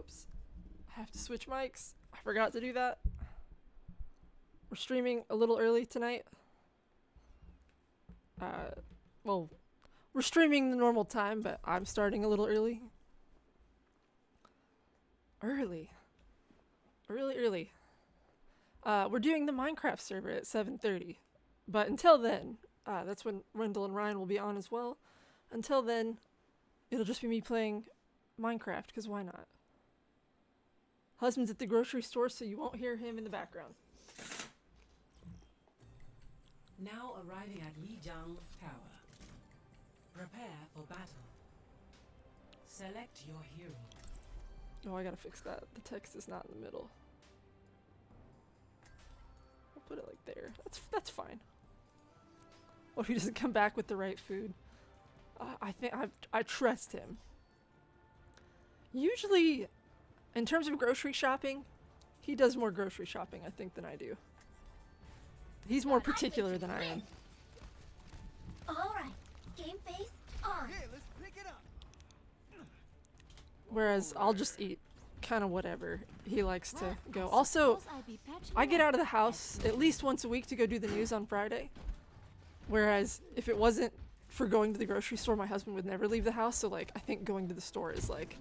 Oops. I have to switch mics. I forgot to do that. We're streaming a little early tonight. Well, we're streaming the normal time, but I'm starting a little early. Early. We're doing the Minecraft server at 7:30. But until then, that's when Rendell and Ryan will be on as well. Until then, it'll just be me playing Minecraft, because why not? Husband's at the grocery store, so you won't hear him in the background. Now arriving at Lijiang Tower. Prepare for battle. Select your hero. Oh, I gotta fix that. The text is not in the middle. I'll put it like there. That's fine. What if he doesn't come back with the right food? I think I trust him. Usually, in terms of grocery shopping, he does more grocery shopping, I think, than I do. He's more particular than I am. Alright, game face on. Okay, let's pick it up. Whereas I'll just eat kind of whatever he likes to go. Also, I get out of the house at least once a week to go do the news on Friday. Whereas if it wasn't for going to the grocery store, my husband would never leave the house. So like, I think going to the store is like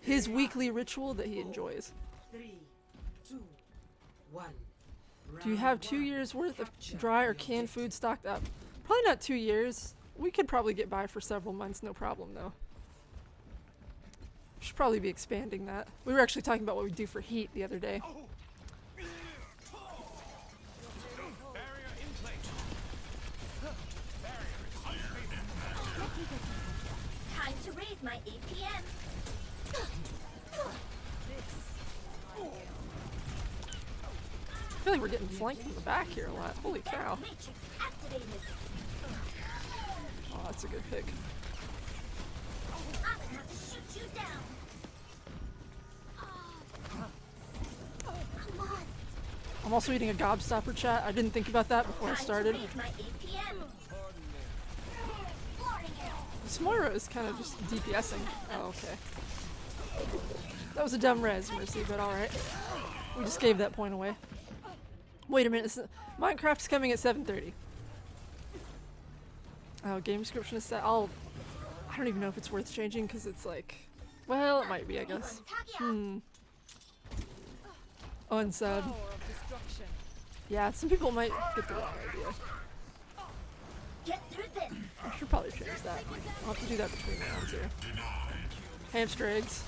his weekly ritual that he enjoys. 3, 2, 1. Do you have 2 years worth of dry or canned food stocked up? Probably not 2 years. We could probably get by for several months, no problem though. Should probably be expanding that. We were actually talking about what we do for heat the other day. Barrier in place. Time to raise my APM. I feel like we're getting flanked from the back here a lot. Holy cow. Matrix activated. Oh, that's a good pick. I'm gonna have to shoot you down. Come on. I'm also eating a gobstopper, chat. I didn't think about that before I Time started. to raise my APM. Boarding it. This Moira is kind of just DPSing. Oh, okay. That was a dumb res, Mercy, but alright. We just gave that point away. Wait a minute, Minecraft's coming at 7:30. Oh, game description is set. I don't even know if it's worth changing because it's like, well, it might be, I guess. Unsub. Yeah, some people might get the wrong idea. Get through this. I should probably change that. I'll have to do that between rounds here. Hamster eggs.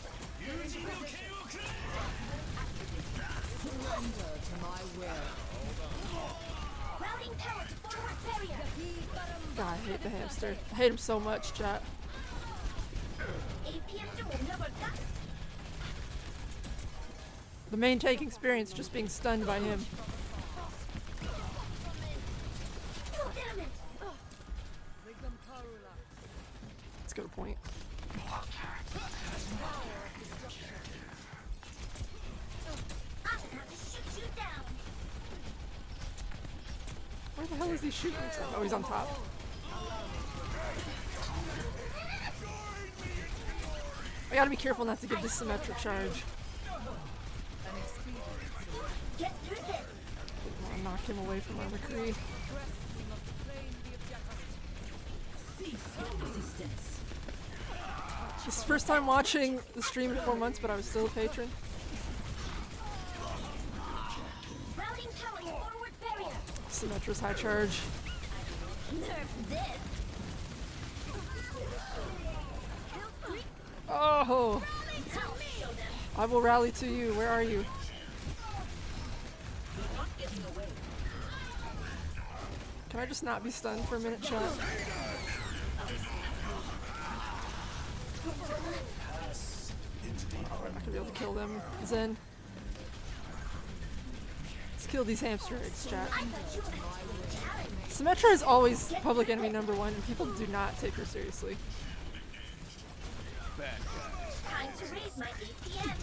Routing power to forward barrier. God, I hate the hamster. I hate him so much, chat. APM dual number got. The main take experience just being stunned by him. Damn it. Let's go to point. I'm gonna have to shoot you down. Where the hell is he shooting from? Oh, he's on top. I gotta be careful not to give this symmetric charge. Get through this. I'll knock him away from my McCree. This is the first time watching the stream in 4 months, but I was still a patron. Routing power to forward barrier. Symmetra's high charge. Nerf this. Oh! I'll show them. I will rally to you. Where are you? Can I just not be stunned for a minute, chat? I'm not gonna be able to kill them. Zen. Let's kill these hamster eggs, chat. Symmetra is always public enemy number 1, and people do not take her seriously. Time to raise my APM.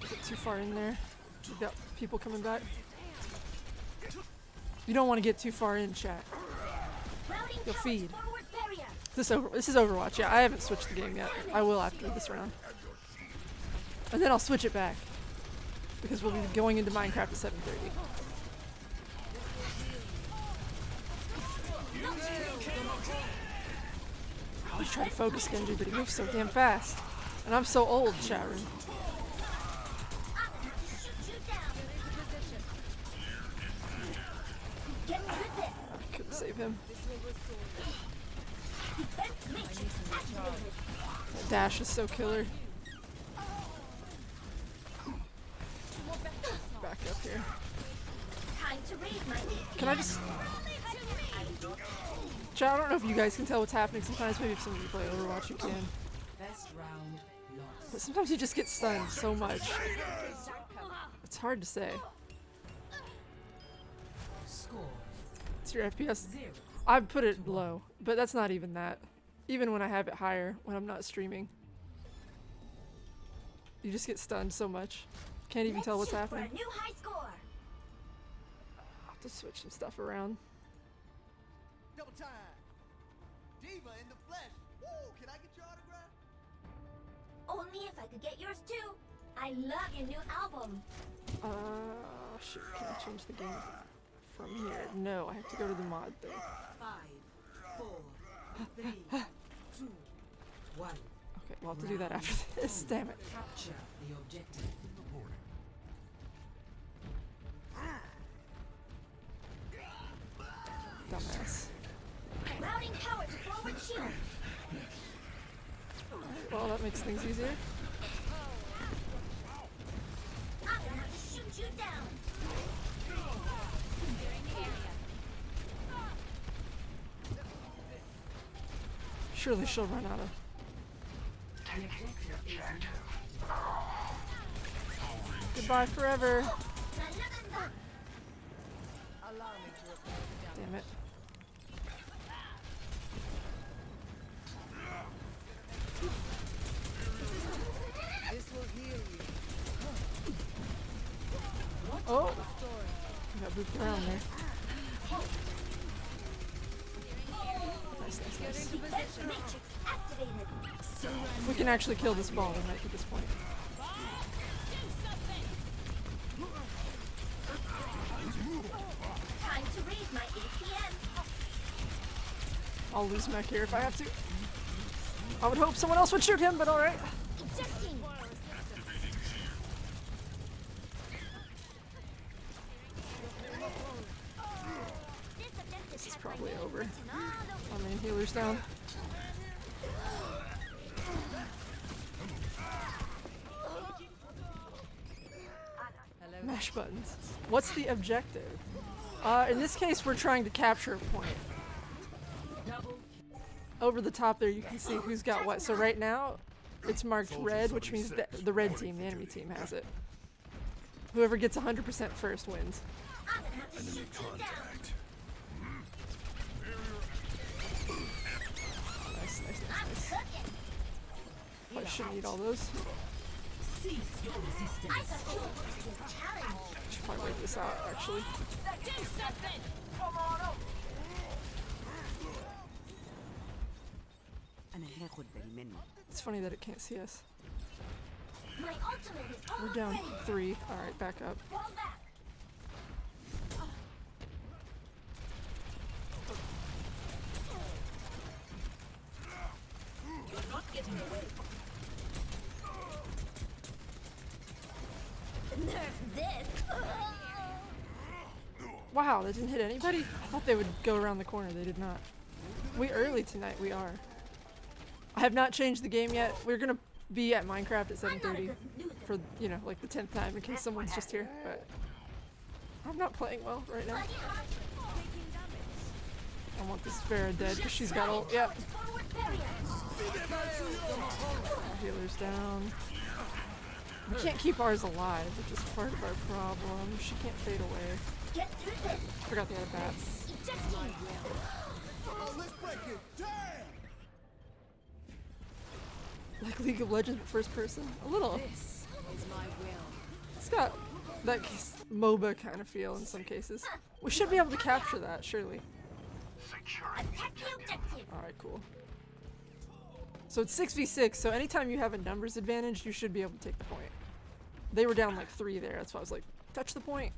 Get too far in there. We've got people coming back. You don't want to get too far in, chat. Routing You'll towers feed. forward barrier. This is Overwatch. Yeah, I haven't switched the game yet. I will after this round. And then I'll switch it back. Because we'll be going into Minecraft at 7:30. I was trying to focus Genji, but he moves so damn fast. And I'm so old, chat room. I'm gonna have to shoot you down. Get through this. I couldn't save him. Defense matrix activated. That dash is so killer. Back up here. Time to raise my APM. Can I just... Chat, I don't know if you guys can tell what's happening sometimes. Maybe if some of you play Overwatch, you can. First round lost. But sometimes you just get stunned so much. It's hard to say. Score It's your FPS. 0. I've put it low, but that's not even that. Even when I have it higher, when I'm not streaming. You just get stunned so much. Can't even tell what's Let's shoot for happening. a new high score. I'll have to switch some stuff around. Double time. Diva in the flesh. Woo! Can I get your autograph? Only if I could get yours too. I love your new album. Shoot, can I change the game from here? No, I have to go to the mod thing. 5, 4, 3, 2, 1. Okay, we'll have to do that after this. Damn it. Capture the objective. Dumbass. Routing power to forward shield. Alright, well, that makes things easier. I'm gonna have to shoot you down. Surely she'll run out of... The objective is Goodbye forever. Damn it. This will heal you. Oh! Got booped around there. Nice, nice, nice. Defense matrix activated. If we can actually kill this ball, we might get this point. Time to raise my APM. I'll lose mech here if I have to. I would hope someone else would shoot him, but alright. Ejecting. This is probably over. I mean, healer's down. Mash buttons. What's the objective? In this case, we're trying to capture a point. Over the top there, you can see who's got what. So right now, it's marked red, which means that the red team, the enemy team, has it. Whoever gets 100% first wins. I'm gonna have to shoot you down. Nice, nice, nice, I'm nice. cooking. Probably shouldn't eat all those. cease your resistance. I thought you were to be a challenge. Should probably wait this out, actually. Do something. Come on up. It's funny that it can't see us. My ultimate is We're almost down ready. 3. Alright, back up. Fall back. You're not getting away. Nerf this. Wow, that didn't hit anybody? I thought they would go around the corner. They did not. We early tonight, we are. I have not changed the game yet. We're gonna be at Minecraft at 7:30 for, you know, like the 10th time in case someone's just here, but I'm not playing well right now. I want this Vera dead because she's got ult. Yep. Healer's down. We can't keep ours alive, which is part of our problem. She can't fade away. Get through this. Forgot the other bats. Ejecting. Oh, let's break it. Damn! Like League of Legends, but first person. A little. This is my will. It's got that MOBA kind of feel in some cases. We should be able to capture that, surely. Attack the objective. Alright, cool. So it's 6v6, so anytime you have a numbers advantage, you should be able to take the point. They were down like 3 there, that's why I was like, touch the point.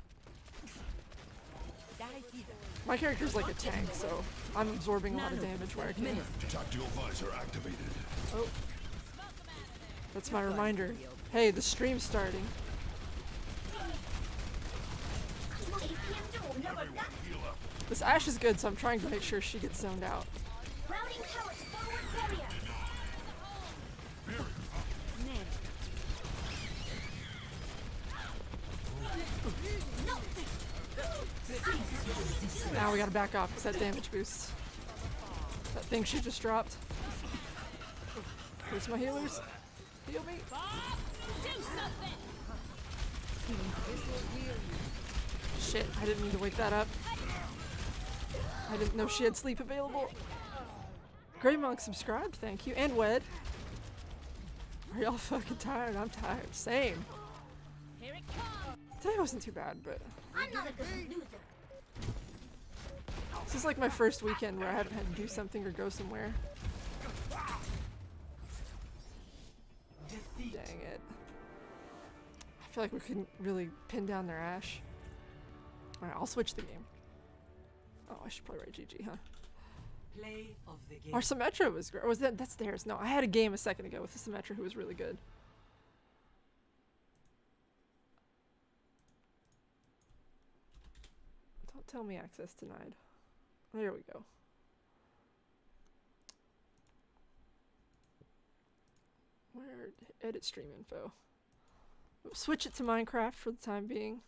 My character's like a tank, so I'm absorbing a lot of damage where I can. Tactical visor activated. Oh. That's my reminder. Hey, the stream's starting. This Ashe is good, so I'm trying to make sure she gets zoned out. Routing power to forward warrior. Now we gotta back off because that damage boost. That thing she just dropped. Where's my healers? Heal me. Shit, I didn't mean to wake that up. I didn't know she had sleep available. Grey Monk subscribed, thank you. And Wed. Are y'all fucking tired? I'm tired. Same. Today wasn't too bad, but I'm not a good loser. this is like my first weekend where I haven't had to do something or go somewhere. Dang it. I feel like we couldn't really pin down their Ashe. Alright, I'll switch the game. Oh, I should play right GG, huh? Play of the game. Our Symmetra was great. Was that's theirs? No, I had a game a second ago with a Symmetra who was really good. Don't tell me access denied. There we go. Where? Edit stream info. We'll switch it to Minecraft for the time being.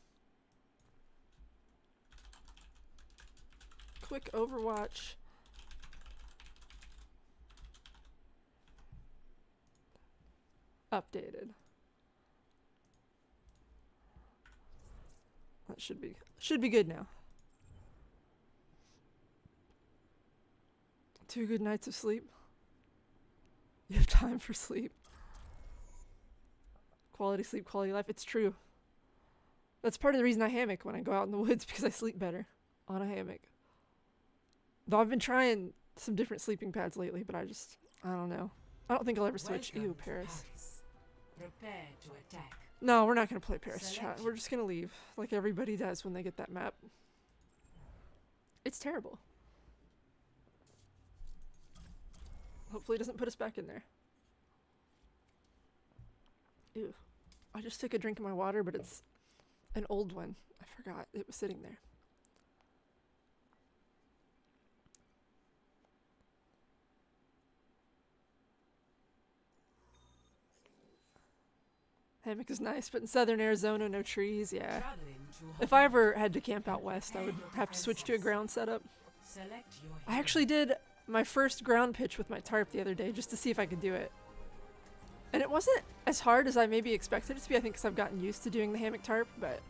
Quick Overwatch. Updated. That should be good now. 2 good nights of sleep. You have time for sleep. Quality sleep, quality life. It's true. That's part of the reason I hammock when I go out in the woods, because I sleep better on a hammock. Though I've been trying some different sleeping pads lately, but I don't know. I don't think I'll ever switch. Welcome Ew, to Paris. Prepare to attack. No, we're not gonna play Paris chat. We're just gonna leave, like everybody does when they get that map. It's terrible. Hopefully it doesn't put us back in there. Ew. I just took a drink of my water, but it's an old one. I forgot it was sitting there. Hammock is nice, but in southern Arizona, no trees, yeah. Traveling to If I ever had to camp out west, I would have to switch to a ground setup. select your I actually did my first ground pitch with my tarp the other day just to see if I could do it. And it wasn't as hard as I maybe expected it to be, I think, because I've gotten used to doing the hammock tarp, but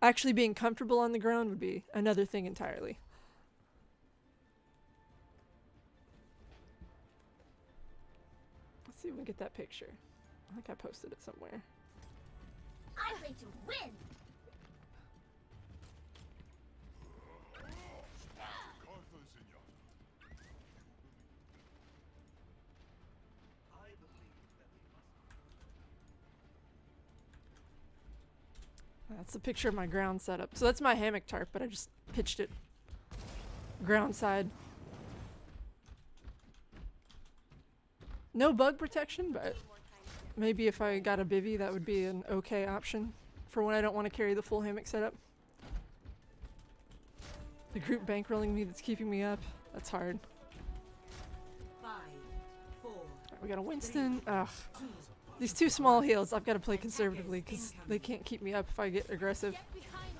actually being comfortable on the ground would be another thing entirely. Let's see if we can get that picture. I think I posted it somewhere. I play to win. That's a picture of my ground setup. So that's my hammock tarp, but I just pitched it ground side. No bug protection, but maybe if I got a bivvy, that would be an okay option for when I don't want to carry the full hammock setup. The group bankrolling me that's keeping me up. That's hard. 5, 4, Alright, we got a Winston. Ugh. These 2 small heals, I've got to play conservatively because they can't keep me up if I get aggressive.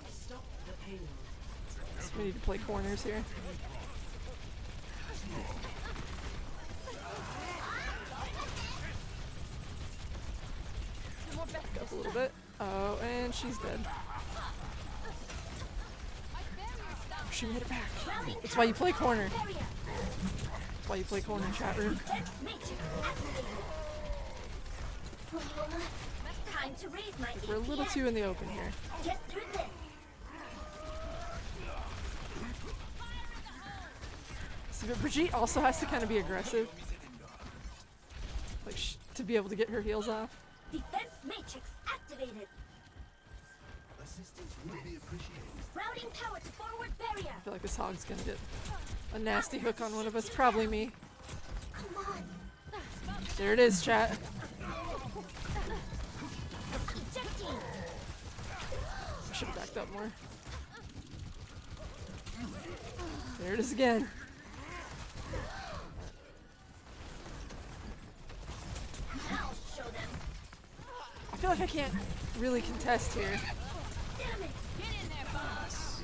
stop the payload. So we need to play corners here. Back up a little bit. Oh, and she's dead. She made it back. That's why you play corner. That's why you play corner, chat room. Time to raise my We're a little APM. too in the open here. Get through this. So, but Brigitte also has to kind of be aggressive, like to be able to get her heals off. Defense matrix activated. Assistance would be appreciated. Routing power to forward barrier. I feel like this hog's gonna get a nasty hook on one of us, probably me. Come on. There it is, chat. Ejecting. I should have backed up more. There it is again. I'll show them. I feel like I can't really contest here. Damn it. Get in there, boss.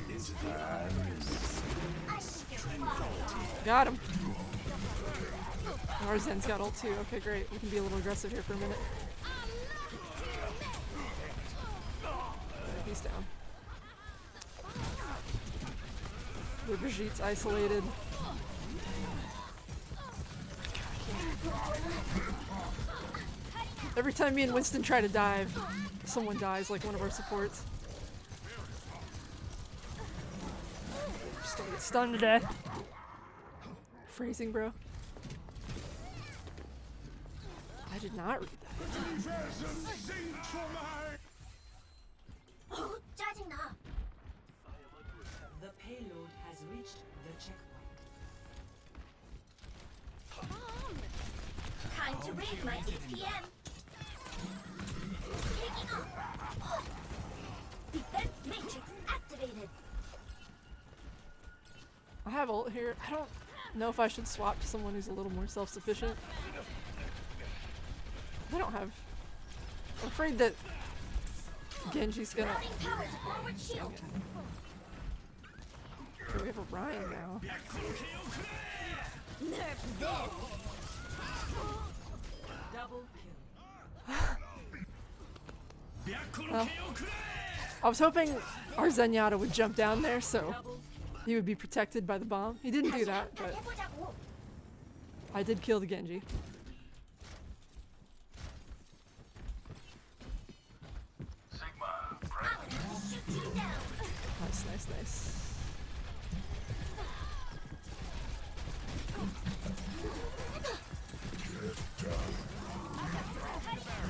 I should get lost. Got him. Our Zen's got ult too. Okay, great. We can be a little aggressive here for a minute. He's down. The Brigitte's isolated. Every time me and Winston try to dive, someone dies, like one of our supports. Just don't get stunned to death. Phrasing, bro. I did not read that. Oh, 짜증나. The payload has reached the checkpoint. Time to raise my APM. Taking off. Defense matrix activated. I have ult here. I don't know if I should swap to someone who's a little more self-sufficient. They don't have... I'm afraid that Genji's gonna... Routing power to forward shield. Okay, we have a Ryan now. Nerf this. Double kill. Well, I was hoping our Zenyatta would jump down there so Double he would be protected by the bomb. He didn't do that, but 해보자고. I did kill the Genji. I'm gonna shoot you down. Nice, nice, nice.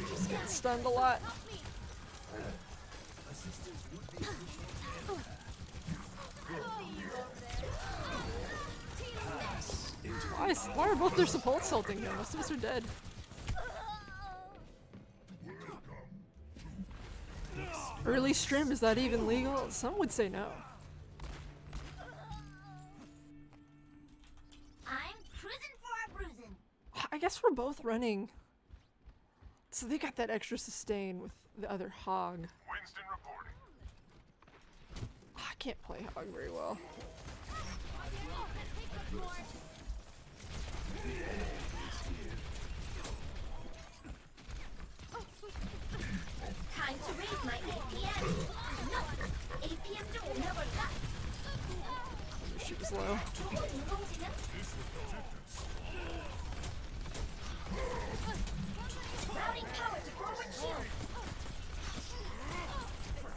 Just getting stunned a lot. Why are both their supports ulting him? Most of us are dead. Early stream, is that even legal? Some would say no. I'm cruising for a bruising. I guess we're both running. So they got that extra sustain with the other hog. Winston reporting. I can't play hog very well. Time to raise my APM. No, APM 좀 올려볼까? She was low. 인공지능? Routing power to forward shield.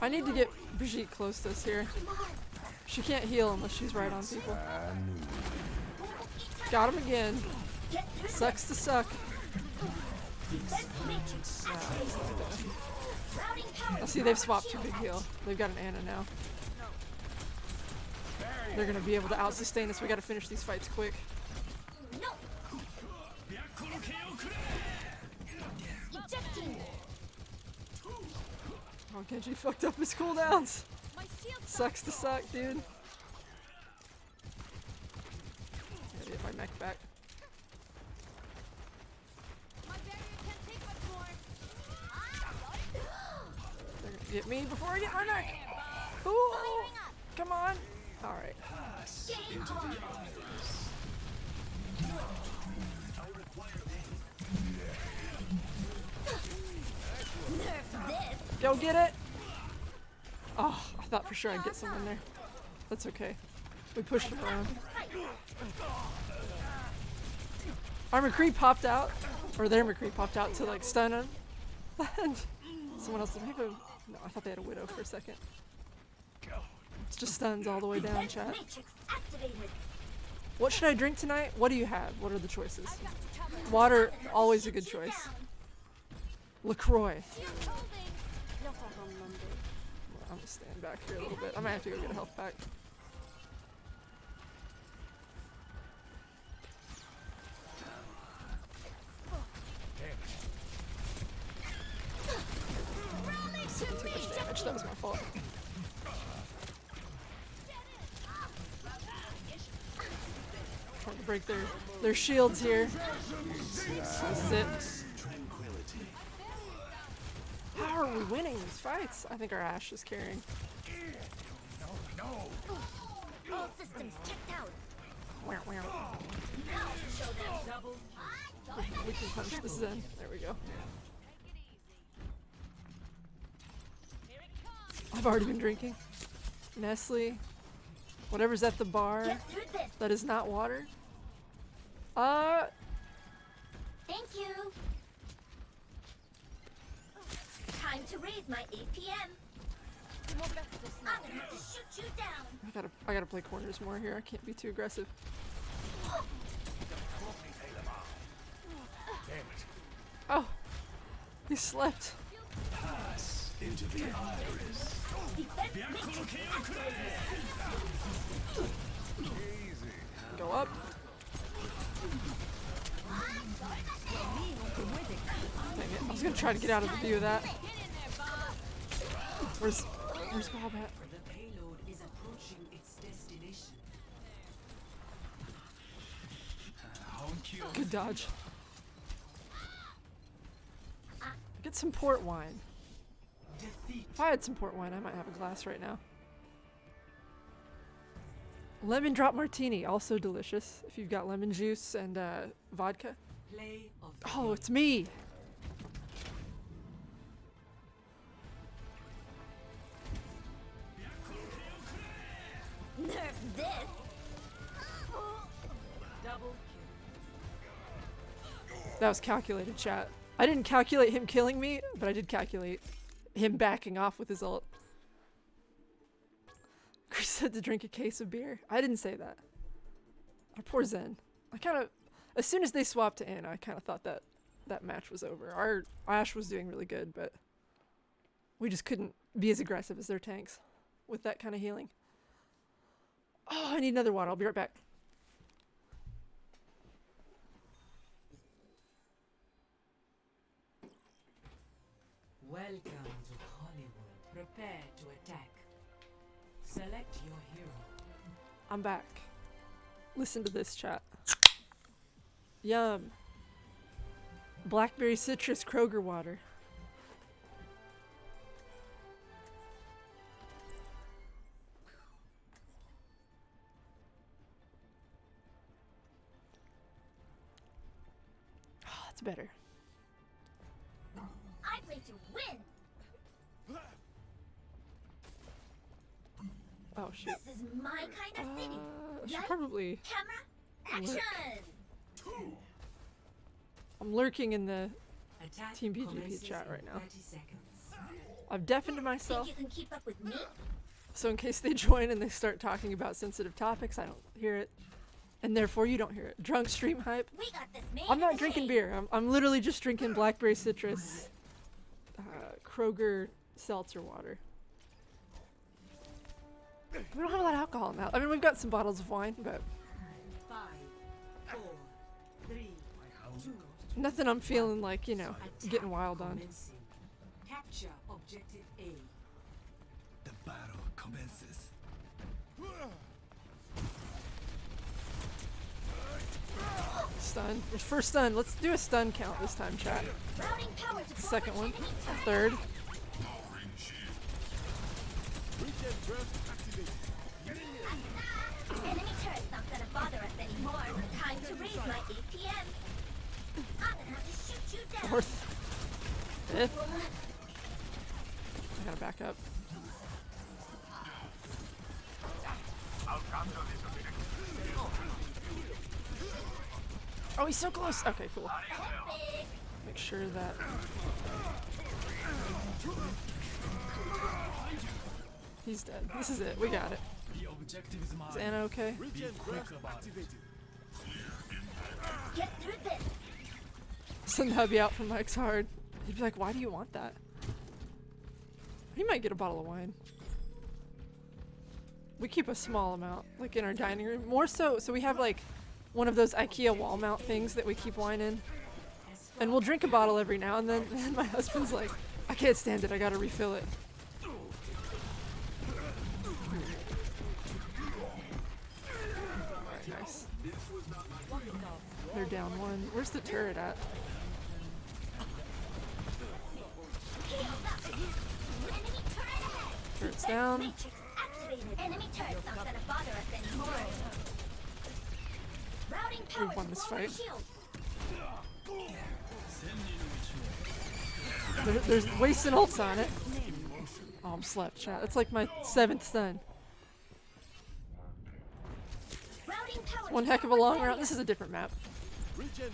I need to get Brigitte close to us here. Come on. She can't heal unless she's right on people. Got him again. Get through Sucks to suck. defense matrix activated. Routing power I to see they've forward swapped to shield. big heal. They've got an Ana now. They're gonna be able to out-sustain us. We gotta finish these fights quick. No. Ejecting. Oh, Genji fucked up his cooldowns. Sucks to suck, dude. Gotta get my mech back. They're gonna get me before I get my mech. Ooh, come on. All right. Game on. Nerf this. Go get it. Oh, I thought for sure I'd get someone there. That's okay. We pushed him around. Our McCree popped out, or their McCree popped out to like stun him. And Someone else. Did they have a? No, I thought they had a widow for a second. It's just stuns all the way down, chat. Matrix activated. What should I drink tonight? What do you have? What are the choices? Water, always a good choice. LaCroix. I'm gonna stand back here a little bit. I might have to go get a health pack. Taking too much damage. That was my fault. Trying to break their shields here. This is it. How are we winning these fights? I think our Ashe is carrying. All systems checked out. Wow, wow. Now show them. Double We can punch this in. There we go. I've already been drinking. Nestle. Whatever's at the bar Get through this. that is not water. Thank you. Time to raise my APM. I'm gonna have to shoot you down. I gotta play corners more here. I can't be too aggressive. Oh, he slept. Pass into the iris. Defense matrix activated. Go up. Dang it. I was gonna try to get out of the view of that. Where's Bob at? The payload is approaching its destination. Good dodge. Get some port wine. Defeat. If I had some port wine, I might have a glass right now. Lemon drop martini, also delicious. If you've got lemon juice and vodka. Play of the Oh, game. it's me. Nerf this. Double kill. That was calculated, chat. I didn't calculate him killing me, but I did calculate him backing off with his ult. Chris said to drink a case of beer. I didn't say that. Our poor Zen. I kind of, as soon as they swapped to Ana, I kind of thought that that match was over. Our Ashe was doing really good, but we just couldn't be as aggressive as their tanks with that kind of healing. Oh, I need another water. I'll be right back. Welcome to Hollywood. Prepare to attack. Select your hero. I'm back. Listen to this, chat. Yum. Blackberry citrus Kroger water. Oh, that's better. I play to win. Oh, shoot. This is my kind of city. I should Lights, probably... camera, Look. action. I'm lurking in the... Attack Team PGP commences chat in right now. 30 seconds. I've deafened myself, Think you can keep up with me? so in case they join and they start talking about sensitive topics, I don't hear it. And therefore you don't hear it. Drunk stream hype. We got this man. I'm in not the drinking shade. beer. I'm literally just drinking blackberry citrus, Kroger seltzer water. We don't have a lot of alcohol now. I mean, we've got some bottles of wine, but 5, 4, 3, 2, nothing I'm feeling like, you know, getting wild on. commencing. Capture objective A. The battle commences. Stun. First stun. Let's do a stun count this time, chat. Routing power to Second one. forward enemy turret. Third. Enemy turret's not gonna bother us anymore. Time to raise my APM. I'm gonna have to shoot you down. Fourth. Fifth. I gotta back up. Oh, he's so close. Okay, cool. Big. Make sure that He's dead. This is it. We got it. The objective is mine. Is Anna okay? Be quick about it. Get through this. Send hubby out from Mike's hard. He'd be like, why do you want that? He might get a bottle of wine. We keep a small amount, like in our dining room. More so we have like one of those IKEA wall mount things that we keep wine in. And we'll drink a bottle every now and then, and my husband's like, I can't stand it, I gotta refill it. Alright, nice. They're down one. Where's the turret at? Enemy turret ahead. Turret's down. Matrix activated. Enemy turret's not gonna bother us anymore. Routing power We've won to this forward fight. shield. There's wasting ults on it. Oh, I'm slept, chat. That's like my 7th stun. Routing power One heck of a long round. This is a different map. Matrix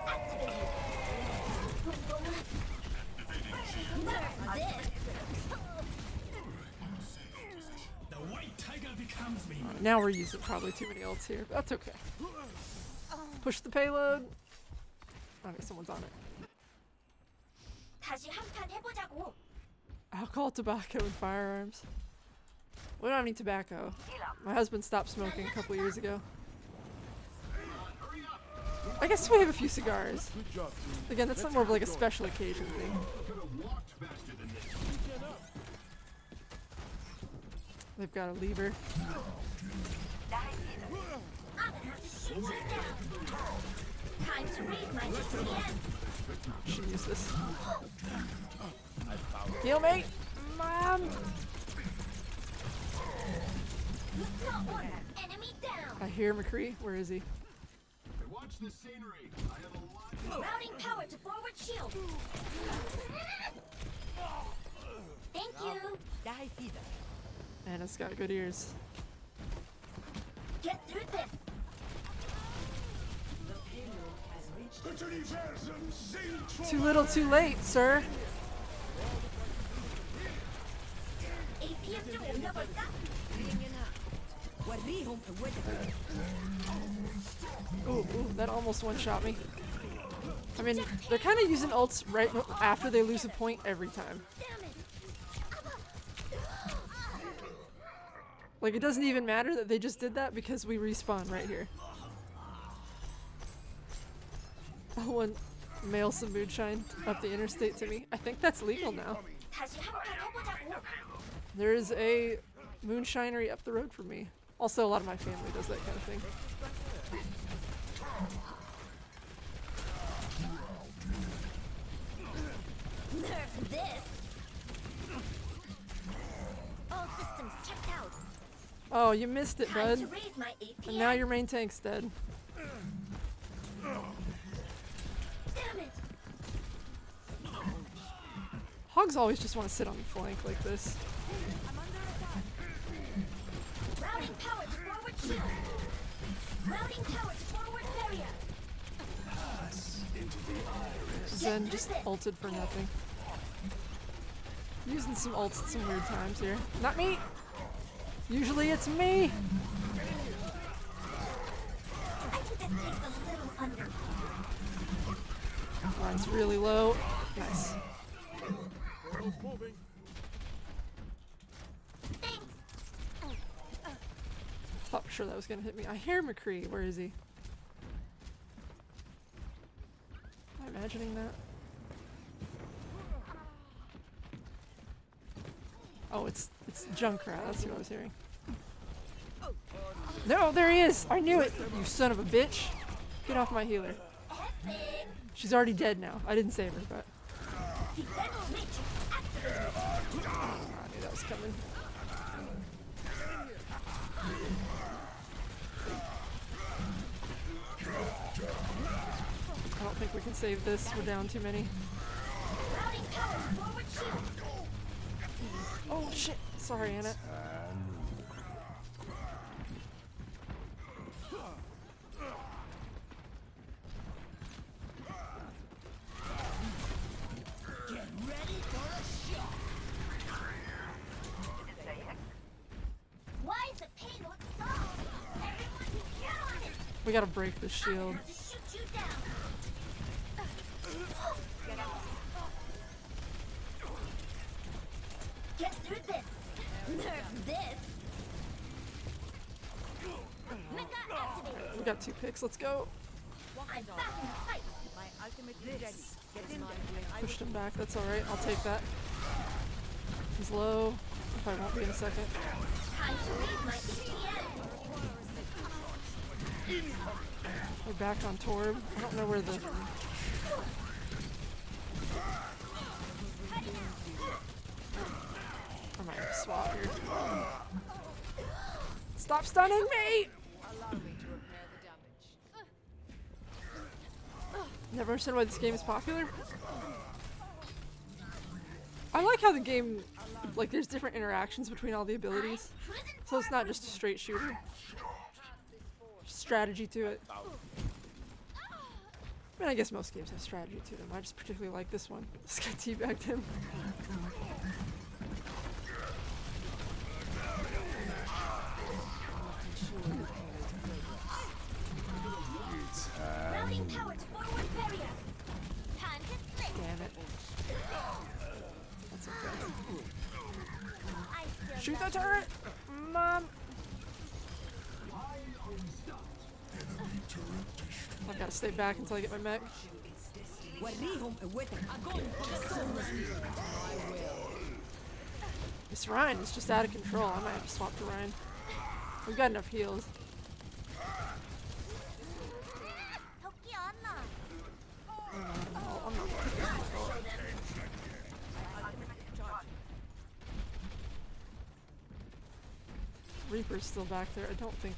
activated. Nerf this. The white tiger becomes me. Now we're using probably too many ults here, but that's okay. Push the payload. Okay, someone's on it. 다시 한판 해보자고. Alcohol, tobacco, and firearms. We don't have any tobacco. My husband stopped smoking a couple years ago. I guess we have a few cigars. Again, that's not more of like a special occasion thing. They've got a lever. Shoot you down. Time to raise my APM. Should use this. Heal me! Mom! Not one. Enemy down. I hear McCree. Where is he? Watch the scenery. I have a lot. Routing power to forward shield. Thank you. Anna's got good ears. Get through this. Too little, too late, sir. APM 좀 올려볼까? Ooh, that almost one-shot me. I mean, they're kind of using ults right after they lose a point every time. Damn it. Like, it doesn't even matter that they just did that because we respawn right here. One mail some moonshine up the interstate to me. I think that's legal now. 다시 한판 해보자고. There is a moonshinery up the road from me. Also, a lot of my family does that kind of thing. Nerf this. All systems checked out. Oh, you missed it, Time bud. to raise my APM. And now your main tank's dead. Damn it. Hogs always just want to sit on the flank like this. Routing power to forward shield. Routing power to forward barrier. Zen just ulted for nothing. Using some ults at some weird times here. Not me! Usually it's me! I think this takes a little under. Mine's really low. Nice. Thanks. Thought for sure that was gonna hit me. I hear McCree. Where is he? Am I imagining that? Oh, it's Junkrat. That's who I was hearing. No, there he is! I knew it! You son of a bitch! Get off my healer. She's already dead now. I didn't save her, but Defense matrix activated. I knew that was coming. I don't think we can save this. We're down too many. Routing power to forward shield. Oh shit! Sorry, Anna. We gotta break the shield. To shoot you down. Get through this. Nerf this. Mecha activated. We got 2 picks. Let's go. I'm back in the fight. My ultimate is ready. Get in there. I Pushed him back. That's all right. I'll take that. He's low. If I won't be in a second. Time to raise my ATM. We're back on Torb. I don't know where the. I might have to swap here. Stop stunning me! allow me to repair the damage. Never understood why this game is popular. I like how the game, like, there's different interactions between all the abilities. So it's not just a straight shooter. Strategy to it. I mean, I guess most games have strategy to them. I just particularly like this one. This guy teabagged him. Routing power to forward barrier. Time to flip. Damn it. That's okay. I still Shoot got the turret! Mom! I've got to stay back until I get my mech. This Ryan is just out of control. I might have to swap to Ryan. We've got enough heals. Tokiana. I'm not Reaper's still back there. I don't think.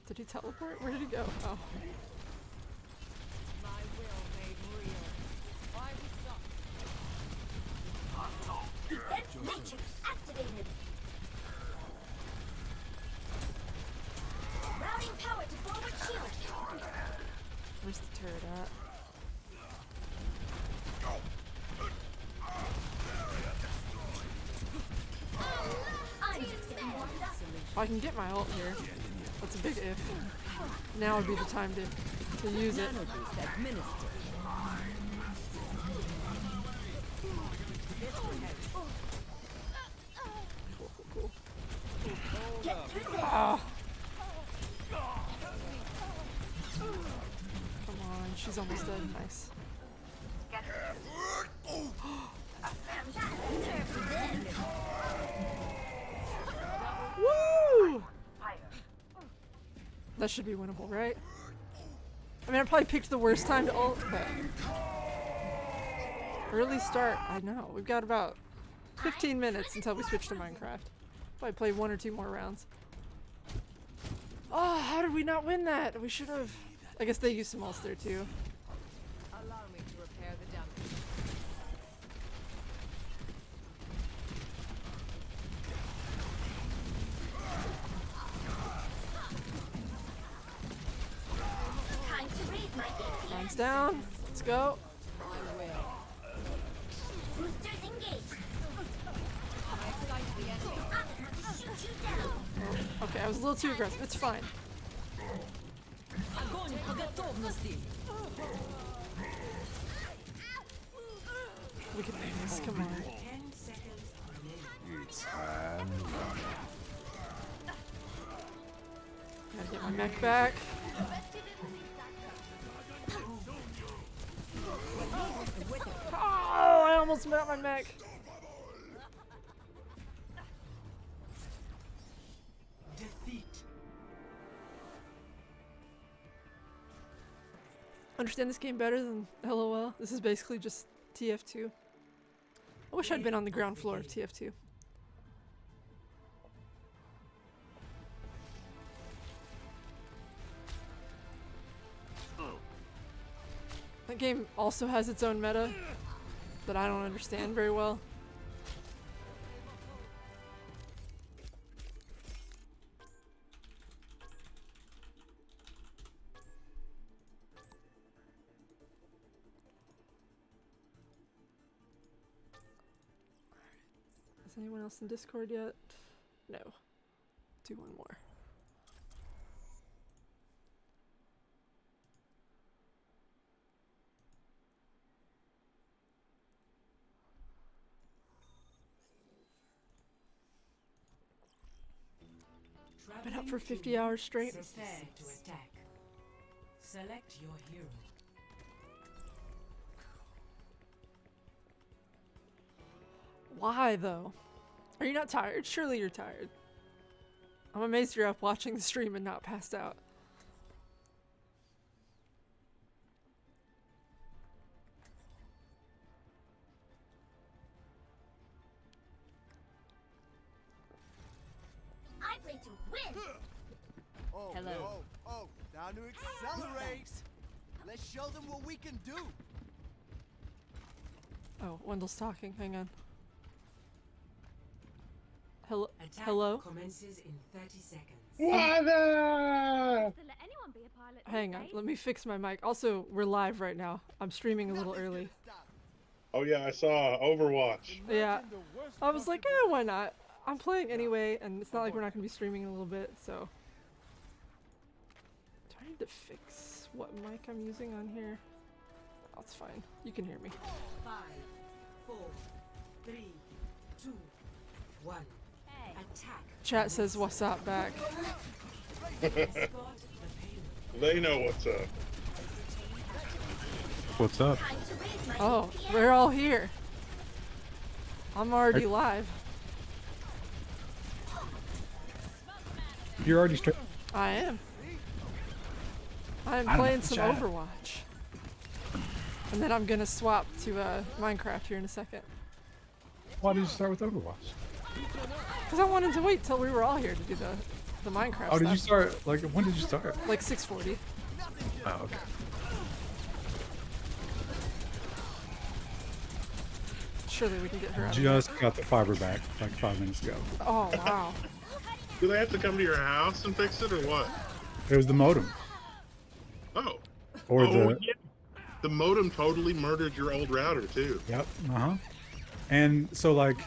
Did he teleport? Where did he go? Oh. My will made real. Why we stop? Defense matrix activated. Routing power to forward shield. Where's the turret at? I'm just getting warmed up. If I can get my ult here. That's a big if. Now would be the time to use it. Cool. Ah. Come on, she's almost dead. Nice. Woo! That should be winnable, right? I mean, I probably picked the worst time to ult, but early start. I know. We've got about 15 minutes until we switch to Minecraft. Probably play 1 or 2 more rounds. Oh, how did we not win that? We should have. I guess they used some ults there too. Allow me to repair the damage. Time to raise my ATM. Runs down. Let's go. Boosters engaged. I'm gonna have to shoot you down. Oh, okay, I was a little too aggressive. It's fine. We can do this. Come on. 10 seconds remaining. Gotta get my mech back. Oh, I almost met my mech. Defeat. Understand this game better than LOL. This is basically just TF2. I wish I'd been on the ground floor of TF2. That game also has its own meta that I don't understand very well. Is anyone else in Discord yet? No. Do one more. Been up for 50 hours straight. Prepare to attack. Select your hero. Why though? Are you not tired? Surely you're tired. I'm amazed you're up watching the stream and not passed out. I play to win. Oh, Hello. oh, time to accelerate. Let's show them what we can do. Oh, Wendell's talking. Hang on. Hello? Attack Hello? commences in 30 seconds. Hang on. Let me fix my mic. Also, we're live right now. I'm streaming a little early. Oh yeah, I saw Overwatch. Yeah. I was like, eh, why not? I'm playing anyway, and it's not like we're not going to be streaming in a little bit, so. Do I need to fix what mic I'm using on here? Oh, it's fine. You can hear me. 5, 4, 3, 2, 1. Attack. Chat says, what's up back? Escort the payload. They know what's up. What's up? Time to raise my Oh, APM. we're all here. I'm already live. You're already straight. I am. I'm I don't playing know, some chat. Overwatch. And then I'm gonna swap to Minecraft here in a second. Why did you start with Overwatch? Because I wanted to wait till we were all here to do the Minecraft Oh, did you stuff. start? Like, when did you start? Like 6:40. Oh, okay. Surely we can get her out of here. Just got the fiber back like 5 minutes ago. Oh, wow. Do they have to come to your house and fix it or what? It was the modem. Oh. Or Oh, the. yeah. The modem totally murdered your old router too. Yep. And so, like,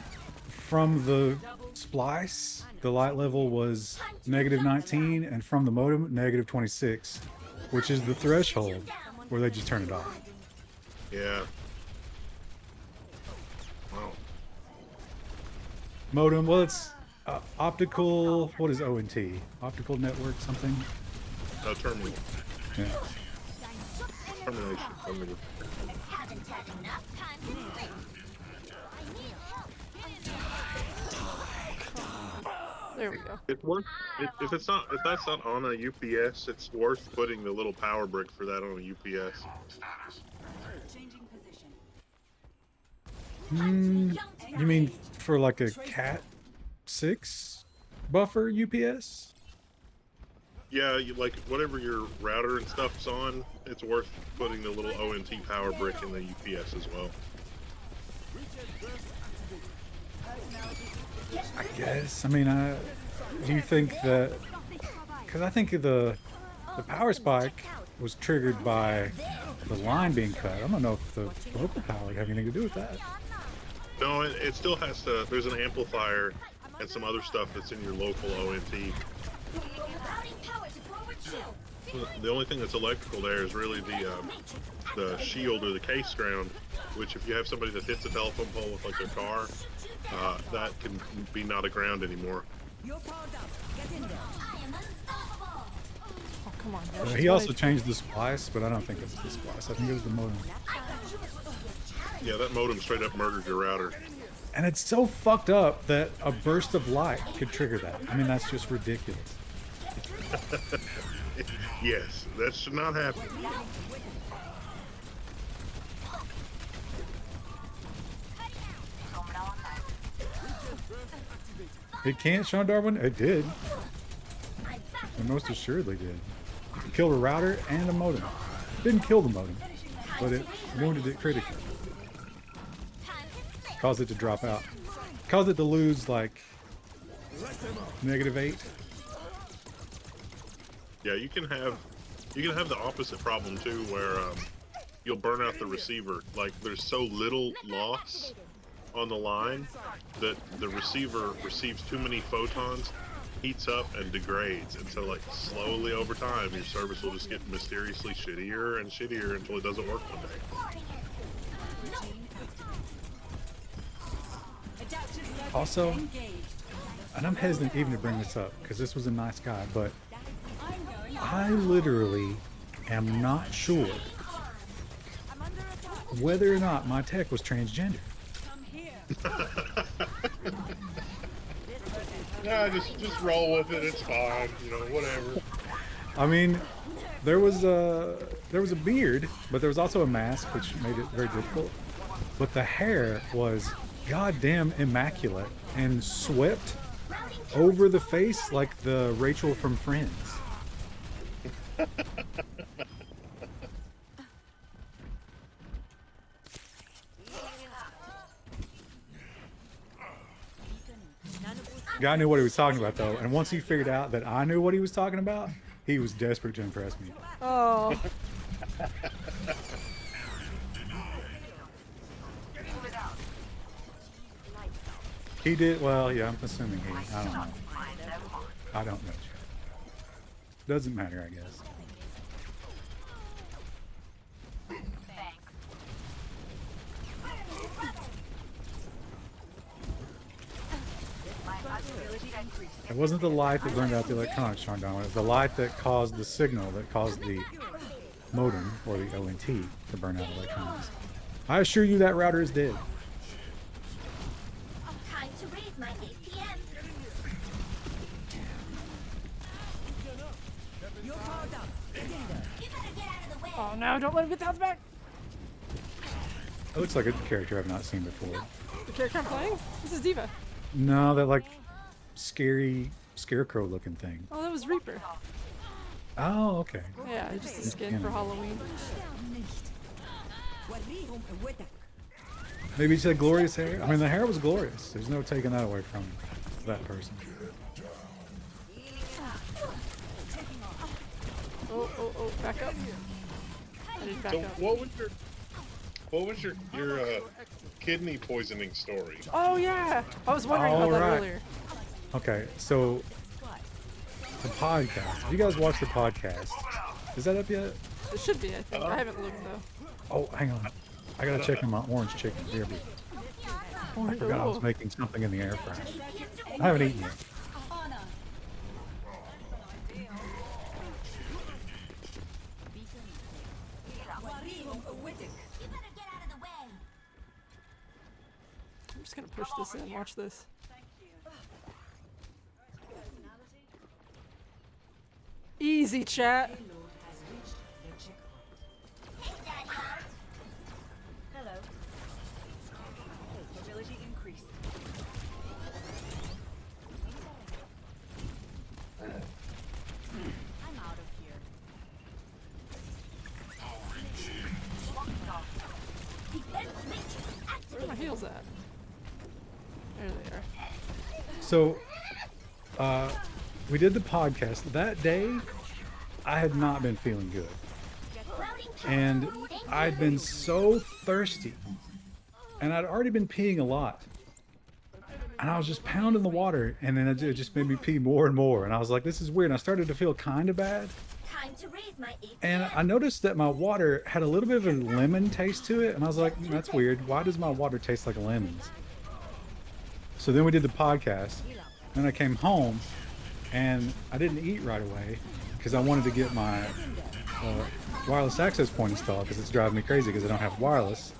from the splice, the light level was -19, and from the modem, -26, which is the threshold where they just turn it off. Yeah. Wow. Modem, well, it's optical. What is ONT? Optical network something? Terminal. Yeah. Termination. Haven't had enough time to think. I need help. There we go. It's worth if that's not on a UPS, it's worth putting the little power brick for that on a UPS. Changing position. You mean for like a Cat 6 buffer UPS? Yeah, like whatever your router and stuff's on, it's worth putting the little ONT power brick in the UPS as well. I guess. I mean, do you think that? Because I think the power spike was triggered by the line being cut. I don't know if the local power would have anything to do with that. No, it still has to. There's an amplifier and some other stuff that's in your local ONT. Routing power to forward shield. The only thing that's electrical there is really the shield or the case ground, which if you have somebody that hits a telephone pole with like their car, that can be not a ground anymore. You're powered up. Get in there. I am unstoppable. Oh, come on. He There's also 20. changed the splice, but I don't think it's the splice. I think it was the modem. I thought you were supposed to be a challenge. Yeah, that modem straight up murdered your router. And it's so fucked up that a burst of light could trigger that. I mean, that's just ridiculous. Yes, that should not happen. It can't, Sean Darwin? It did. It most assuredly did. It killed a router and a modem. Didn't kill the modem, but it wounded it critically. Caused it to drop out. Caused it to lose like -8. Yeah, you can have the opposite problem too, where you'll burn out the receiver. Like there's so little loss on the line that the receiver receives too many photons, heats up, and degrades. And so like slowly over time, your service will just get mysteriously shittier and shittier until it doesn't work one day. Adaptive Also, engaged. and I'm hesitant even to bring this up because this was a nice guy, but I literally am not sure whether or not my tech was transgender. Nah, just roll with it. It's fine. You know, whatever. I mean, there was a beard, but there was also a mask, which made it very difficult. But the hair was goddamn immaculate and swept over the face like the Rachel from Friends. Guy knew what he was talking about though, and once he figured out that I knew what he was talking about, he was desperate to impress me. Oh. He did well, yeah. I'm assuming he. I don't know. I don't know. Doesn't matter, I guess. It wasn't the light that burned out the electronics, Sean Donovan. It was the light that caused the signal that caused the modem, or the ONT, to burn out electronics. I assure you that router is dead. Time to raise my APM. You're powered up. Get in there. You better get out of the way. Oh no, don't let him get the health back. It looks like a character I've not seen before. The character I'm playing? This is Diva. No, that like scary scarecrow looking thing. Oh, that was Reaper. Oh, okay. Yeah, just a skin for Halloween. وريهم قوتك. Maybe you said glorious hair. I mean, the hair was glorious. There's no taking that away from that person. Oh, back up. I didn't back So up. what was your kidney poisoning story? Oh yeah, I was wondering about that earlier. Okay, so the podcast. If you guys watch the podcast, is that up yet? It should be, I think. I haven't looked though. Oh, hang on. I gotta check on my orange chicken. Here, I forgot I was making something in the air fryer. I haven't eaten yet. وريهم قوتك. You better get out of the way. I'm just gonna push this in. Watch this. Easy, chat. Hey, Daddy. Hello. Mobility increased. I'm out of here. Where are my heels at? There they are. So, we did the podcast. That day, I had not been feeling good. And I'd been so thirsty. And I'd already been peeing a lot. And I was just pounding the water, and then it just made me pee more and more. And I was like, this is weird. And I started to feel kind of bad. Time to raise my APM. And I noticed that my water had a little bit of a lemon taste to it. And I was like, that's weird. Why does my water taste like lemons? So then we did the podcast. Then I came home, and I didn't eat right away because I wanted to get my wireless access point installed because it's driving me crazy because I don't have wireless,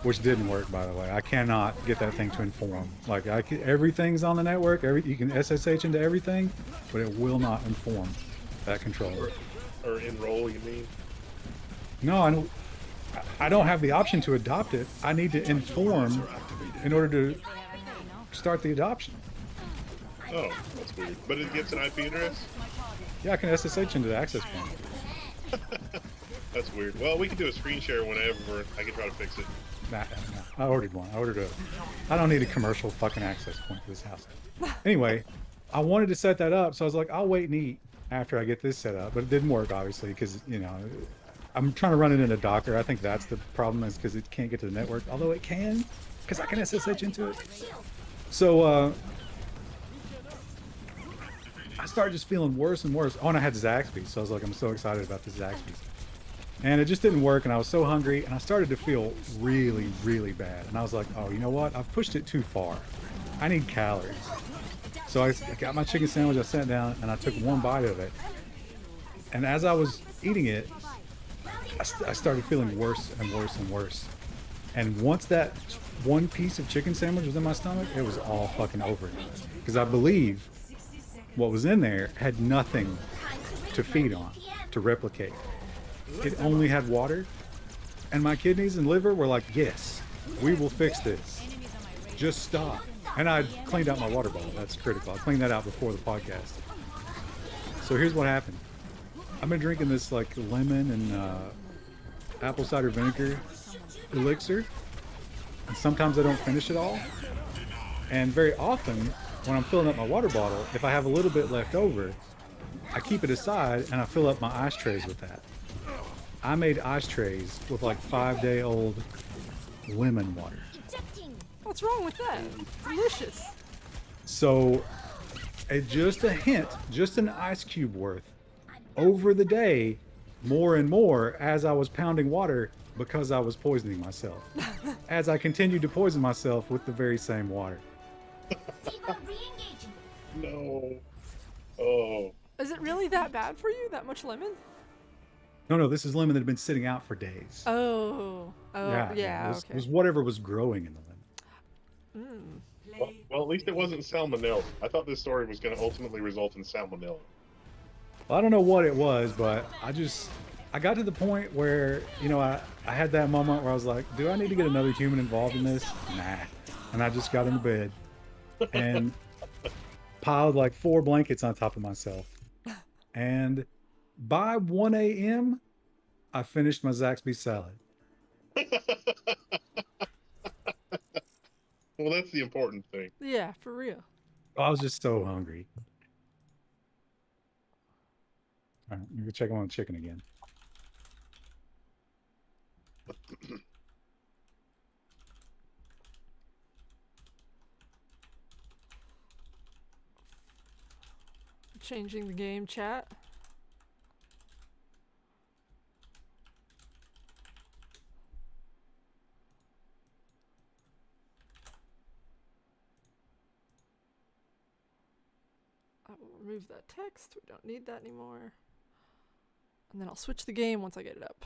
which didn't work, by the way. I cannot get that thing to inform. Like, everything's on the network. You can SSH into everything, but it will not inform that controller. Or enroll, you mean? No, I don't have the option to adopt it. I need to inform in order to start the adoption. Oh, that's weird. But it gets an IP address? Yeah, I can SSH into the access point. That's weird. Well, we can do a screen share whenever. I can try to fix it. Nah. I ordered one. I don't need a commercial fucking access point to this house. Anyway, I wanted to set that up, so I was like, I'll wait and eat after I get this set up. But it didn't work, obviously, because, you know, I'm trying to run it in a Docker. I think that's the problem, is because it can't get to the network. Although it can, because I can SSH into it. So, I started just feeling worse and worse. Oh, and I had Zaxby's, so I was like, I'm so excited about this Zaxby's. And it just didn't work, and I was so hungry, and I started to feel really, really bad. And I was like, oh, you know what? I've pushed it too far. I need calories. So I got my chicken sandwich, I sat down, and I took one bite of it. And as I was eating it, I started feeling worse and worse and worse. And once that one piece of chicken sandwich was in my stomach, it was all fucking over. Because I believe what was in there had nothing to feed on, to replicate. It only had water. And my kidneys and liver were like, yes, we will fix this. Just stop. And I cleaned out my water bottle. That's critical. I cleaned that out before the podcast. So here's what happened. I've been drinking this like lemon and apple cider vinegar elixir. And sometimes I don't finish it all. And very often when I'm filling up my water bottle, if I have a little bit left over, I keep it aside and I fill up my ice trays with that. I made ice trays with like 5-day-old lemon water. What's wrong with that? Delicious. So, just a hint, just an ice cube worth, over the day, more and more as I was pounding water because I was poisoning myself. As I continued to poison myself with the very same water. No. Oh. Is it really that bad for you? That much lemon? No, this is lemon that had been sitting out for days. Oh, yeah, It was whatever was growing in the lemon. Well, at least it wasn't salmonella. I thought this story was going to ultimately result in salmonella. Well, I don't know what it was, but I got to the point where, I had that moment where I was like, do I need to get another human involved in this? Nah. And I just got into bed and piled like 4 blankets on top of myself. And by 1 a.m., I finished my Zaxby's salad. Well, that's the important thing. Yeah, for real. I was just so hungry. All right, you can check on the chicken again. Changing the game chat. I will remove that text. We don't need that anymore. And then I'll switch the game once I get it up.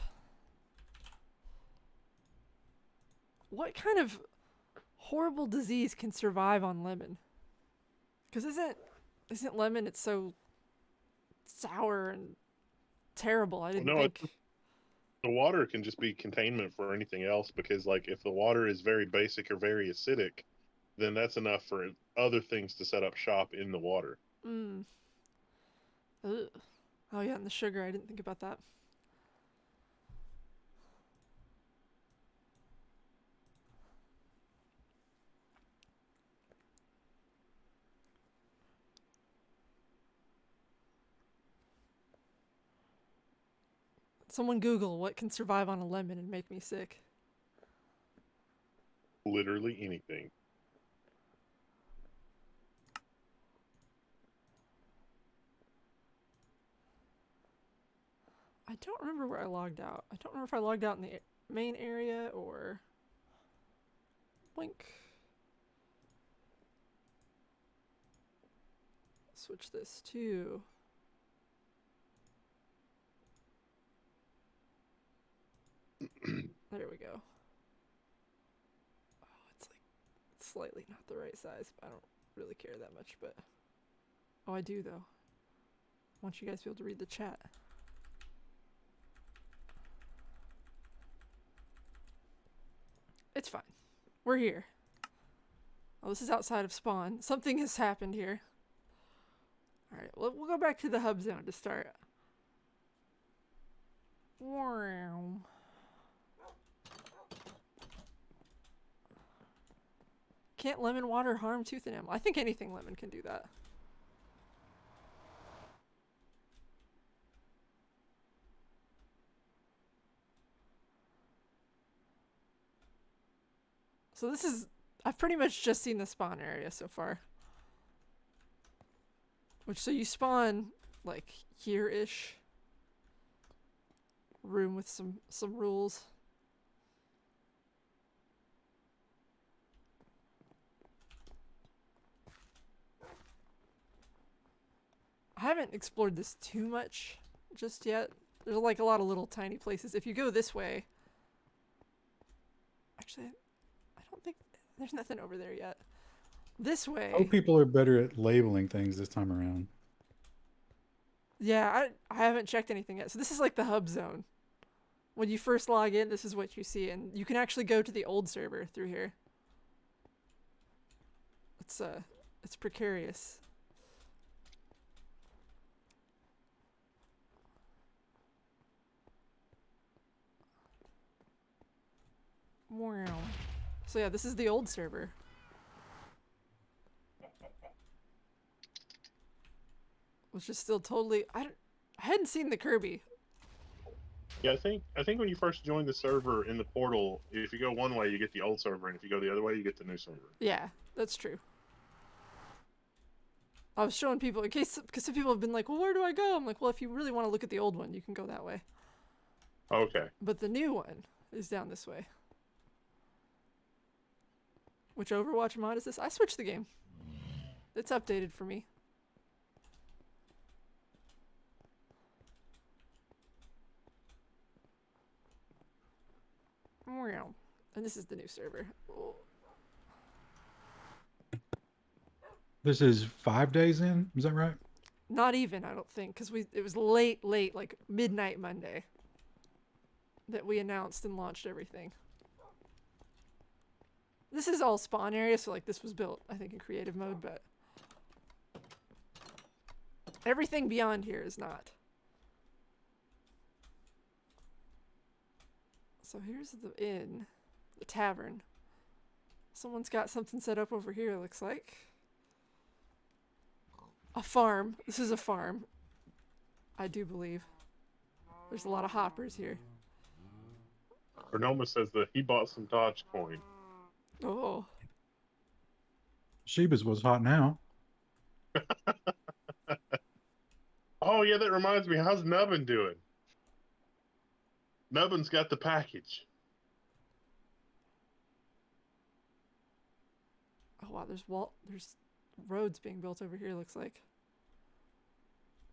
What kind of horrible disease can survive on lemon? Because isn't lemon, it's so sour and terrible. I didn't think... The water can just be containment for anything else, because like if the water is very basic or very acidic, then that's enough for other things to set up shop in the water. Ugh. Oh yeah, and the sugar, I didn't think about that. Someone Google what can survive on a lemon and make me sick. Literally anything. I don't remember where I logged out. I don't remember if I logged out in the main area or... Blink. Switch this to... There we go. Oh, it's like slightly not the right size, but I don't really care that much, but... Oh, I do, though. I want you guys to be able to read the chat. It's fine. We're here. Oh, this is outside of spawn. Something has happened here. Alright, we'll go back to the hub zone to start. Wow. Can't lemon water harm tooth enamel? I think anything lemon can do that. So this is... I've pretty much just seen the spawn area so far. Which, so you spawn, like, here-ish. Room with some rules. haven't explored this too much just yet. There's like a lot of little tiny places. If you go this way, actually, I don't think there's nothing over there yet. This I way, hope people are better at labeling things this time around. yeah, I haven't checked anything yet. So this is like the hub zone. When you first log in, this is what you see, and you can actually go to the old server through here. It's precarious. Wow. So yeah, this is the old server. Which is still totally. I hadn't seen the Kirby. Yeah, I think when you first join the server in the portal, if you go one way, you get the old server, and if you go the other way, you get the new server. Yeah, that's true. I was showing people in case, because some people have been like, well, where do I go? I'm like, well, if you really want to look at the old one, you can go that way. Okay. But the new one is down this way. Which Overwatch mod is this? I switched the game. It's updated for me. Meow. And this is the new server. Oh. This is 5 days in. Is that right? Not even, I don't think, because it was late, like midnight Monday that we announced and launched everything. This is all spawn area, so like this was built, I think, in creative mode, but everything beyond here is not. So here's the inn, the tavern. Someone's got something set up over here, looks like. A farm. This is a farm. I do believe. There's a lot of hoppers here. Renoma says that he bought some Dodge coin. Oh. Sheba's was hot now. Oh yeah, that reminds me. How's Nubbin doing? Nubbin's got the package. Oh wow, there's roads being built over here, looks like.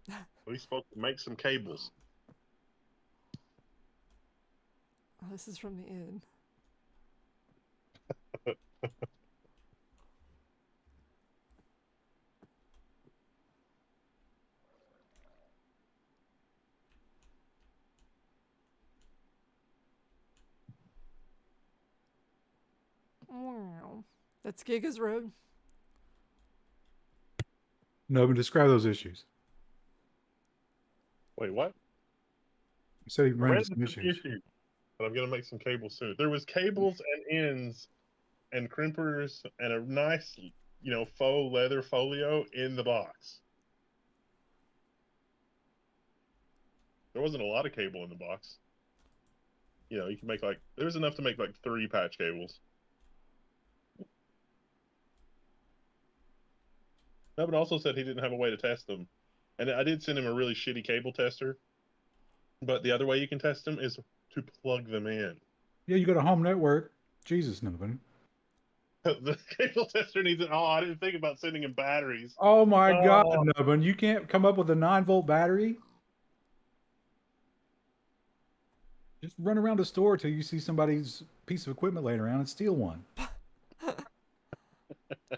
Well, he's supposed to make some cables. Oh, this is from the inn. Wow. That's Giga's Road. No, but describe those issues. Wait, what? You said he I ran ran into some into some issues. issues, but I'm gonna make some cables soon. There was cables and ends and crimpers and a nice, faux leather folio in the box. There wasn't a lot of cable in the box. You can make there was enough to make 3 patch cables. No, but also said he didn't have a way to test them. And I did send him a really shitty cable tester. But the other way you can test them is to plug them in. Yeah, you got a home network. Jesus, Nubbin. The cable tester needs it. Oh, I didn't think about sending him batteries. Oh my God, Oh. Nubbin. You can't come up with a 9-volt battery? Just run around the store till you see somebody's piece of equipment laying around and steal one.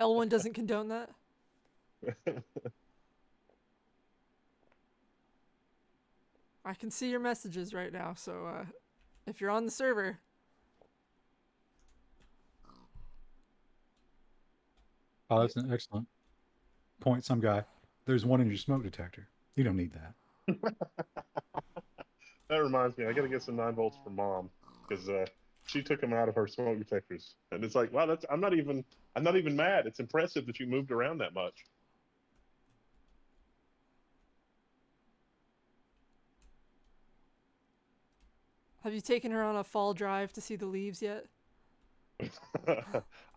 L1 doesn't condone that. I can see your messages right now, so if you're on the server. Oh, that's an excellent point. Some guy. There's one in your smoke detector. You don't need that. That reminds me, I gotta get some 9 volts for Mom because she took them out of her smoke detectors, and it's like, wow, I'm not even mad. It's impressive that you moved around that much. Have you taken her on a fall drive to see the leaves yet?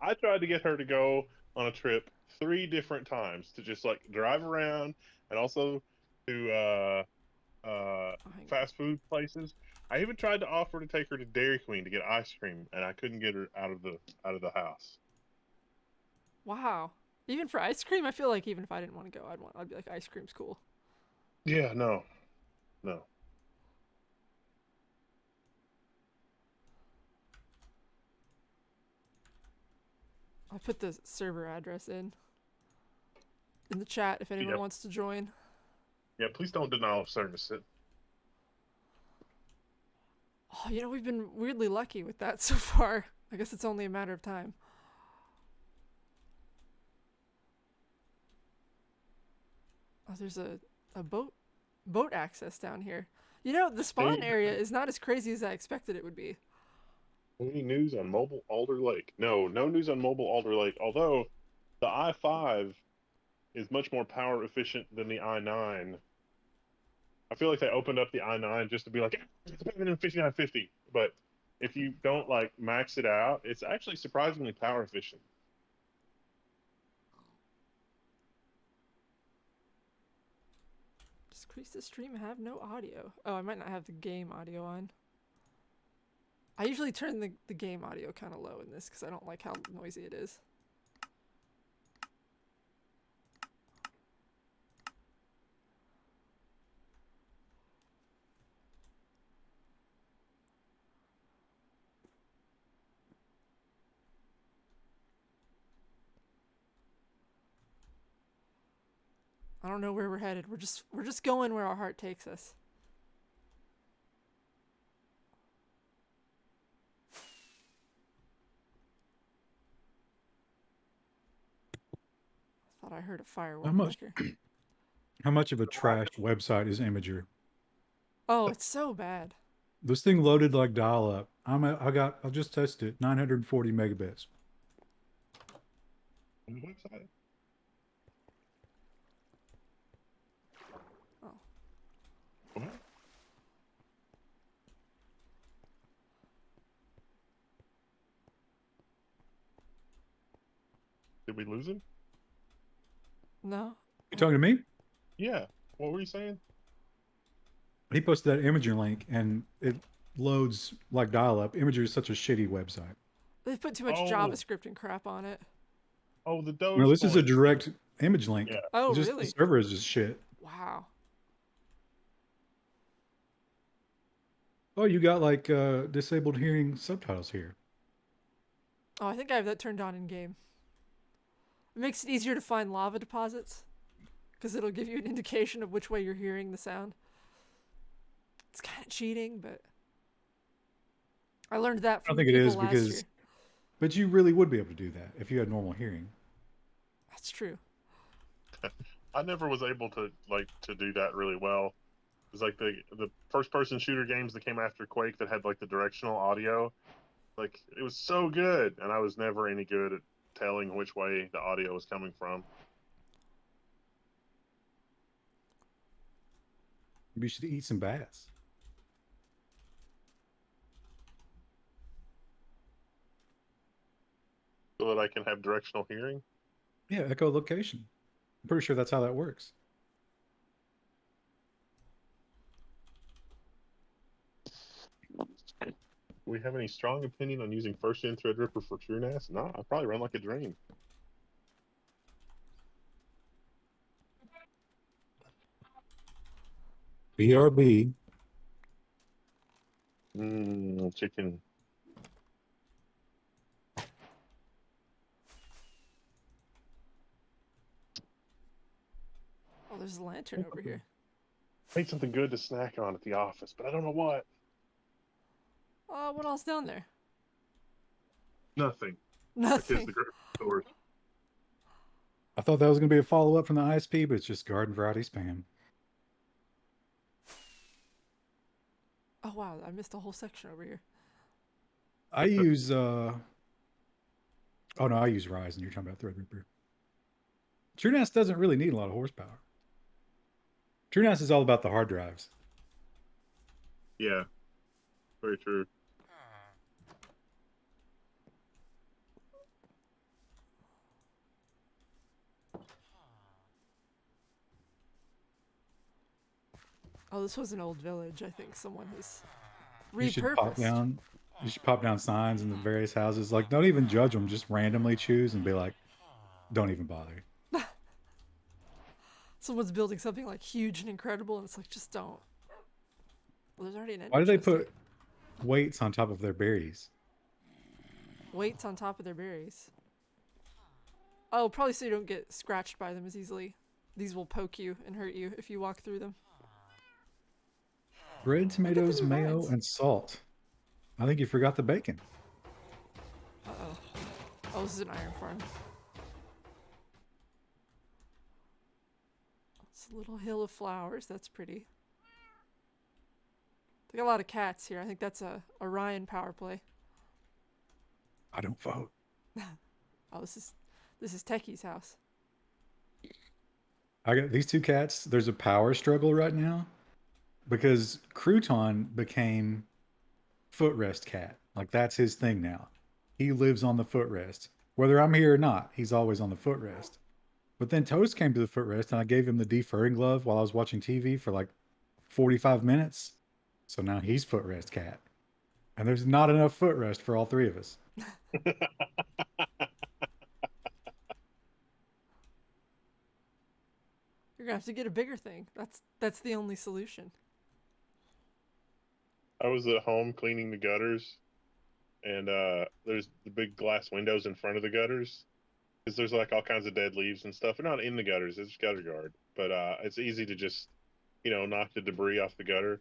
I tried to get her to go on a trip 3 different times to just drive around and also to fast food places. I even tried to offer to take her to Dairy Queen to get ice cream, and I couldn't get her out of the house. Wow. Even for ice cream, I feel like even if I didn't want to go, I'd be like, ice cream's cool. Yeah, no, no. I put the server address in the chat if anyone Yeah, wants to join. yeah. Please don't denial of service it. Oh, we've been weirdly lucky with that so far. I guess it's only a matter of time. Oh, there's a boat access down here. The spawn area is not as crazy as I expected it would be. Any news on mobile Alder Lake? No, no news on mobile Alder Lake. Although the i5 is much more power efficient than the i9. I feel like they opened up the i9 just to be like, it's better than 5950. But if you don't like max it out, it's actually surprisingly power efficient. Does Crease the Stream have no audio? Oh, I might not have the game audio on. I usually turn the game audio kind of low in this because I don't like how noisy it is. I don't know where we're headed. We're just going where our heart takes us. I thought I heard a firework back here. How much of a trash website is Imager? Oh, it's so bad. This thing loaded like dial-up. I'll just test it. 940 megabits. On the website. Oh. What? Did we lose him? No. You talking to me? Yeah. What were you saying? He posted that Imager link, and it loads like dial-up. Imager is such a shitty website. They've put too much JavaScript and crap on it. Oh, the Doge. No, this is a direct image link. Yeah. Oh, just, really? The server is just shit. Wow. Oh, you got like disabled hearing subtitles here. Oh, I think I have that turned on in game. It makes it easier to find lava deposits because it'll give you an indication of which way you're hearing the sound. It's kind of cheating, but I learned that from I don't think it is last because, year. but you really would be able to do that if you had normal hearing. That's true. I never was able to do that really well. It's like the first person shooter games that came after Quake that had like the directional audio. Like it was so good, and I was never any good at telling which way the audio was coming from. Maybe you should eat some bats. So that I can have directional hearing? Yeah, echolocation. I'm pretty sure that's how that works. Do we have any strong opinion on using first gen Threadripper for TrueNAS? No, I probably run like a dream. BRB. Chicken. Oh, there's a lantern over here. I need something good to snack on at the office, but I don't know what. What else down there? Nothing. Nothing. Because the stores. I thought that was going to be a follow-up from the ISP, but it's just garden variety spam. Oh, wow. I missed a whole section over here. I use, oh no, I use Ryzen. You're talking about Threadripper. TrueNAS doesn't really need a lot of horsepower. TrueNAS is all about the hard drives. Yeah. Very true. Oh, this was an old village. I think someone has You should pop repurposed. down. You should pop down signs in the various houses. Like, don't even judge them. Just randomly choose and be like, don't even bother. Someone's building something like huge and incredible, and it's like, just don't. Well, there's already an Why do ender they chest here. put weights on top of their berries? Weights on top of their berries. Oh, probably so you don't get scratched by them as easily. These will poke you and hurt you if you walk through them. Bread, tomatoes, new mayo, vines. and salt. I think you forgot the bacon. Uh-oh. Oh, this is an iron farm. It's a little hill of flowers. That's pretty. They got a lot of cats here. I think that's a Orion power play. I don't vote. Oh, this is Techie's house. I got these two cats. There's a power struggle right now because Crouton became footrest cat. Like that's his thing now. He lives on the footrest. Whether I'm here or not, he's always on the footrest. But then Toast came to the footrest and I gave him the defurring glove while I was watching TV for like 45 minutes. So now he's footrest cat. And there's not enough footrest for all three of us. You're gonna have to get a bigger thing. That's the only solution. I was at home cleaning the gutters, and there's the big glass windows in front of the gutters because there's like all kinds of dead leaves and stuff. They're not in the gutters; it's gutter guard, but it's easy to just knock the debris off the gutter.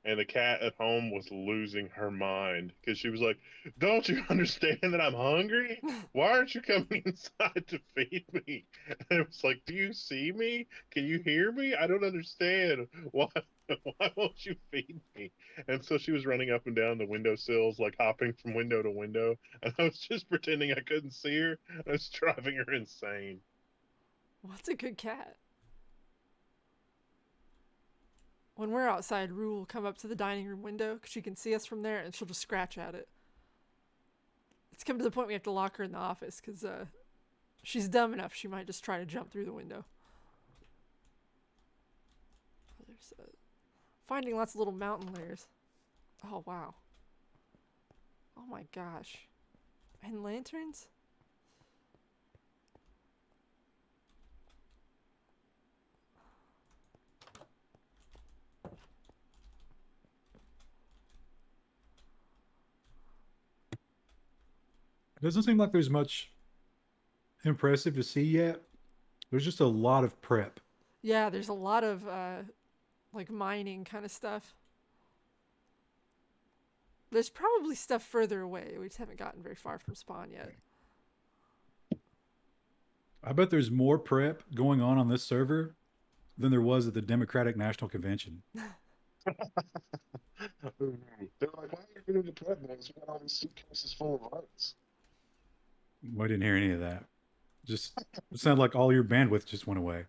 And the cat at home was losing her mind because she was like, "Don't you understand that I'm hungry? Why aren't you coming inside to feed me?" And it was like, "Do you see me? Can you hear me? I don't understand. Why? Why won't you feed me?" And so she was running up and down the windowsills, like hopping from window to window. And I was just pretending I couldn't see her. I was driving her insane. What's a good cat? When we're outside, Rue will come up to the dining room window because she can see us from there, and she'll just scratch at it. It's come to the point we have to lock her in the office because she's dumb enough she might just try to jump through the window. There's finding lots of little mountain layers. Oh, wow. Oh my gosh. And lanterns? It doesn't seem like there's much impressive to see yet. There's just a lot of prep. Yeah, there's a lot of like mining kind of stuff. There's probably stuff further away. We just haven't gotten very far from spawn yet. I bet there's more prep going on this server than there was at the Democratic National Convention. They're like, "Why are you doing the prep boys? We got all these suitcases full of votes." Well, I didn't hear any of that. Just it sounded like all your bandwidth just went away.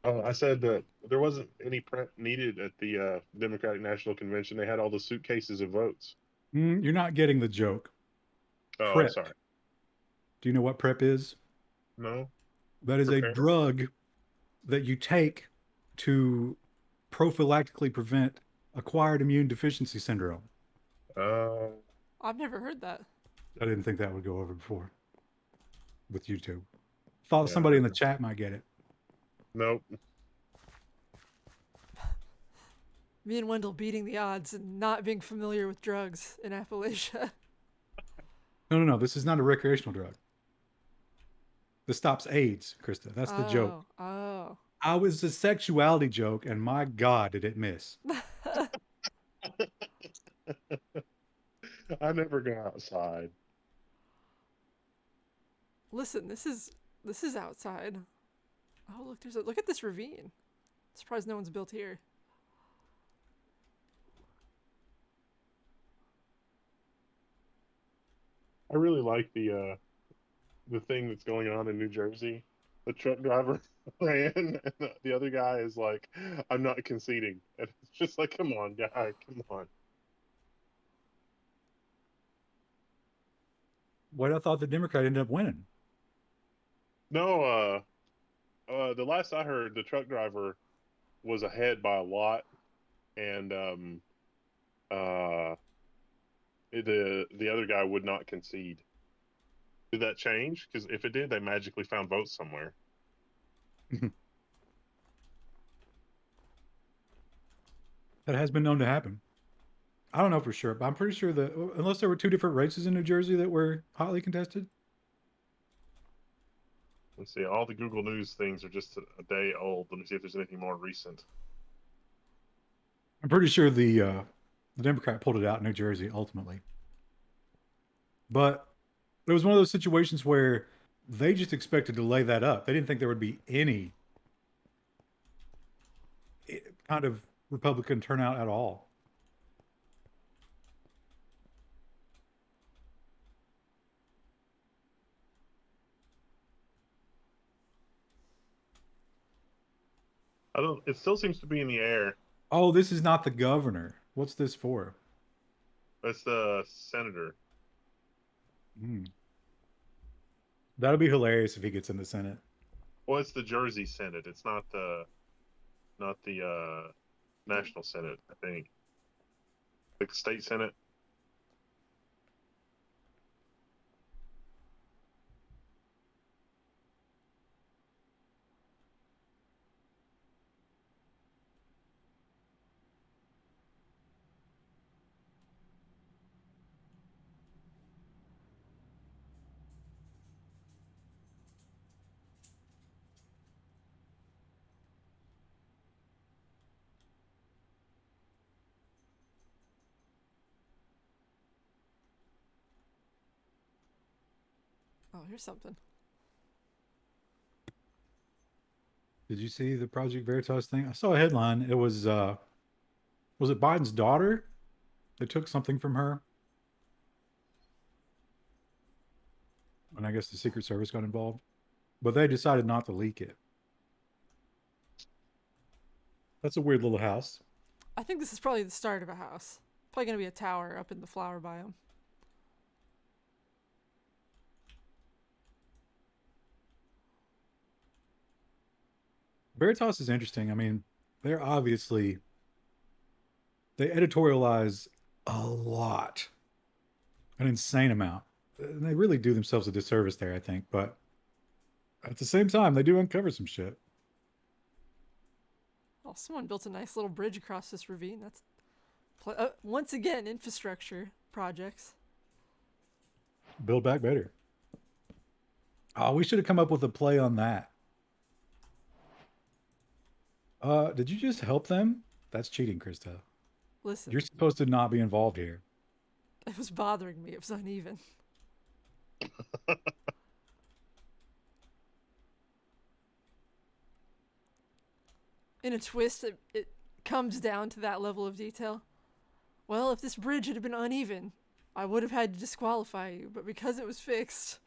Oh, I said that there wasn't any prep needed at the Democratic National Convention. They had all the suitcases of votes. You're not getting the joke. Oh, I'm Prep. sorry. Do you know what prep is? No. That is a Prepare. drug that you take to prophylactically prevent acquired immune deficiency syndrome. I've never heard that. I didn't think that would go over before with YouTube. Thought Yeah. somebody in the chat might get it. Nope. Me and Wendell beating the odds and not being familiar with drugs in Appalachia. No. This is not a recreational drug. This stops AIDS, Krista. That's the joke. Oh. I was a sexuality joke, and my God, did it miss. I never go outside. Listen, this is outside. Oh, look, look at this ravine. Surprised no one's built here. I really like the thing that's going on in New Jersey. The truck driver ran, and the other guy is like, "I'm not conceding." And it's just like, come on, guy, come on. What I thought the Democrat ended up winning. No, the last I heard, the truck driver was ahead by a lot, and the other guy would not concede. Did that change? Because if it did, they magically found votes somewhere. That has been known to happen. I don't know for sure, but I'm pretty sure that unless there were two different races in New Jersey that were hotly contested. Let's see. All the Google News things are just a day old. Let me see if there's anything more recent. I'm pretty sure the Democrat pulled it out in New Jersey ultimately, but it was one of those situations where they just expected to lay that up. They didn't think there would be any kind of Republican turnout at all. I don't. It still seems to be in the air. Oh, this is not the governor. What's this for? That's the senator. Hmm. That'll be hilarious if he gets in the Senate. Well, it's the Jersey Senate. It's not the National Senate. I think the state Senate. Oh, here's something. Did you see the Project Veritas thing? I saw a headline. It was it Biden's daughter? They took something from her. And I guess the Secret Service got involved. But they decided not to leak it. That's a weird little house. I think this is probably the start of a house. Probably gonna be a tower up in the flower biome. Veritas is interesting. I mean, they're obviously they editorialize a lot, an insane amount. And they really do themselves a disservice there, I think. But at the same time, they do uncover some shit. Oh, someone built a nice little bridge across this ravine. That's once again infrastructure projects. Build back better. Oh, we should have come up with a play on that. Did you just help them? That's cheating, Krista. Listen, You're supposed to not be involved here. it was bothering me. It was uneven. In a twist, it comes down to that level of detail. Well, if this bridge had been uneven, I would have had to disqualify you, but because it was fixed.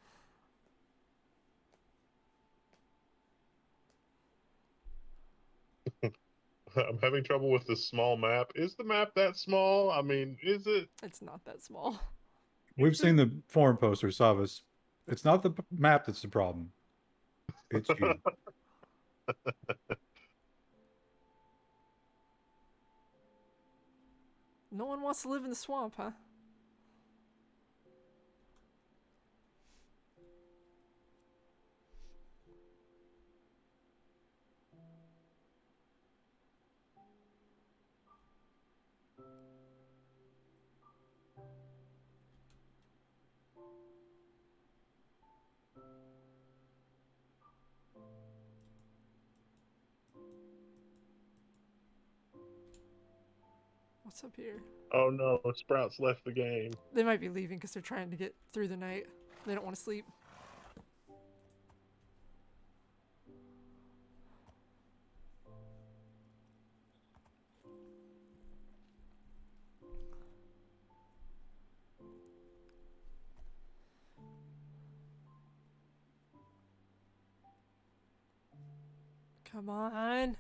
I'm having trouble with this small map. Is the map that small? I mean, is it? It's not that small. We've seen the forum poster, Savas. It's not the map that's the problem. It's you. No one wants to live in the swamp, huh? What's up here? Oh no, Sprouts left the game. They might be leaving because they're trying to get through the night. They don't want to sleep. Come on.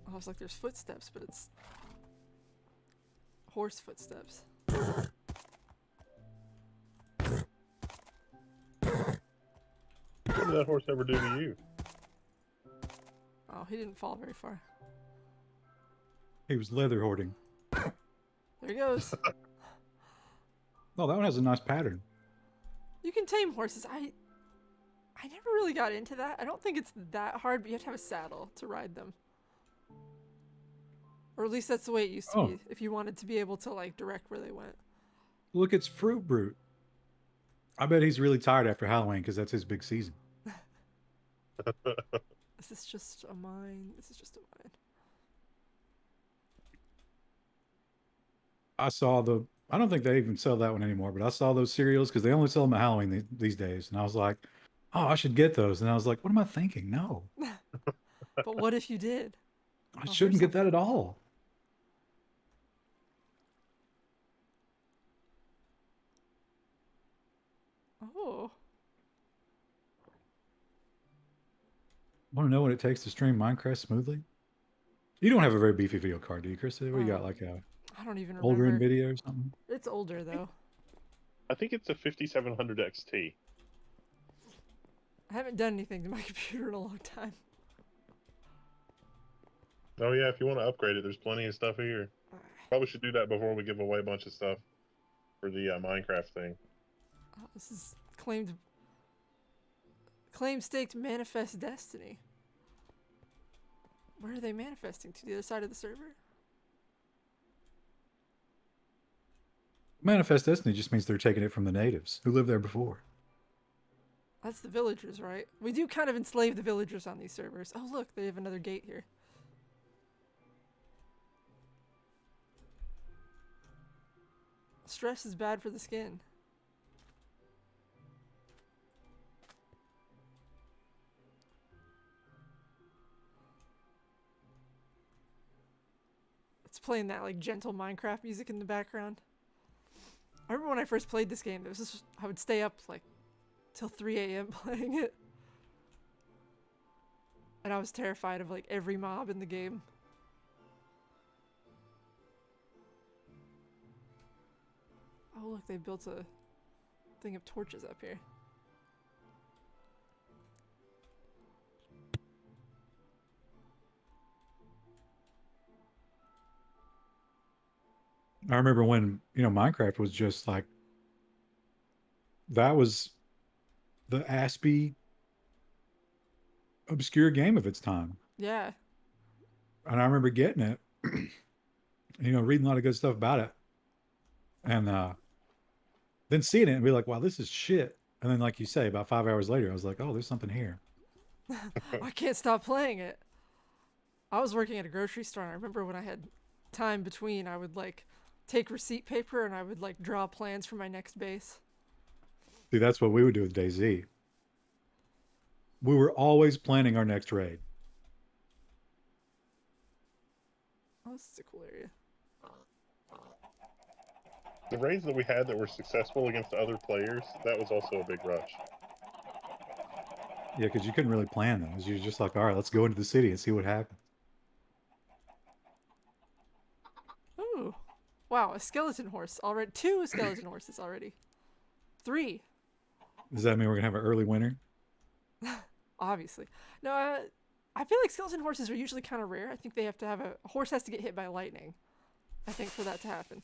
I was like, there's footsteps, but it's horse footsteps. What did that horse ever do to you? Oh, he didn't fall very far. He was leather hoarding. There he goes. Oh, that one has a nice pattern. You can tame horses. I never really got into that. I don't think it's that hard, but you have to have a saddle to ride them. Or at least that's the way it used to be, if you wanted to be able to like direct where they went. Look, it's Fruit Brute. I bet he's really tired after Halloween because that's his big season. This is just a mine. This is just a mine. I saw the. I don't think they even sell that one anymore, but I saw those cereals because they only sell them at Halloween these days, and I was like, "Oh, I should get those." And I was like, "What am I thinking? No, But what if you did? I Oh, shouldn't here's get that at all." Oh. Want to know what it takes to stream Minecraft smoothly? You don't have a very beefy video card, do you, Chris? What you got, like a I don't even older remember. NVIDIA or something? It's older though. I think it's a 5700 XT. I haven't done anything to my computer in a long time. Oh yeah, if you want to upgrade it, there's plenty of stuff here. Probably should do that before we give away a bunch of stuff for the Minecraft thing. Oh, this is claim staked manifest destiny. Where are they manifesting to? The other side of the server? Manifest Destiny just means they're taking it from the natives who lived there before. That's the villagers, right? We do kind of enslave the villagers on these servers. Oh look, they have another gate here. Stress is bad for the skin. It's playing that like gentle Minecraft music in the background. I remember when I first played this game, I would stay up like till 3 a.m. playing it. And I was terrified of like every mob in the game. Oh look, they built a thing of torches up here. I remember when, Minecraft was just like, that was the Aspie obscure game of its time. Yeah. And I remember getting it, reading a lot of good stuff about it. And then seeing it and be like, wow, this is shit. And then, like you say, about 5 hours later, I was like, oh, there's something here. I can't stop playing it. I was working at a grocery store, and I remember when I had time between, I would like take receipt paper and I would like draw plans for my next base. See, that's what we would do with DayZ. We were always planning our next raid. Oh, this is a cool area. The raids that we had that were successful against other players, that was also a big rush. Yeah, because you couldn't really plan those. You're just like, all right, let's go into the city and see what happens. Ooh. Wow, a skeleton horse already. 2 skeleton horses already. 3. Does that mean we're going to have an early winter? Obviously. No, I feel like skeleton horses are usually kind of rare. I think they have to have a horse has to get hit by lightning, I think, for that to happen.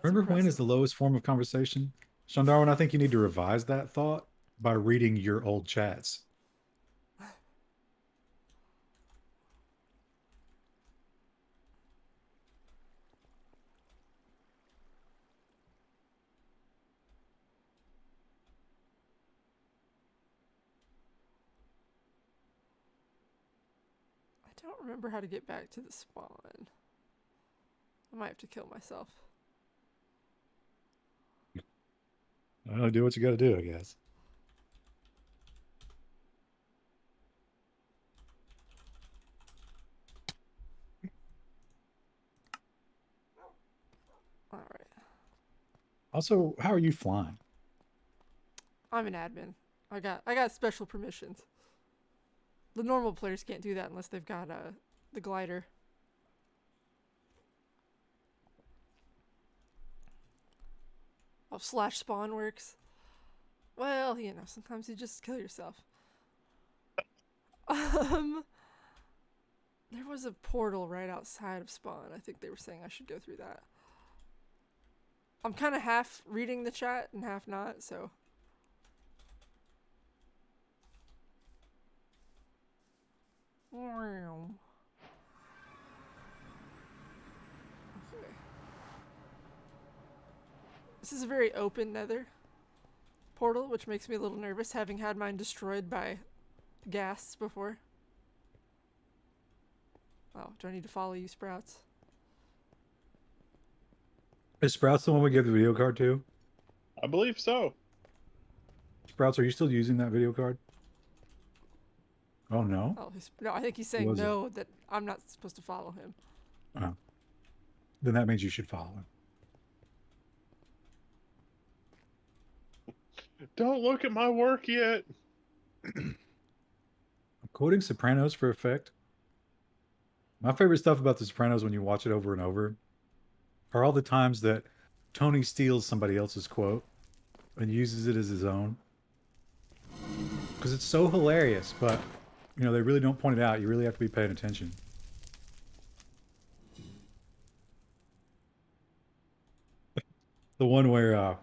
Remember when is the lowest form of conversation? Sean Darwin, I think you need to revise that thought by reading your old chats. I don't remember how to get back to the spawn. I might have to kill myself. Well, do what you got to do, I guess. All right. Also, how are you flying? I'm an admin. I got special permissions. The normal players can't do that unless they've got the glider. Oh, slash spawn works. Well, sometimes you just kill yourself. There was a portal right outside of spawn. I think they were saying I should go through that. I'm kind of half reading the chat and half not, so. Okay. This is a very open nether portal, which makes me a little nervous, having had mine destroyed by ghasts before. Oh, do I need to follow you, Sprouts? Is Sprouts the one we gave the video card to? I believe so. Sprouts, are you still using that video card? Oh no. Oh, no, I think he's saying Was it? no, that I'm not supposed to follow him. Oh. Then that means you should follow him. Don't look at my work yet. I'm quoting Sopranos for effect. My favorite stuff about The Sopranos when you watch it over and over are all the times that Tony steals somebody else's quote and uses it as his own. Because it's so hilarious, but, you know, they really don't point it out. You really have to be paying attention. The one where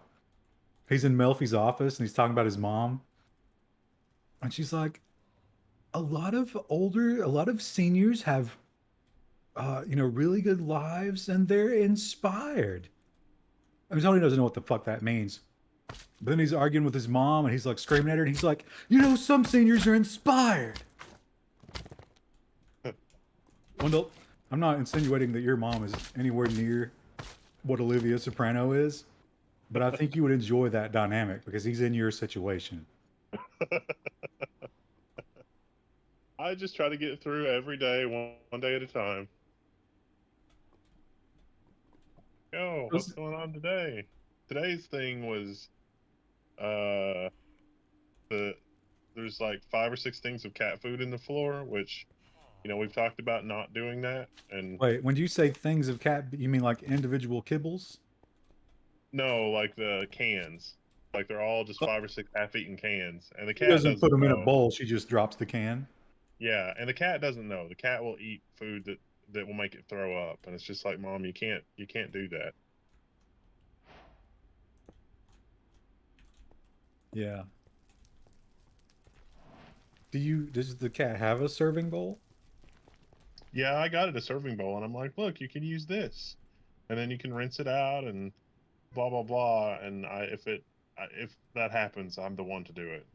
he's in Melfi's office and he's talking about his mom. And she's like, a lot of seniors have, you know, really good lives and they're inspired. I mean, Tony doesn't know what the fuck that means. But then he's arguing with his mom and he's like screaming at her and he's like, you know, some seniors are inspired. Wendell, I'm not insinuating that your mom is anywhere near what Olivia Soprano is, but I think you would enjoy that dynamic because he's in your situation. I just try to get through every day, one day at a time. Yo, what's going on today? Today's thing was, there's like 5 or 6 things of cat food in the floor, which, you know, we've talked about not doing that. And Wait, when you say things of cat, you mean like individual kibbles? no, like the cans, like they're all just 5 or 6 half-eaten cans, and the She cat doesn't put them in a know. bowl. She just drops the can. Yeah, and the cat doesn't know. The cat will eat food that will make it throw up, and it's just like, Mom, you can't do that. Yeah. Does the cat have a serving bowl? Yeah, I got it a serving bowl, and I'm like, look, you can use this, and then you can rinse it out, and blah blah blah. And if that happens, I'm the one to do it.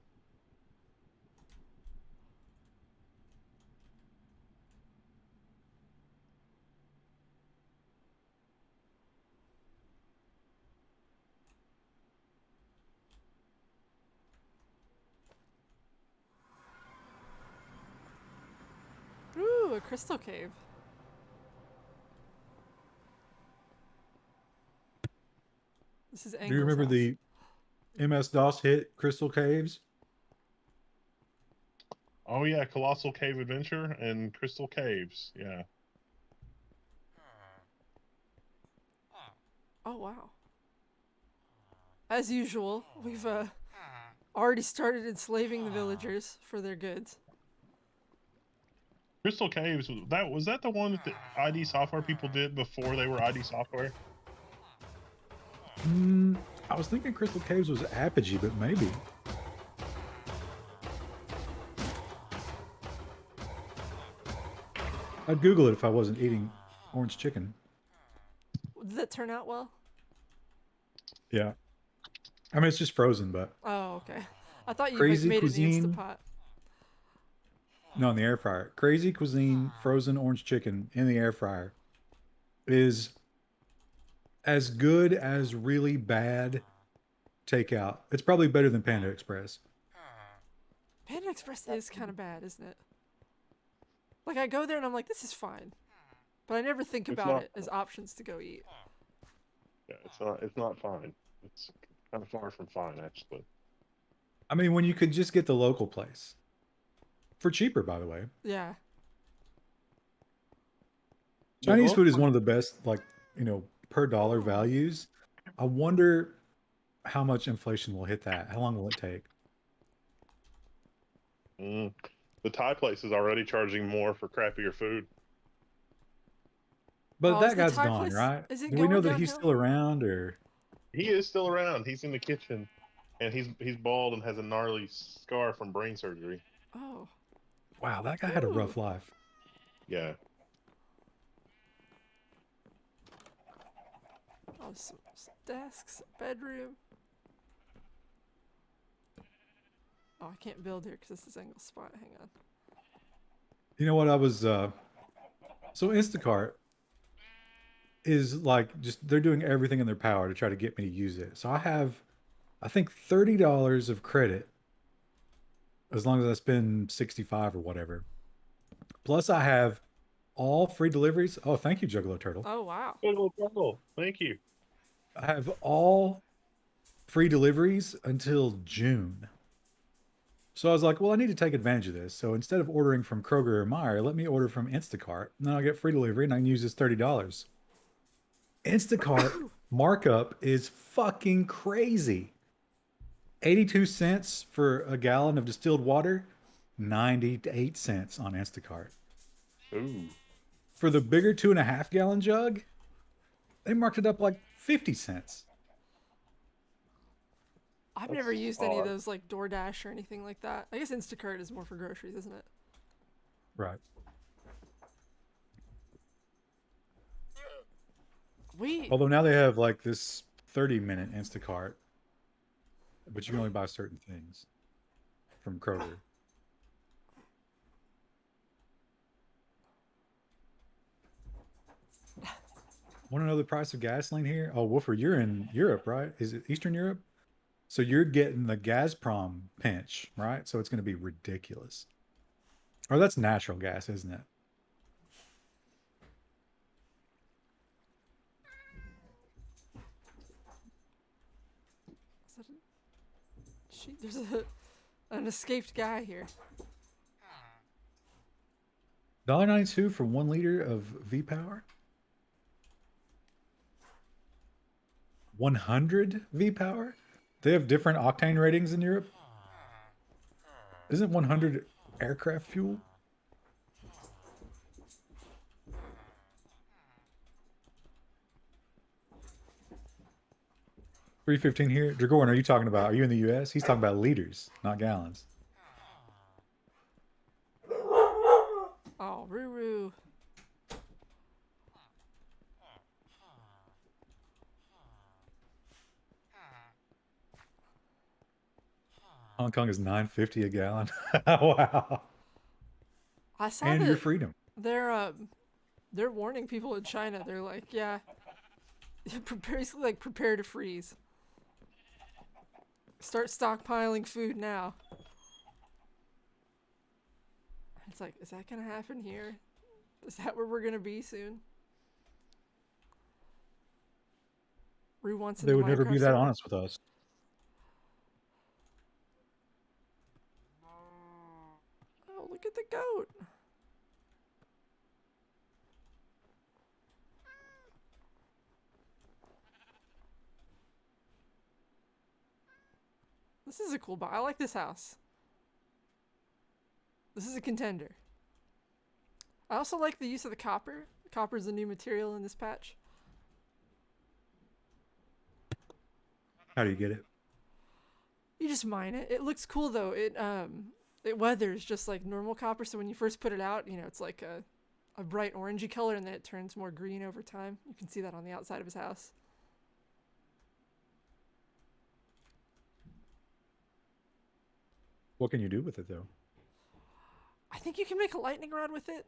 Ooh, a crystal cave. This is Angle's Do you remember house. the MS-DOS hit Crystal Caves? Oh yeah, Colossal Cave Adventure and Crystal Caves. Yeah. Oh, wow. As usual, we've already started enslaving the villagers for their goods. Crystal Caves, was that the one that the ID Software people did before they were ID Software? I was thinking Crystal Caves was Apogee, but maybe. I'd Google it if I wasn't eating orange chicken. Did that turn out well? Yeah. I mean, it's just frozen, but... Oh, okay. I thought you Crazy made it in the Cuisine. Instapot. No, in the air fryer. Crazy Cuisine frozen orange chicken in the air fryer is as good as really bad takeout. It's probably better than Panda Express. Panda Express is kind of bad, isn't it? Like, I go there and I'm like, this is fine. But I never think It's about not it as options to go eat. Yeah, it's not fine. It's kind of far from fine, actually. I mean, when you could just get the local place. For cheaper, by the way. Yeah. Chinese food is one of the best, like, you know, per dollar values. I wonder how much inflation will hit that. How long will it take? The Thai place is already charging more for crappier food. But Oh, is that the guy's Thai gone, place- right? is it Do we know going that he's downhill? still around, or He is still around. He's in the kitchen, and he's bald and has a gnarly scar from brain surgery. Oh. Wow, that guy had a rough life. Yeah. Oh, some desks, bedroom. Oh, I can't build here because this is angle spot. Hang on. You know what? I was so Instacart is like just they're doing everything in their power to try to get me to use it. So I have, I think $30 of credit as long as I spend 65 or whatever. Plus I have all free deliveries. Oh, thank you, Juggalo Turtle. Oh, wow. Thank you. I have all free deliveries until June. So I was like, well, I need to take advantage of this. So instead of ordering from Kroger or Meijer, let me order from Instacart. And then I'll get free delivery and I can use this $30. Instacart markup is fucking crazy. 82 cents for a gallon of distilled water, 98 cents on Instacart. Ooh. For the bigger 2.5 gallon jug, they marked it up like 50 cents. I've That's never used any of odd. those like DoorDash or anything like that. I guess Instacart is more for groceries, isn't it? Right. Although now they have like this 30-minute Instacart, but you can only buy certain things from Kroger. Want to know the price of gasoline here? Oh, Woofer, you're in Europe, right? Is it Eastern Europe? So you're getting the Gazprom pinch, right? So it's going to be ridiculous. Or that's natural gas, isn't it? There's an escaped guy here. $1.92 for 1 liter of V Power. 100 V Power. They have different octane ratings in Europe. Isn't 100 aircraft fuel? $3.15 here. Dragorn, are you talking about? Are you in the U.S.? He's talking about liters, not gallons. Oh, Ruru. Hong Kong is $9.50 a gallon. Wow. I saw And that your freedom. they're warning people in China. They're like, yeah, basically like prepare to freeze. Start stockpiling food now. It's like, is that gonna happen here? Is that where we're gonna be soon? Rue wants in They the would never Minecraft be that server. honest with us. Oh, look at the goat. This is a cool box. I like this house. This is a contender. I also like the use of the copper. Copper is a new material in this patch. How do you get it? You just mine it. It looks cool though. It weathers just like normal copper. So when you first put it out, you know, it's like a bright orangey color, and then it turns more green over time. You can see that on the outside of his house. What can you do with it though? I think you can make a lightning rod with it.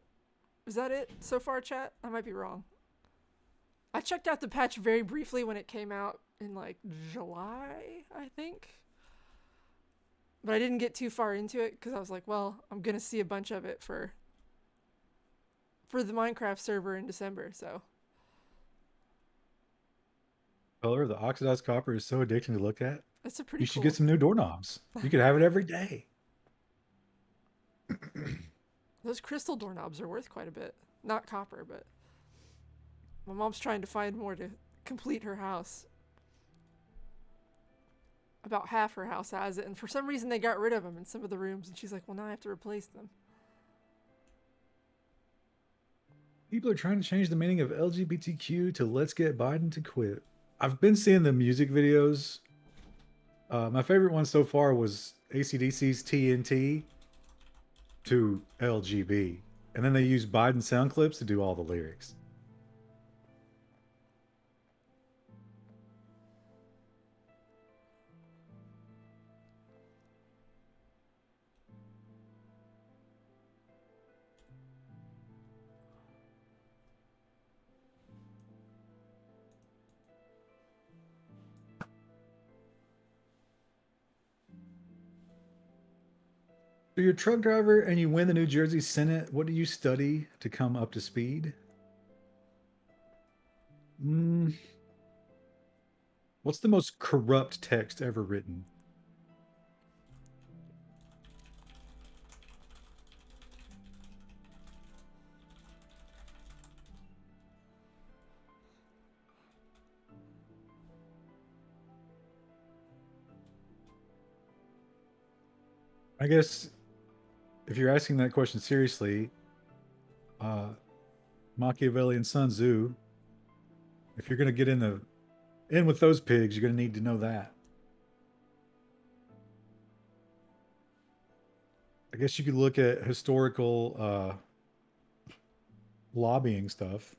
Is that it so far, chat? I might be wrong. I checked out the patch very briefly when it came out in like July, I think. But I didn't get too far into it because I was like, well, I'm going to see a bunch of it for the Minecraft server in December, so. Color of the oxidized copper is so addicting to look at. That's a pretty You should cool. get some new doorknobs. You could have it every day. Those crystal doorknobs are worth quite a bit. Not copper, but my mom's trying to find more to complete her house. About half her house has it, and for some reason they got rid of them in some of the rooms, and she's like, well, now I have to replace them. People are trying to change the meaning of LGBTQ to let's get Biden to quit. I've been seeing the music videos. My favorite one so far was AC/DC's TNT to LGB. And then they use Biden sound clips to do all the lyrics. So you're a truck driver and you win the New Jersey Senate. What do you study to come up to speed? What's the most corrupt text ever written? I guess if you're asking that question seriously, uh, Machiavelli and Sun Tzu, if you're going to get in with those pigs, you're going to need to know that. I guess you could look at historical lobbying stuff.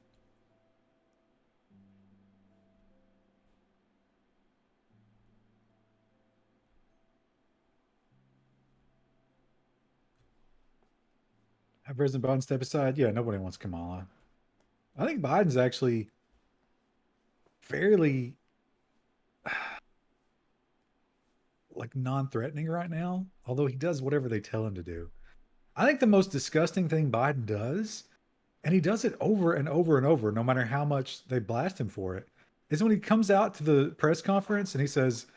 Have President Biden step aside? Yeah, nobody wants Kamala. I think Biden's actually fairly like non-threatening right now, although he does whatever they tell him to do. I think the most disgusting thing Biden does, and he does it over and over and over, no matter how much they blast him for it, is when he comes out to the press conference and he says,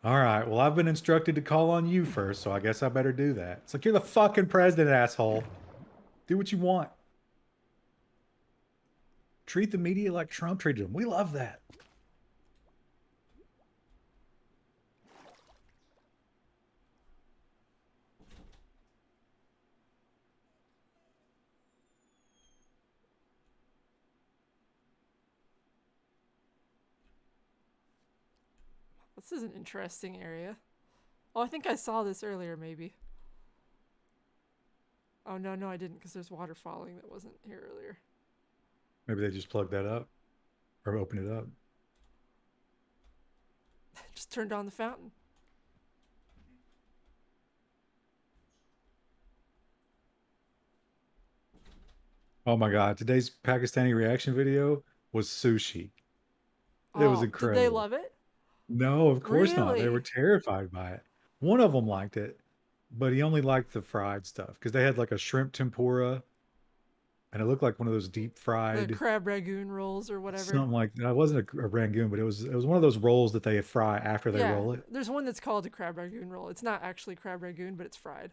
"All right, well, I've been instructed to call on you first, so I guess I better do that." It's like, you're the fucking president, asshole. Do what you want. Treat the media like Trump treated them. We love that. This is an interesting area. Oh, I think I saw this earlier, maybe. Oh, no, I didn't, because there's water falling that wasn't here earlier. Maybe they just plugged that up or opened it up. Just turned on the fountain. Oh my God. Today's Pakistani reaction video was sushi. It was Oh, did they incredible. love it? No, of course not. They were Really? terrified by it. One of them liked it, but he only liked the fried stuff because they had like a shrimp tempura and it looked like one of those deep The fried crab ragoon rolls or whatever. something like that. It wasn't a rangoon, but it was one of those rolls that they fry after they Yeah, roll it. there's one that's called a crab ragoon roll. It's not actually crab ragoon, but it's fried.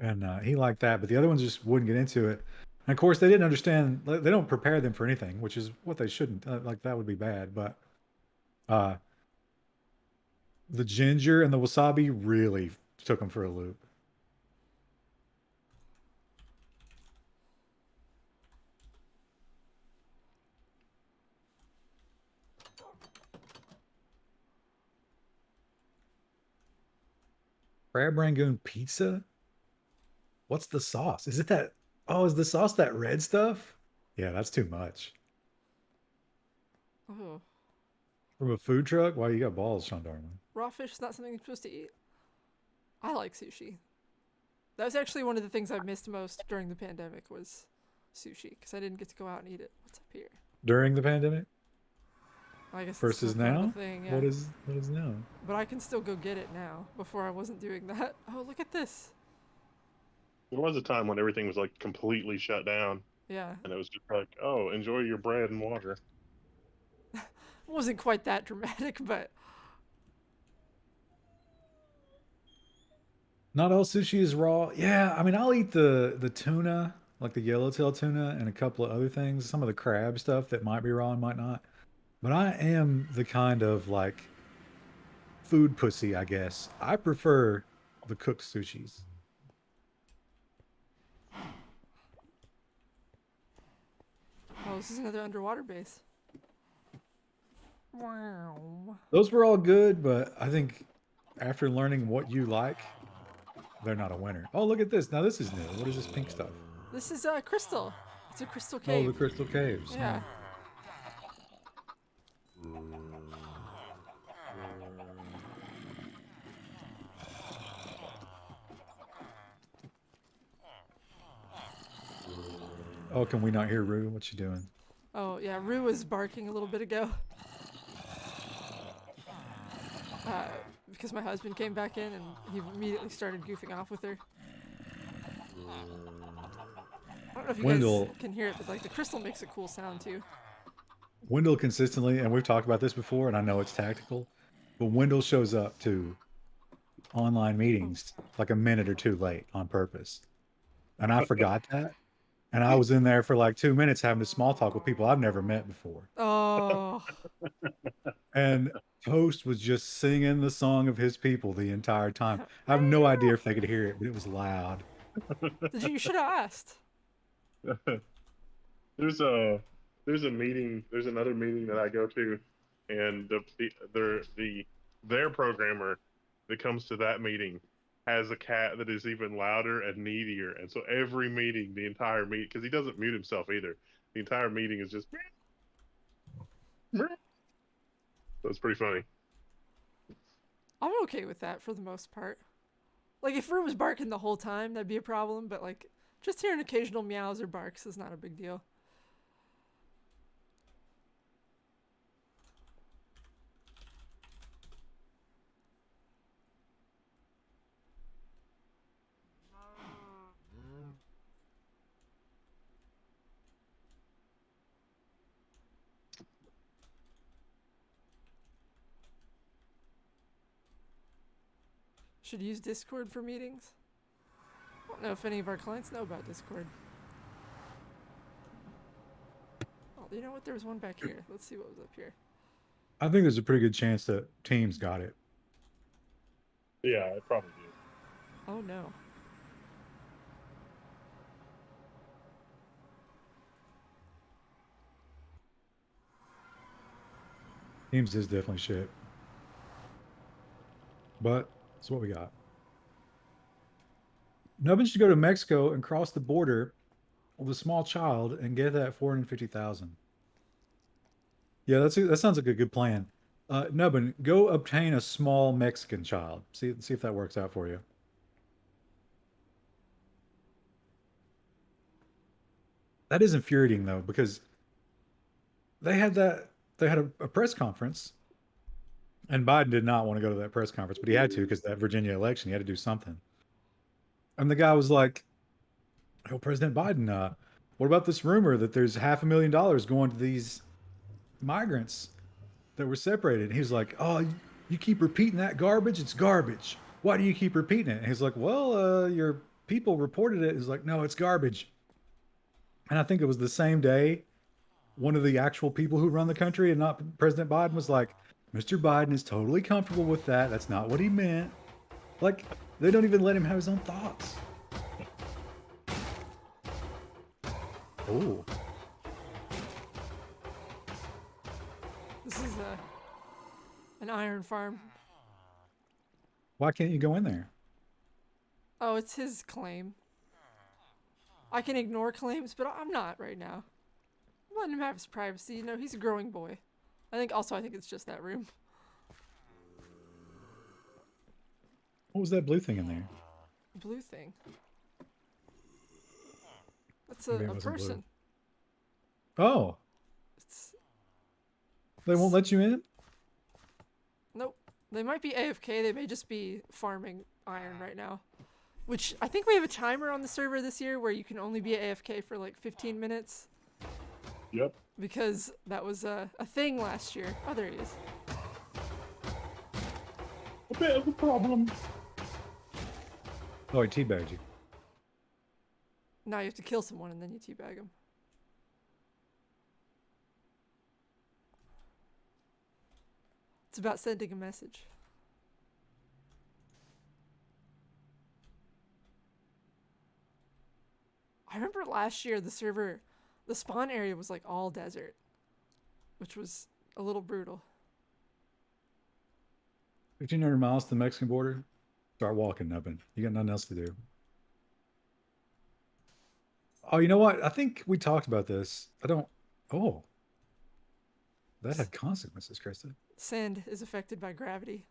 And he liked that, but the other ones just wouldn't get into it. And of course, they didn't understand. They don't prepare them for anything, which is what they shouldn't. Like that would be bad. But uh, the ginger and the wasabi really took them for a loop. Crab rangoon pizza? What's the sauce? Is it that? Oh, is the sauce that red stuff? Yeah, that's too much. Oh, From a food truck? Why you got balls, Sean Darwin? raw fish is not something you're supposed to eat. I like sushi. That was actually one of the things I missed most during the pandemic was sushi, because I didn't get to go out and eat it. What's up here? During the pandemic I guess it's versus still kind of a now? thing, yeah. What is now? But I can still go get it now. Before I wasn't doing that. Oh, look at this. There was a time when everything was like completely shut down, Yeah. and it was just like, oh, enjoy your bread and water. It wasn't quite that dramatic, but Not all sushi is raw. Yeah, I mean, I'll eat the tuna, like the yellowtail tuna, and a couple of other things. Some of the crab stuff that might be raw and might not. But I am the kind of like food pussy, I guess. I prefer the cooked sushis. oh, this is another underwater base. Wow. Those were all good, but I think after learning what you like, they're not a winner. Oh, look at this. Now this is new. What is this pink stuff? This is crystal. It's a crystal Oh, cave. the crystal caves. Yeah. Oh, can we not hear Rue? What's she doing? Oh yeah, Rue was barking a little bit ago. Because my husband came back in and he immediately started goofing off with her. I don't know if you Wendell. guys can hear it, but like the crystal makes a cool sound too. Wendell consistently, and we've talked about this before, and I know it's tactical, but Wendell shows up to online meetings like a minute or two late on purpose. And I forgot that. And I was in there for like 2 minutes having a small talk with people I've never met before. Oh, And Toast was just singing the song of his people the entire time. I have no idea if they could hear it, but it was loud. you should have asked. There's a meeting. There's another meeting that I go to, and their programmer that comes to that meeting has a cat that is even louder and needier, and so every meeting, the entire meeting, because he doesn't mute himself either, the entire meeting is just. So it's pretty funny. I'm okay with that for the most part. Like if Rue was barking the whole time, that'd be a problem. But like just hearing occasional meows or barks is not a big deal. Should use Discord for meetings. I don't know if any of our clients know about Discord. Oh, you know what? There was one back here. Let's see what was up here. I think there's a pretty good chance that Teams got it. Yeah, it probably did. Oh no. Teams is definitely shit. But that's what we got. Nubbin should go to Mexico and cross the border with a small child and get that 450,000. Yeah, that sounds like a good plan. Nubbin, go obtain a small Mexican child. See if that works out for you. That is infuriating though, because they had a press conference, and Biden did not want to go to that press conference, but he had to because that Virginia election, he had to do something. And the guy was like, "Oh, President Biden, what about this rumor that there's $500,000 going to these migrants that were separated?" And he was like, "Oh, you keep repeating that garbage. It's garbage. Why do you keep repeating it?" And he's like, "Well, your people reported it." He's like, "No, it's garbage." And I think it was the same day one of the actual people who run the country and not President Biden was like, "Mr. Biden is totally comfortable with that. That's not what he meant." Like, they don't even let him have his own thoughts. Oh. This is an iron farm. Why can't you go in there? Oh, it's his claim. I can ignore claims, but I'm not right now. I'm letting him have his privacy. You know, he's a growing boy. I think it's just that room. What was that blue thing in there? Blue thing. That's Maybe a it wasn't blue. person. Oh, It's they won't let you in? nope. They might be AFK. They may just be farming iron right now. Which I think we have a timer on the server this year where you can only be AFK for like 15 minutes. Yep. Because that was a thing last year. Oh, there he is. A bit of a problem. Oh, he teabagged you. Now you have to kill someone and then you teabag him. It's about sending a message. I remember last year the spawn area was like all desert, which was a little brutal. 1,500 miles to the Mexican border. Start walking, Nubbin. You got nothing else to do. Oh, you know what? I think we talked about this. I don't. Oh, that had consequences, Krista. Sand is affected by gravity.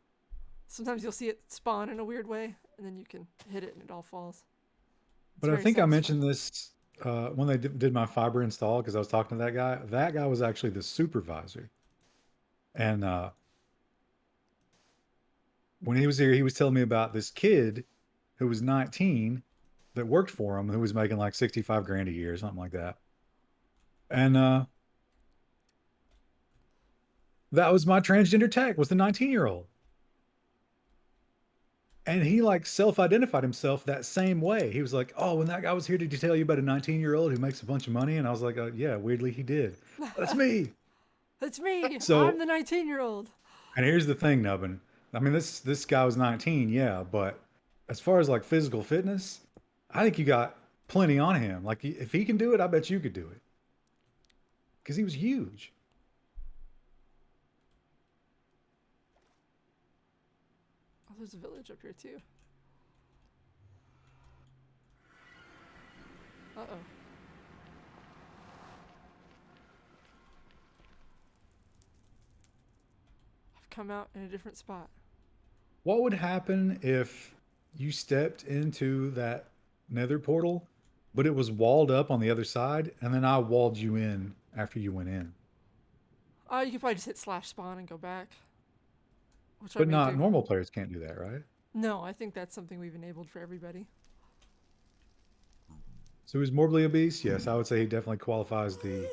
Sometimes you'll see it spawn in a weird way, and then you can hit it and it all falls. But I very think I satisfying. mentioned this when they did my fiber install because I was talking to that guy. That guy was actually the supervisor. And when he was here, he was telling me about this kid who was 19 that worked for him who was making like 65 grand a year, something like that. And that was my transgender tech, was the 19-year-old. And he like self-identified himself that same way. He was like, "Oh, when that guy was here, did he tell you about a 19-year-old who makes a bunch of money?" And I was like, "Yeah, weirdly he did." That's me. That's me. So, I'm the 19-year-old. and here's the thing, Nubbin. I mean, this guy was 19, yeah, but as far as like physical fitness, I think you got plenty on him. Like if he can do it, I bet you could do it. Because he was huge. Oh, there's a village up here too. Uh-oh. I've come out in a different spot. What would happen if you stepped into that nether portal, but it was walled up on the other side, and then I walled you in after you went in? You could probably just hit slash spawn and go back. Which I But may not do. normal players can't do that, right? No, I think that's something we've enabled for everybody. So he's morbidly obese? Yes, I would say he definitely qualifies the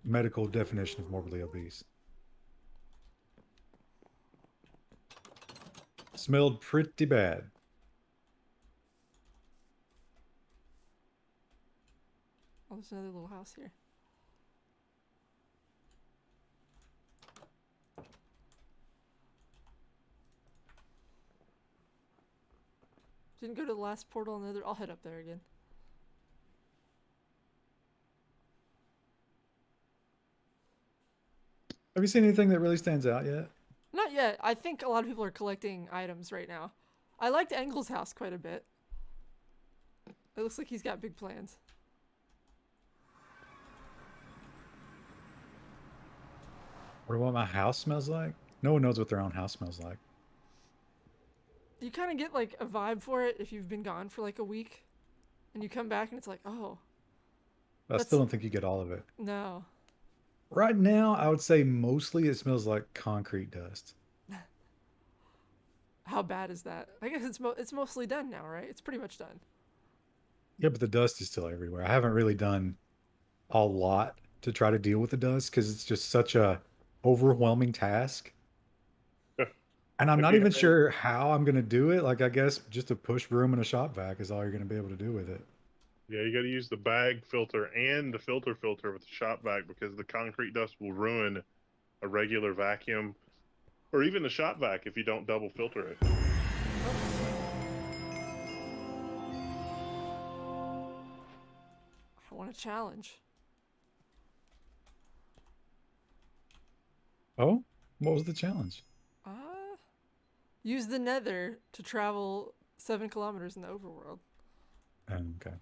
medical definition of morbidly obese. Smelled pretty bad. Oh, there's another little house here. Didn't go to the last portal on the other. I'll head up there again. Have you seen anything that really stands out yet? Not yet. I think a lot of people are collecting items right now. I liked Engel's house quite a bit. It looks like he's got big plans. Or what my house smells like? No one knows what their own house smells like. You kind of get like a vibe for it if you've been gone for like a week. And you come back and it's like, oh. I still don't think you get all of it. No. Right now, I would say mostly it smells like concrete dust. How bad is that? I guess it's mostly done now, right? It's pretty much done. Yeah, but the dust is still everywhere. I haven't really done a lot to try to deal with the dust because it's just such a overwhelming task. And I'm not even sure how I'm going to do it. Like, I guess just a push broom and a shop vac is all you're going to be able to do with it. Yeah, you got to use the bag filter and the filter with the shop vac because the concrete dust will ruin a regular vacuum or even the shop vac if you don't double filter it. I want a challenge. Oh, what was the challenge? Use the nether to travel 7 kilometers in the overworld. Okay.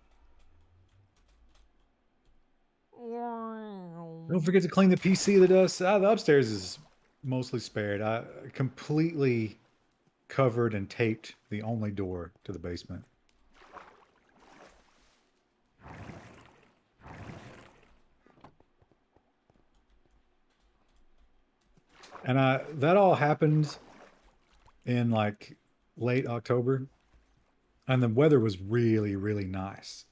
Don't forget to clean the PC of the dust. The upstairs is mostly spared. I completely covered and taped the only door to the basement. And that all happened in like late October. And the weather was really, really nice.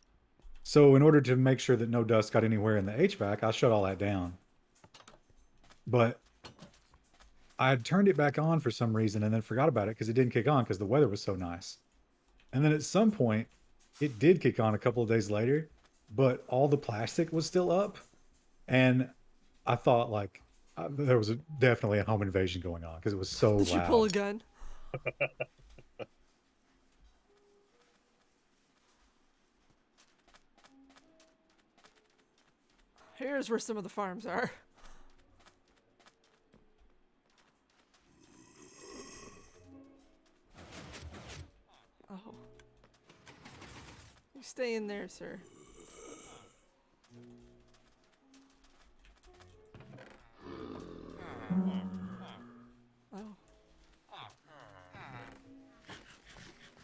So in order to make sure that no dust got anywhere in the HVAC, I shut all that down. But I had turned it back on for some reason and then forgot about it because it didn't kick on because the weather was so nice. And then at some point, it did kick on a couple of days later, but all the plastic was still up. And I thought like there was definitely a home invasion going on because it was so Did loud. you pull a gun? Here's where some of the farms are. Stay in there, sir. Oh.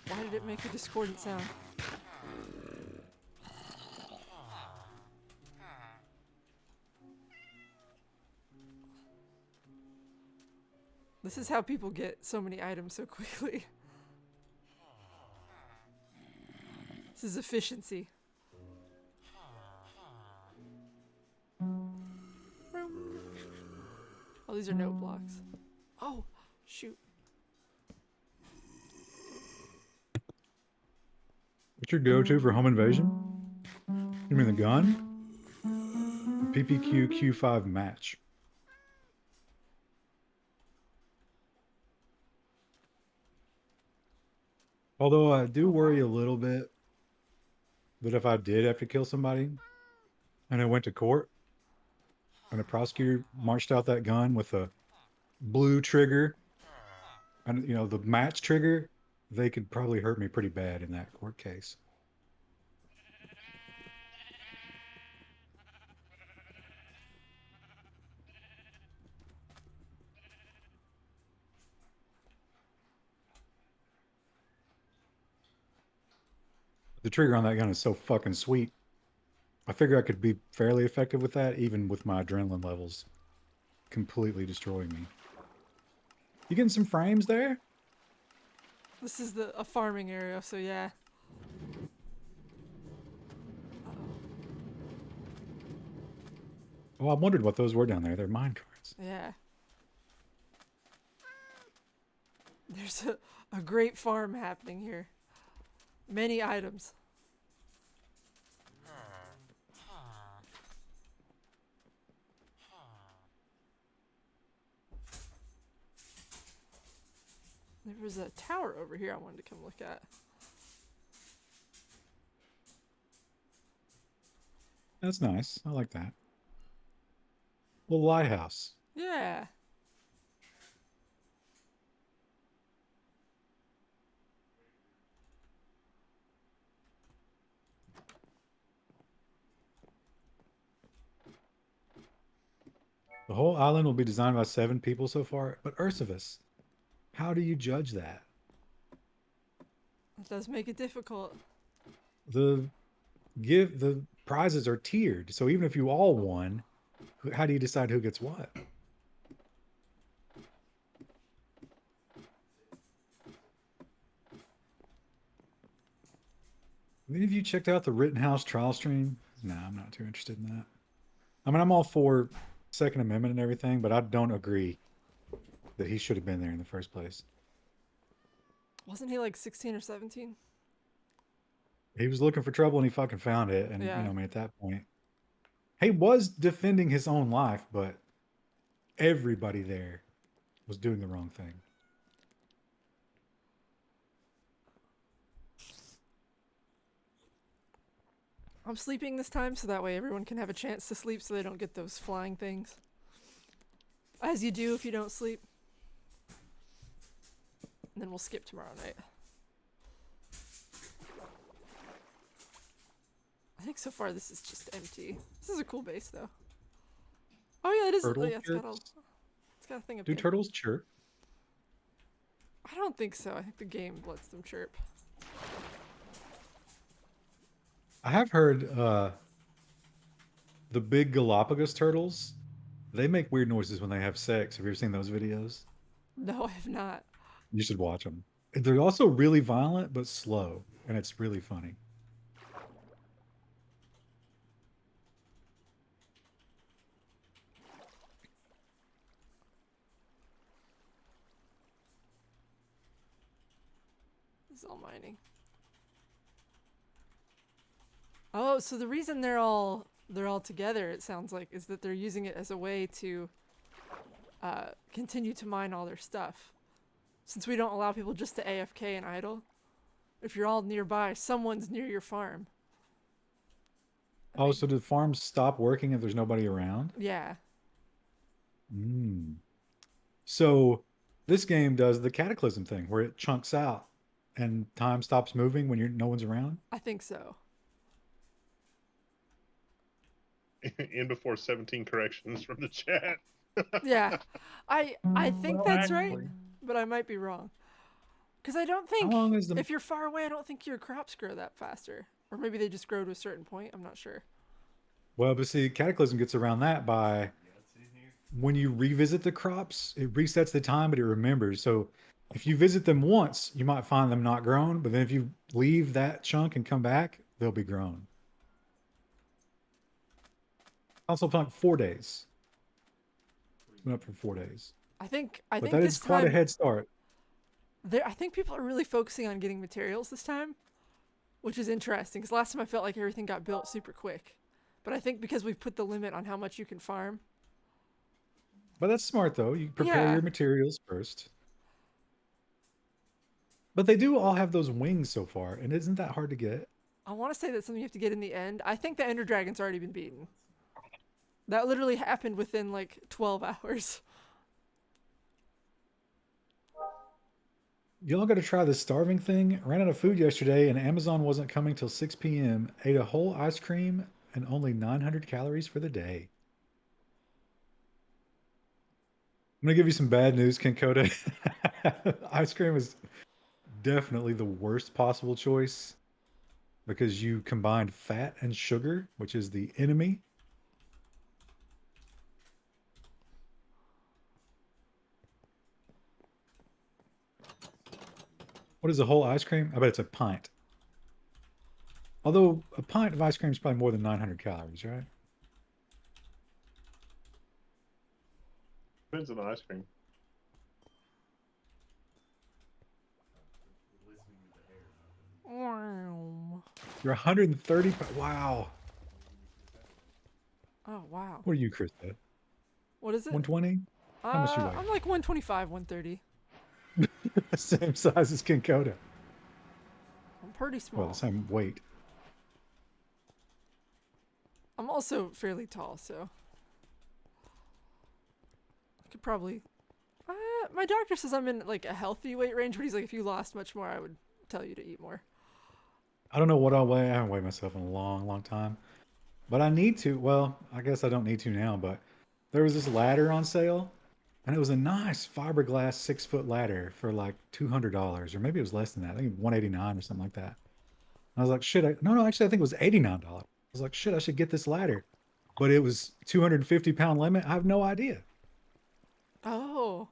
Why did it make a discordant sound? This is how people get so many items so quickly. This is efficiency. Oh, these are note blocks. Oh, shoot. What's your go-to for home invasion? You mean the gun? PPQ Q5 match. Although I do worry a little bit that if I did have to kill somebody and I went to court and a prosecutor marched out that gun with a blue trigger and, you know, the match trigger, they could probably hurt me pretty bad in that court case. The trigger on that gun is so fucking sweet. I figure I could be fairly effective with that, even with my adrenaline levels completely destroying me. You getting some frames there? This is a farming area, so yeah. Oh, I wondered what those were down there. They're mine cards. Yeah. There's a great farm happening here. Many items. There was a tower over here I wanted to come look at. That's nice. I like that. Little lighthouse. Yeah. The whole island will be designed by 7 people so far, but Ursivus, how do you judge that? It does make it difficult. The prizes are tiered, so even if you all won, how do you decide who gets what? Any of you checked out the Rittenhouse trial stream? No, I'm not too interested in that. I mean, I'm all for Second Amendment and everything, but I don't agree that he should have been there in the first place. Wasn't he like 16 or 17? He was looking for trouble and he fucking found it. And, Yeah. you know, I mean, at that point, he was defending his own life, but everybody there was doing the wrong thing. I'm sleeping this time so that way everyone can have a chance to sleep so they don't get those flying things. As you do if you don't sleep. And then we'll skip tomorrow night. I think so far this is just empty. This is a cool base though. Oh yeah, it is. Turtle Yeah, it's got chirps? a thing up Do here. turtles chirp? I don't think so. I think the game lets them chirp. I have heard the big Galapagos turtles, they make weird noises when they have sex. Have you ever seen those videos? No, I have not. You should watch them. They're also really violent, but slow, and it's really funny. This is all mining. Oh, so the reason they're all together, it sounds like, is that they're using it as a way to continue to mine all their stuff. Since we don't allow people just to AFK and idle, if you're all nearby, someone's near your farm. Oh, so do farms stop working if there's nobody around? Yeah. So this game does the cataclysm thing where it chunks out and time stops moving when no one's around? I think so. in before 17 corrections from the chat. Yeah, I think Well, that's right, actually, but I might be wrong. Because I don't how think long is the? if you're far away, I don't think your crops grow that faster. Or maybe they just grow to a certain point. I'm not sure. Well, but see, Cataclysm gets around that by when you revisit the crops, it resets the time, but it remembers. So if you visit them once, you might find them not grown, but then if you leave that chunk and come back, they'll be grown. Also, for like 4 days. It's been up for 4 days, I but think that this is quite a time head start. I think people are really focusing on getting materials this time, which is interesting. Because last time I felt like everything got built super quick, but I think because we've put the limit on how much you can farm. But that's smart though. You prepare Yeah, your materials first. But they do all have those wings so far, and isn't that hard to get? I want to say that's something you have to get in the end. I think the Ender Dragon's already been beaten. That literally happened within like 12 hours. Y'all got to try this starving thing. Ran out of food yesterday, and Amazon wasn't coming till 6 p.m. Ate a whole ice cream and only 900 calories for the day. I'm gonna give you some bad news, Kenkoda. Ice cream is definitely the worst possible choice because you combined fat and sugar, which is the enemy. What is a whole ice cream? I bet it's a pint. Although a pint of ice cream is probably more than 900 calories, right? Depends on the ice cream. Wow. You're 130. Wow. Oh wow. What are you, Chris? What is it? 120? How much you weigh? I'm like 125, 130. Same size as Kenkoda. I'm pretty Well, the small. same weight. I'm also fairly tall, so I could probably. My doctor says I'm in like a healthy weight range, but he's like, if you lost much more, I would tell you to eat more. I don't know what I'll weigh. I haven't weighed myself in a long, long time. But I need to. Well, I guess I don't need to now, but there was this ladder on sale, and it was a nice fiberglass 6 foot ladder for like $200, or maybe it was less than that. I think 189 or something like that. I was like, shit. No, actually, I think it was $89. I was like, shit, I should get this ladder. But it was 250 pound limit. I have no idea. Oh.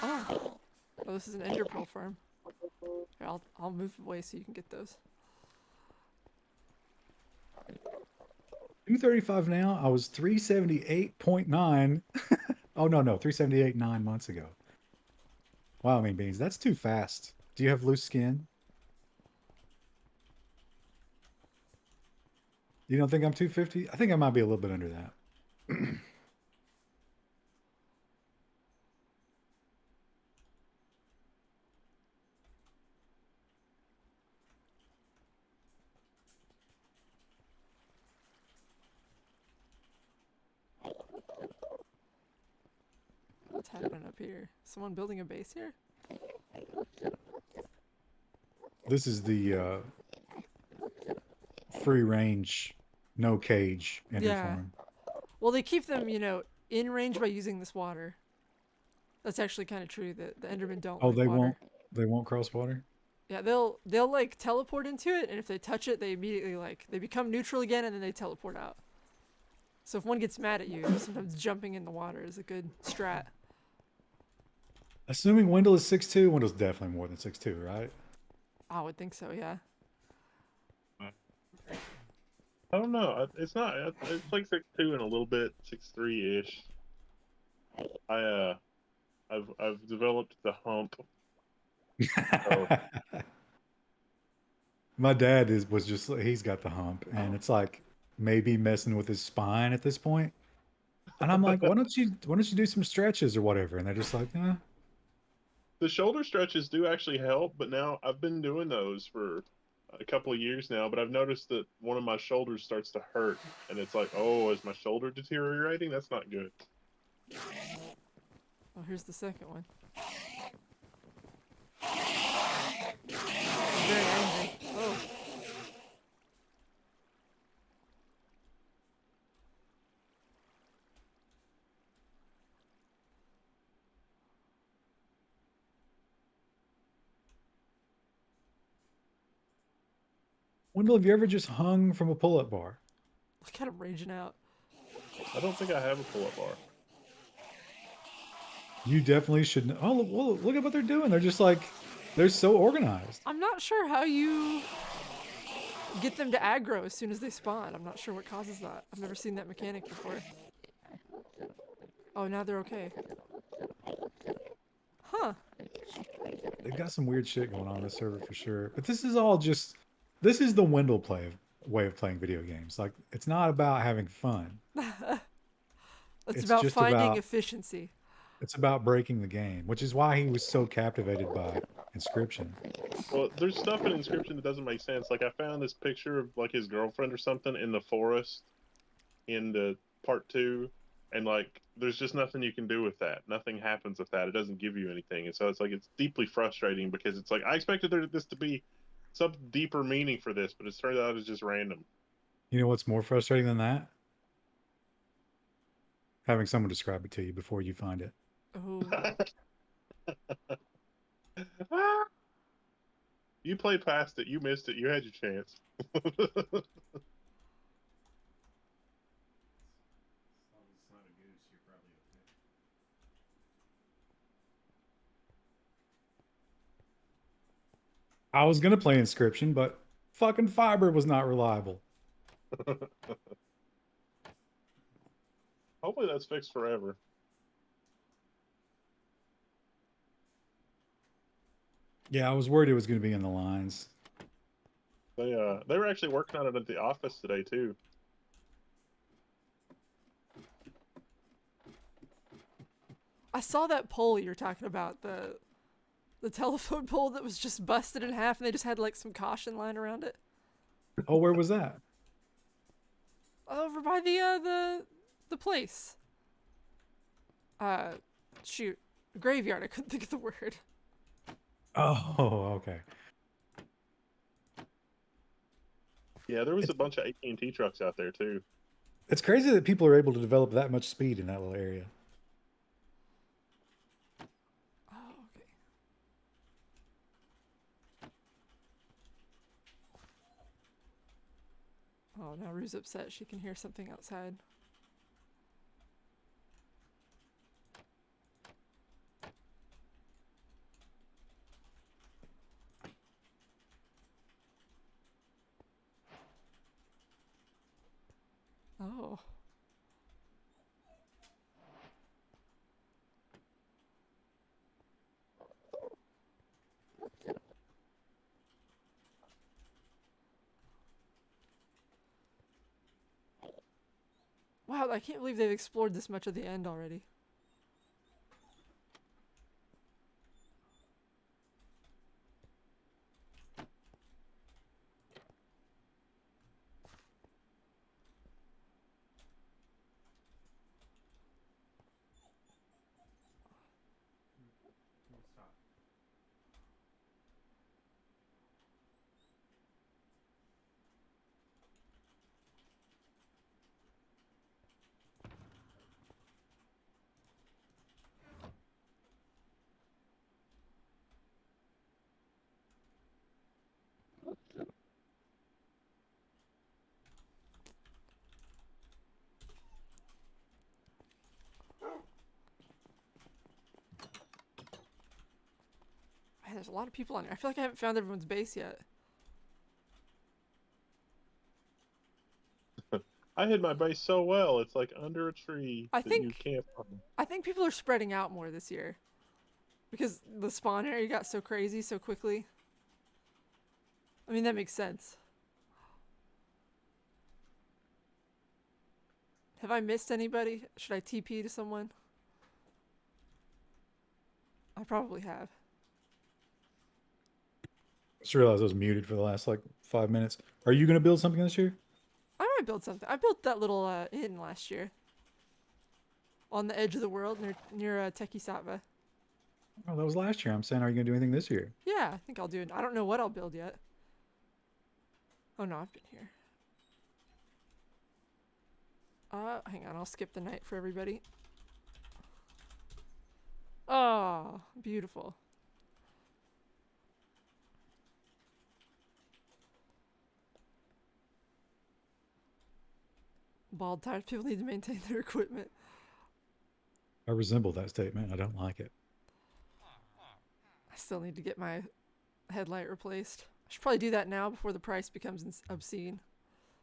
Oh. Oh, this is an ender pearl farm. Here, I'll move away so you can get those. 235 now. I was 378.9. Oh, no, 378 9 months ago. Wow, I mean, beans, that's too fast. Do you have loose skin? You don't think I'm 250? I think I might be a little bit under that. What's happening up here? Someone building a base here? This is the free range, no cage ender Yeah. farm. Well, they keep them, in range by using this water. That's actually kind of true. That the Endermen don't Oh, like they water. won't. They won't cross water. Yeah, they'll like teleport into it, and if they touch it, they immediately they become neutral again, and then they teleport out. So if one gets mad at you, sometimes jumping in the water is a good strat. Assuming Wendell is 6'2", Wendell's definitely more than 6'2", right? I would think so. Yeah. I don't know. It's not. It's like 6'2" and a little bit 6'3" ish. I've developed the hump. So, My dad was just he's got the hump, and it's like maybe messing with his spine at this point. And I'm like, why don't you do some stretches or whatever? And they're just like, the shoulder stretches do actually help, but now I've been doing those for a couple of years now. But I've noticed that one of my shoulders starts to hurt, and it's like, oh, is my shoulder deteriorating? That's not good. Oh, here's the second one. Very angry. Oh. Wendell, have you ever just hung from a pull-up bar? Look at him raging out. I don't think I have a pull-up bar. You definitely should. Oh, look at what they're doing. They're just like, they're so organized. I'm not sure how you get them to aggro as soon as they spawn. I'm not sure what causes that. I've never seen that mechanic before. Oh, now they're okay. Huh. They've got some weird shit going on this server for sure. But this is all just, this is the Wendell way of playing video games. Like, it's not about having fun. It's It's about just finding about- efficiency. It's about breaking the game, which is why he was so captivated by Inscription. Well, there's stuff in Inscription that doesn't make sense. Like I found this picture of like his girlfriend or something in the forest in the part 2, and like there's just nothing you can do with that. Nothing happens with that. It doesn't give you anything, and so it's like it's deeply frustrating because it's like I expected this to be some deeper meaning for this, but it turned out it's just random. You know what's more frustrating than that? Having someone describe it to you before you find it. Oh. You played past it. You missed it. You had your chance. I was gonna play Inscription, but fucking fiber was not reliable. Hopefully that's fixed forever. Yeah, I was worried it was gonna be in the lines. They were actually working on it at the office today too. I saw that pole you're talking about, the telephone pole that was just busted in half and they just had like some caution line around it. Oh, where was that? Over by the place. Shoot. Graveyard, I couldn't think of the word. Oh, okay. Yeah, there was a bunch of AT&T trucks out there too. It's crazy that people are able to develop that much speed in that little area. Oh, okay. Oh, now Rue's upset. She can hear something outside. Oh. Wow, I can't believe they've explored this much of the end already. Man, there's a lot of people on here. I feel like I haven't found everyone's base yet. I hid my base so well. It's like under a tree I that think- you can't find. I think people are spreading out more this year. Because the spawn area got so crazy so quickly. I mean, that makes sense. Have I missed anybody? Should I TP to someone? I probably have. Just realized I was muted for the last like 5 minutes. Are you gonna build something this year? I might build something. I built that little inn last year. On the edge of the world near Tekisatva. Oh, that was last year. I'm saying, are you gonna do anything this year? Yeah, I think I'll do it. I don't know what I'll build yet. Oh no, I've been here. Hang on, I'll skip the night for everybody. Oh, beautiful. Bald tired people need to maintain their equipment. I resemble that statement. I don't like it. I still need to get my headlight replaced. I should probably do that now before the price becomes obscene.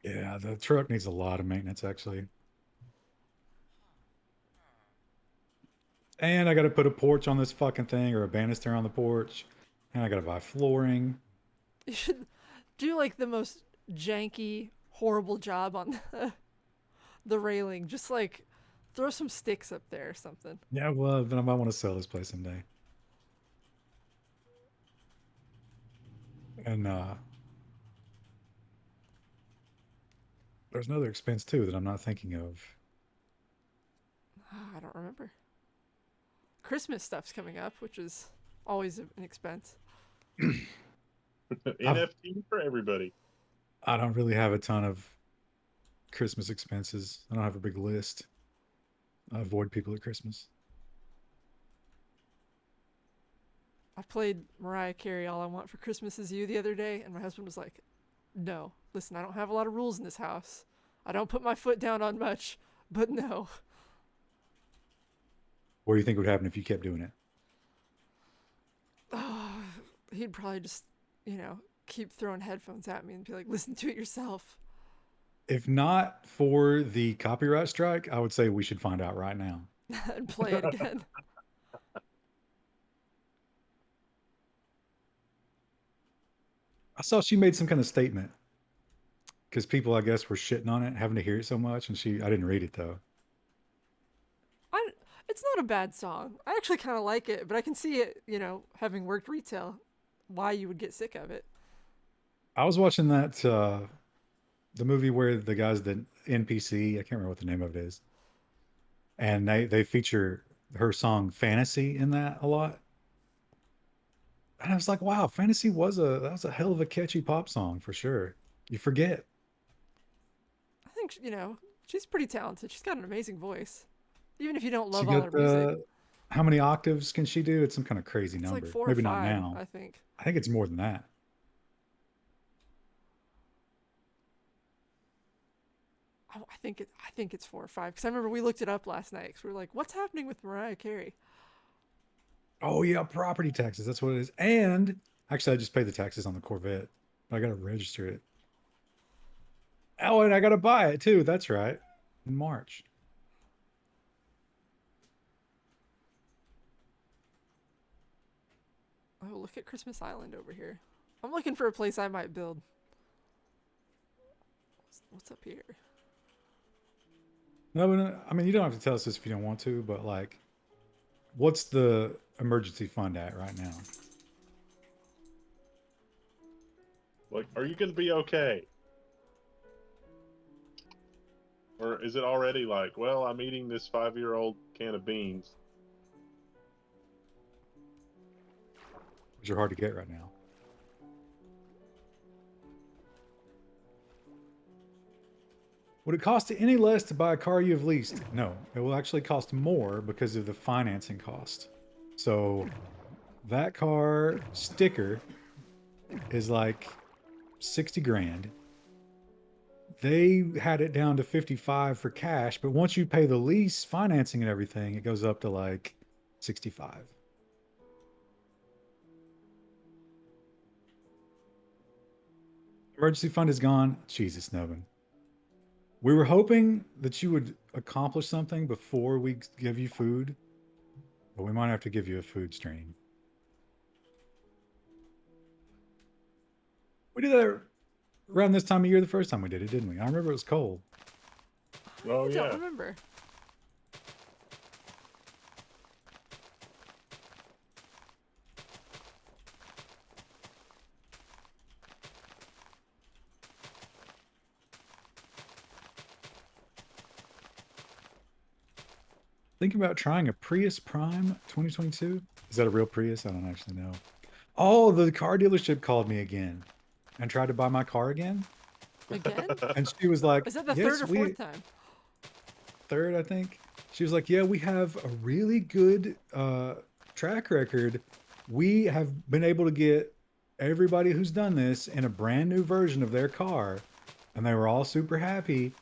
Yeah, the truck needs a lot of maintenance, actually. And I got to put a porch on this fucking thing or a banister on the porch. And I got to buy flooring. You should do like the most janky, horrible job on the railing. Just like throw some sticks up there or something. Yeah, well, then I might want to sell this place someday. And there's another expense too that I'm not thinking of. I don't remember. Christmas stuff's coming up, which is always an expense. NFT for everybody. I don't really have a ton of Christmas expenses. I don't have a big list. I avoid people at Christmas. I played Mariah Carey All I Want for Christmas Is You the other day, and my husband was like, no, listen, I don't have a lot of rules in this house. I don't put my foot down on much, but no. What do you think would happen if you kept doing it? He'd probably just, keep throwing headphones at me and be like, listen to it yourself. If not for the copyright strike, I would say we should find out right now. And play it again. I saw she made some kind of statement because people, I guess, were shitting on it, having to hear it so much. And I didn't read it though. It's not a bad song. I actually kind of like it, but I can see it, having worked retail, why you would get sick of it. I was watching that, the movie where the guy's the NPC. I can't remember what the name of it is. And they feature her song Fantasy in that a lot. And I was like, wow, Fantasy that was a hell of a catchy pop song for sure. You forget. I think, she's pretty talented. She's got an amazing voice. Even if you don't She love all got her music. how many octaves can she do? It's some kind of crazy It's number. like 4 Maybe or not 5, now. I think. I think it's more than that. I think it's 4 or 5 because I remember we looked it up last night because we were like, what's happening with Mariah Carey? Oh yeah, property taxes. That's what it is. And actually, I just paid the taxes on the Corvette. I gotta register it. Oh, and I gotta buy it too. That's right. In March. Oh, look at Christmas Island over here. I'm looking for a place I might build. What's up here? No, I mean, you don't have to tell us this if you don't want to, but like, what's the emergency fund at right now? Like, are you going to be okay? Or is it already like, well, I'm eating this 5-year-old can of beans? Which are hard to get right now. Would it cost any less to buy a car you have leased? No, it will actually cost more because of the financing cost. So that car sticker is like 60 grand. They had it down to 55 for cash, but once you pay the lease, financing and everything, it goes up to like 65. Emergency fund is gone. Jesus, Novin. We were hoping that you would accomplish something before we give you food, but we might have to give you a food stream. We did that around this time of year the first time we did it, didn't we? I remember it was cold. Oh, I yeah. don't remember. Thinking about trying a Prius Prime 2022. Is that a real Prius? I don't actually know. Oh, the car dealership called me again and tried to buy my car again. Again? And she was like, Is that the yes, third or fourth time? Third, I think. She was like, yeah, we have a really good track record. We have been able to get everybody who's done this in a brand new version of their car, and they were all super happy.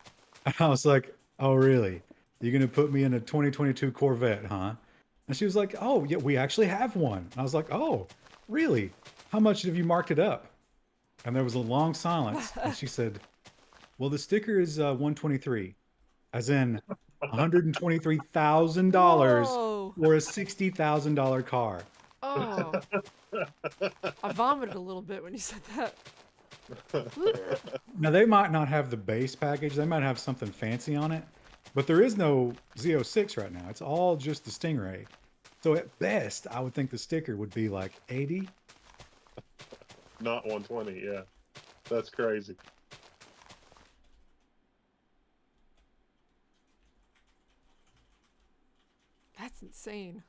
And I was like, oh, really? You're going to put me in a 2022 Corvette, huh? And she was like, oh, yeah, we actually have one. And I was like, oh, really? How much have you marked it up? And there was a long silence. And she said, well, the sticker is 123, as in $123,000 Whoa. for a $60,000 car. Oh. I vomited a little bit when you said that. Now, they might not have the base package, they might have something fancy on it, but there is no Z06 right now. It's all just the Stingray. So at best, I would think the sticker would be like 80. Not 120. Yeah, that's crazy. That's insane.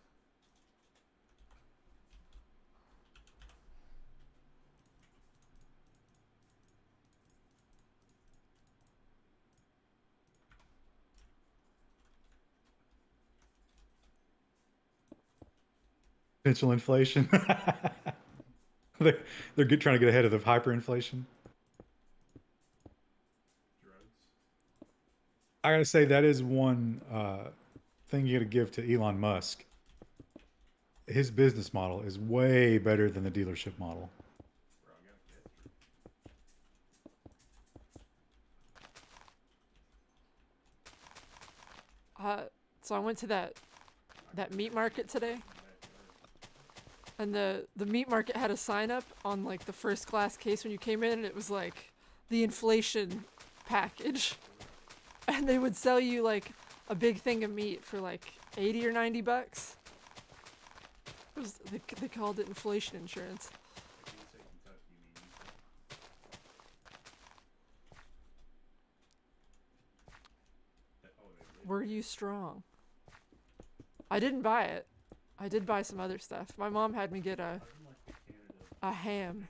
Potential inflation. They're trying to get ahead of the hyperinflation. I gotta say that is one thing you gotta give to Elon Musk. His business model is way better than the dealership model. So I went to that meat market today, and the meat market had a sign up on like the first class case when you came in, and it was like the inflation package, and they would sell you like a big thing of meat for like 80 or 90 bucks. It was, they called it inflation insurance. Were you strong? I didn't buy it. I did buy some other stuff. My mom had me get a ham.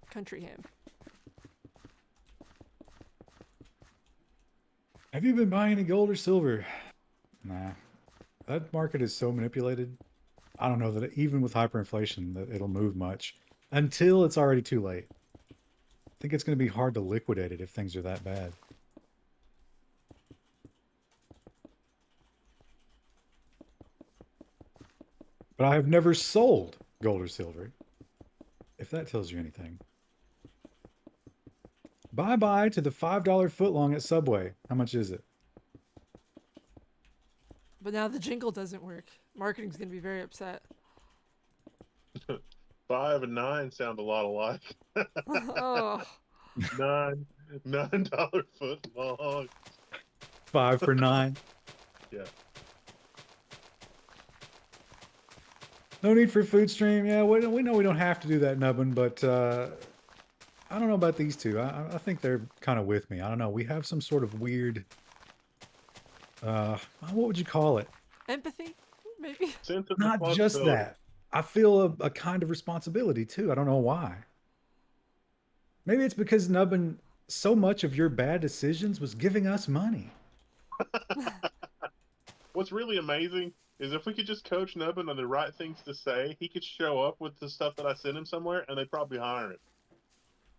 Country ham. Have you been buying any gold or silver? Nah. That market is so manipulated. I don't know that even with hyperinflation that it'll move much until it's already too late. I think it's going to be hard to liquidate it if things are that bad. But I have never sold gold or silver, if that tells you anything. Bye-bye to the $5 footlong at Subway. How much is it? But now the jingle doesn't work. Marketing's gonna be very upset. 5 and 9 sound a lot alike. Oh, $9 foot long. 5 for 9. Yeah. No need for food stream. Yeah, we know we don't have to do that, Nubbin, but I don't know about these two. I think they're kind of with me. I don't know. We have some sort of weird, what would you call it? empathy, maybe. Sense of Not just responsibility. that. I feel a kind of responsibility too. I don't know why. Maybe it's because Nubbin, so much of your bad decisions was giving us money. What's really amazing is if we could just coach Nubbin on the right things to say, he could show up with the stuff that I sent him somewhere, and they'd probably hire him.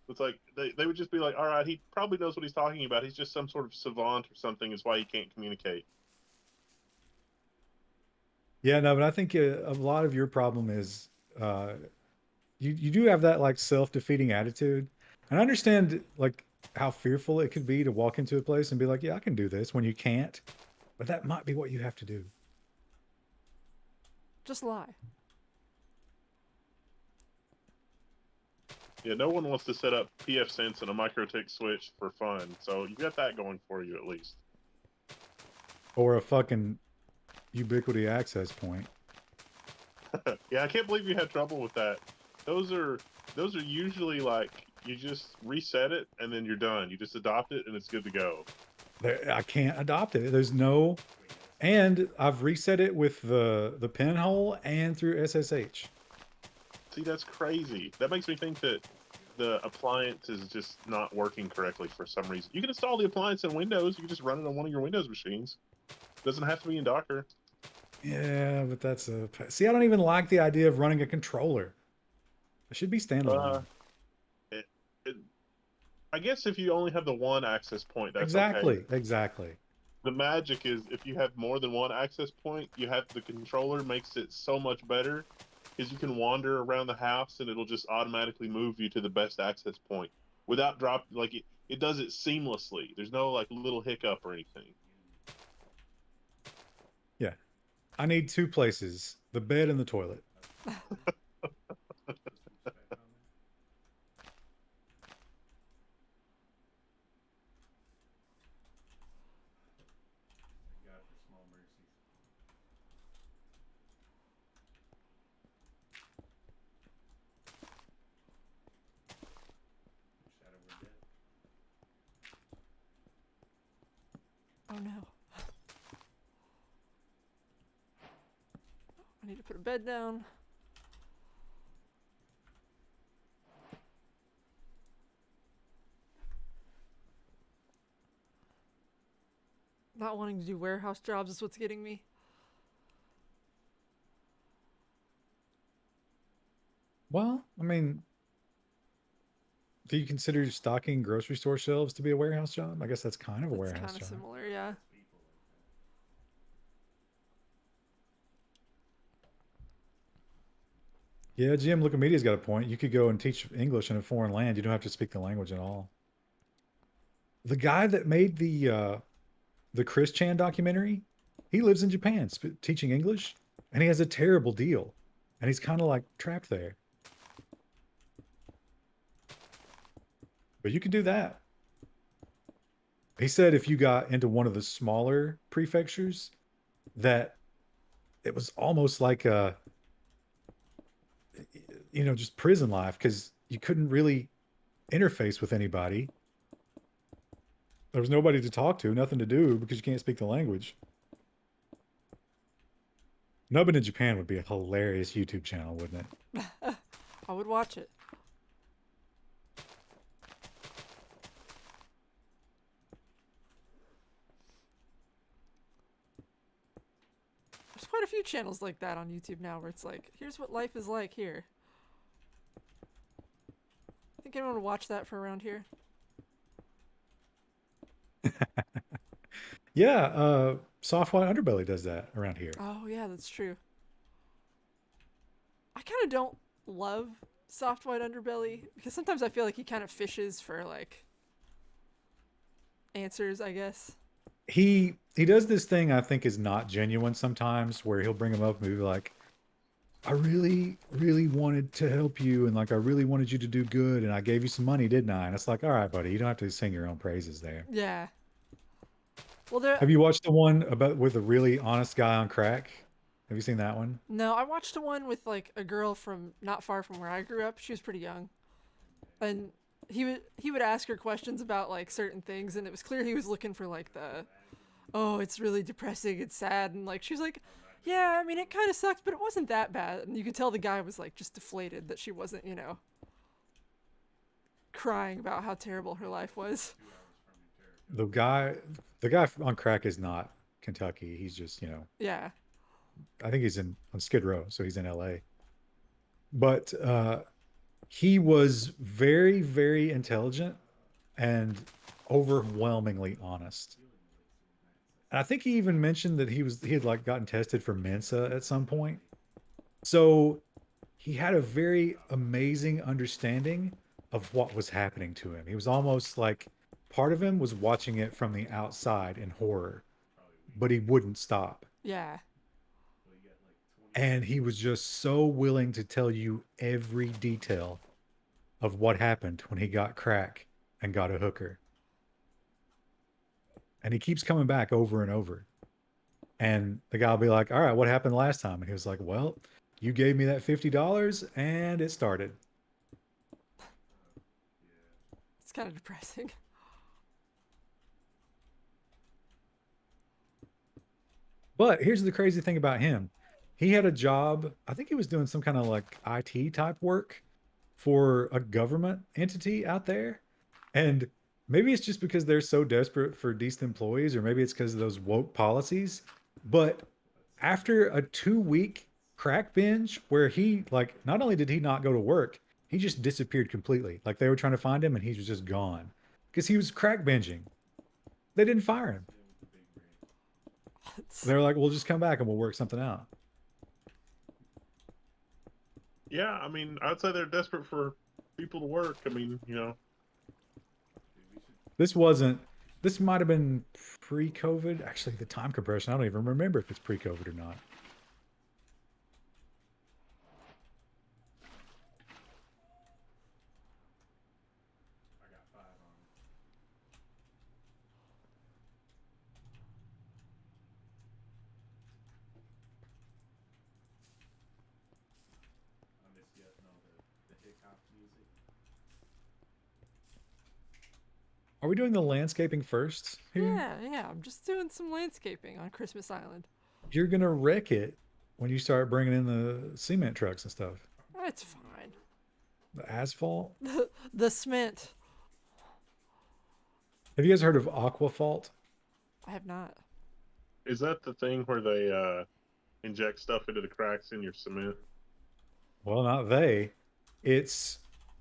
It's like they would just be like, all right, he probably knows what he's talking about. He's just some sort of savant or something. Is why he can't communicate. Yeah, no, but I think a lot of your problem is you do have that like self-defeating attitude. And I understand like how fearful it could be to walk into a place and be like, yeah, I can do this when you can't. But that might be what you have to do. Just lie. Yeah, no one wants to set up PF Sense and a microtick switch for fun. So you got that going for you at least. Or a fucking ubiquity access point. Yeah, I can't believe you had trouble with that. Those are usually like you just reset it and then you're done. You just adopt it and it's good to go. I can't adopt it. There's no, and I've reset it with the pinhole and through SSH. See, that's crazy. That makes me think that the appliance is just not working correctly for some reason. You can install the appliance in Windows. You can just run it on one of your Windows machines. Doesn't have to be in Docker. Yeah, but that's a see. I don't even like the idea of running a controller. It should be standalone. It, it, I guess if you only have the one access point, that's okay. Exactly, exactly. The magic is if you have more than one access point, you have the controller makes it so much better because you can wander around the house and it'll just automatically move you to the best access point without drop like it does it seamlessly. There's no like little hiccup or anything. Yeah. I need two places, the bed and the toilet. Oh no. I need to put a bed down. Not wanting to do warehouse jobs is what's getting me. Well, I mean, do you consider stocking grocery store shelves to be a warehouse job? I guess that's kind of a It's warehouse kind of job. similar, yeah. Yeah, GM Look Media's got a point. You could go and teach English in a foreign land. You don't have to speak the language at all. The guy that made the Chris Chan documentary, he lives in Japan teaching English, and he has a terrible deal, and he's kind of like trapped there. But you can do that. He said if you got into one of the smaller prefectures, that it was almost like a, just prison life because you couldn't really interface with anybody. There was nobody to talk to, nothing to do because you can't speak the language. Nubbin in Japan would be a hilarious YouTube channel, wouldn't it? I would watch it. There's quite a few channels like that on YouTube now where it's like, here's what life is like here. Think anyone would watch that for around here? Yeah, Soft White Underbelly does that around here. Oh yeah, that's true. I kind of don't love Soft White Underbelly because sometimes I feel like he kind of fishes for like answers, I guess. He does this thing I think is not genuine sometimes, where he'll bring him up and be like, I really, really wanted to help you, and like I really wanted you to do good, and I gave you some money, didn't I? And it's like, all right, buddy, you don't have to sing your own praises there. Yeah. Well, there. Have you watched the one about with a really honest guy on crack? Have you seen that one? No, I watched one with like a girl from not far from where I grew up. She was pretty young, and he would ask her questions about like certain things, and it was clear he was looking for like the, oh, it's really depressing, it's sad, and like she was like, yeah, I mean it kind of sucks, but it wasn't that bad, and you could tell the guy was like just deflated that she wasn't, crying about how terrible her life was. The guy, the guy on crack is not Kentucky. He's just, Yeah. I think he's on Skid Row, so he's in LA. But he was very, very intelligent and overwhelmingly honest. And I think he even mentioned that he had like gotten tested for Mensa at some point. So he had a very amazing understanding of what was happening to him. He was almost like part of him was watching it from the outside in horror, but he wouldn't stop. Yeah. And he was just so willing to tell you every detail of what happened when he got crack and got a hooker. And he keeps coming back over and over. And the guy will be like, all right, what happened last time? And he was like, well, you gave me that $50 and it started. It's kind of depressing. But here's the crazy thing about him. He had a job, I think he was doing some kind of like IT type work for a government entity out there. And maybe it's just because they're so desperate for decent employees, or maybe it's because of those woke policies. But after a 2-week crack binge where he like not only did he not go to work, he just disappeared completely. Like they were trying to find him and he was just gone. because he was crack binging. They didn't fire him. They're like, we'll just come back and we'll work something out. Yeah, I mean, I'd say they're desperate for people to work. I mean, you know. This wasn't. This might have been pre-COVID. Actually, the time compression, I don't even remember if it's pre-COVID or not. Are we doing the landscaping first here? Yeah. I'm just doing some landscaping on Christmas Island. You're gonna wreck it when you start bringing in the cement trucks and stuff. It's fine. The asphalt. The cement. Have you guys heard of aquafault? I have not. Is that the thing where they inject stuff into the cracks in your cement? Well, not they. It's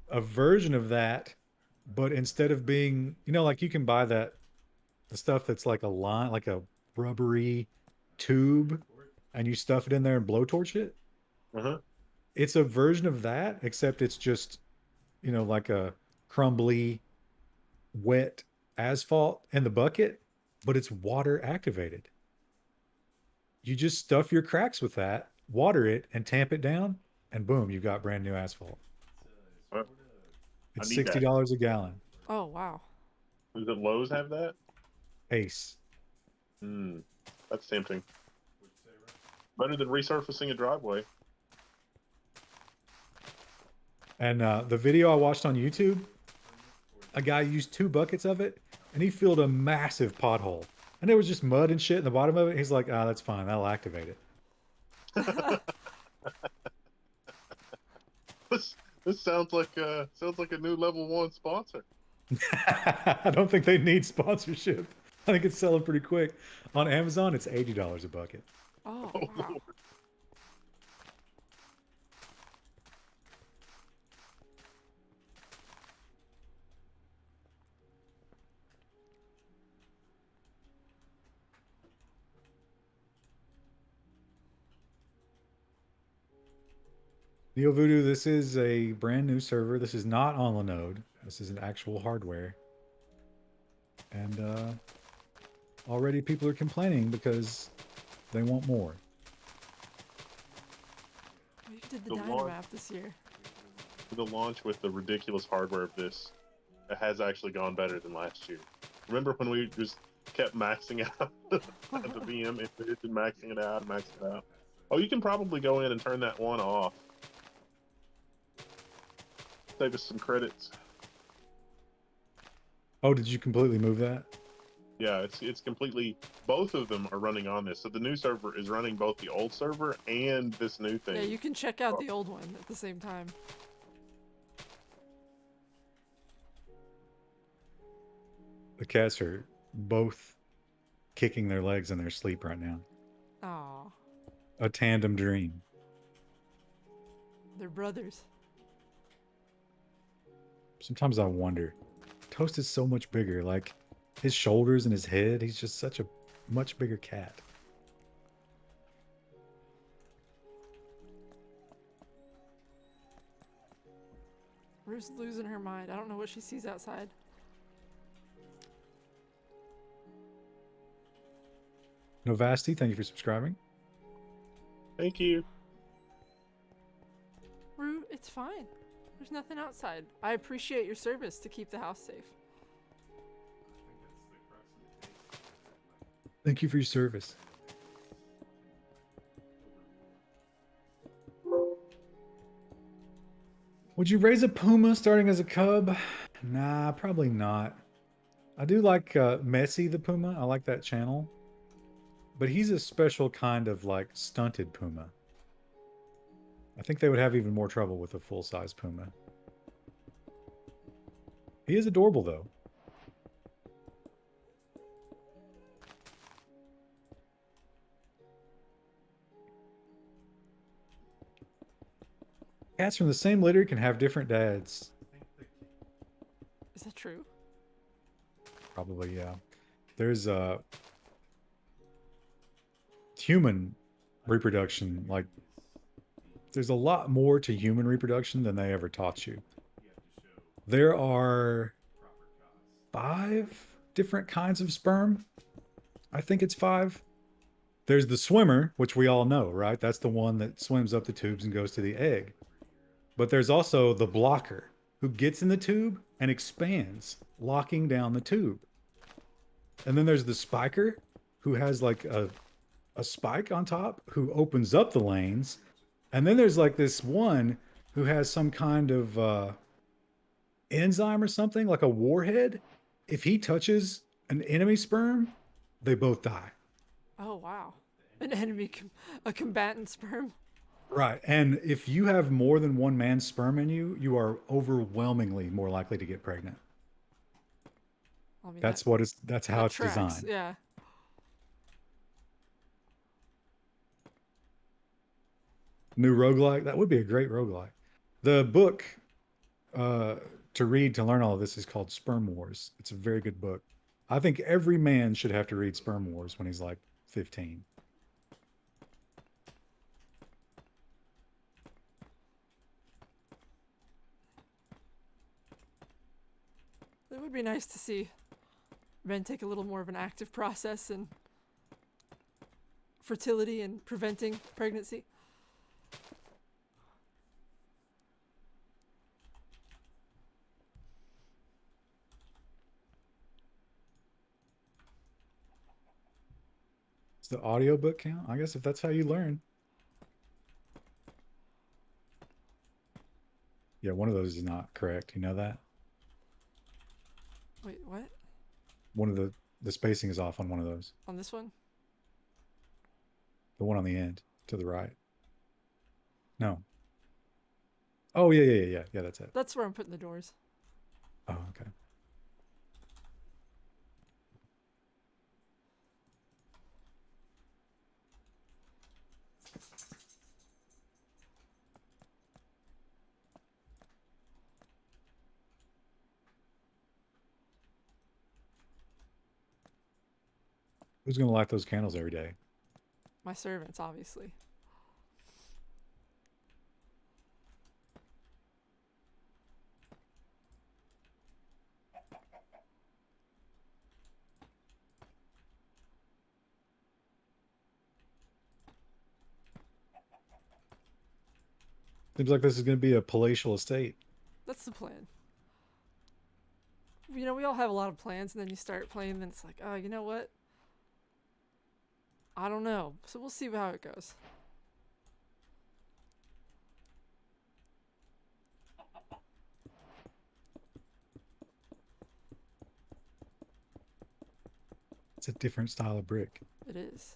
a version of that, but instead of being, like you can buy the stuff that's like a line, like a rubbery tube, and you stuff it in there and blowtorch it. Uh-huh. It's a version of that, except it's just, like a crumbly, wet asphalt in the bucket, but it's water activated. You just stuff your cracks with that, water it, and tamp it down, and boom, you've got brand new asphalt. Well, It's need that. $60 a gallon. Oh, wow. Does it Lowe's have that? Ace. That's tempting. Better than resurfacing a driveway. And the video I watched on YouTube, a guy used 2 buckets of it, and he filled a massive pothole. And there was just mud and shit in the bottom of it. He's like, that's fine. That'll activate it. This sounds like a new Level 1 sponsor. I don't think they need sponsorship. I think it's selling pretty quick. On Amazon, it's $80 a bucket. Oh, wow. Neo Voodoo, this is a brand new server. This is not on Linode. This is an actual hardware. And already people are complaining because they want more. We did the The Dynamap this year. The launch with the ridiculous hardware of this, it has actually gone better than last year. Remember when we just kept maxing out the VM and maxing it out and maxing it out? Oh, you can probably go in and turn that one off. Save us some credits. Oh, did you completely move that? Yeah, it's completely. Both of them are running on this. So the new server is running both the old server and this new thing. Yeah, you can check out the old one at the same time. The cats are both kicking their legs in their sleep right now. Aw, A tandem dream. they're brothers. Sometimes I wonder. Toast is so much bigger. Like, his shoulders and his head, he's just such a much bigger cat. Rue's losing her mind. I don't know what she sees outside. Novasti, thank you for subscribing. Thank you. Rue, it's fine. There's nothing outside. I appreciate your service to keep the house safe. Thank you for your service. Would you raise a puma starting as a cub? Nah, probably not. I do like Messi the puma. I like that channel. But he's a special kind of like stunted puma. I think they would have even more trouble with a full-size puma. He is adorable though. Cats from the same litter can have different dads. Is that true? Probably, yeah. There's human reproduction. Like, there's a lot more to human reproduction than they ever taught you. There are 5 different kinds of sperm. I think it's 5. There's the swimmer, which we all know, right? That's the one that swims up the tubes and goes to the egg. But there's also the blocker, who gets in the tube and expands, locking down the tube. And then there's the spiker, who has like a spike on top, who opens up the lanes. And then there's like this one who has some kind of enzyme or something, like a warhead. If he touches an enemy sperm, they both die. Oh wow, an enemy, a combatant sperm. Right. And if you have more than one man's sperm in you, you are overwhelmingly more likely to get pregnant. I mean, That's how that it's tracks. designed. Yeah. New roguelike, that would be a great roguelike. The book uh, to read to learn all of this is called Sperm Wars. It's a very good book. I think every man should have to read Sperm Wars when he's like 15. It would be nice to see men take a little more of an active process in fertility and preventing pregnancy. Does the audiobook count? I guess if that's how you learn. Yeah, one of those is not correct. You know that? Wait, what? One of the spacing is off on one of those. On this one? The one on the end to the right. No. Oh yeah. That's it. That's where I'm putting the doors. Oh, okay. Who's gonna light those candles every day? My servants, obviously. Seems like this is gonna be a palatial estate. That's the plan. You know, we all have a lot of plans, and then you start playing, and it's like, oh, you know what? I don't know. So we'll see how it goes. It's a different style of brick. It is.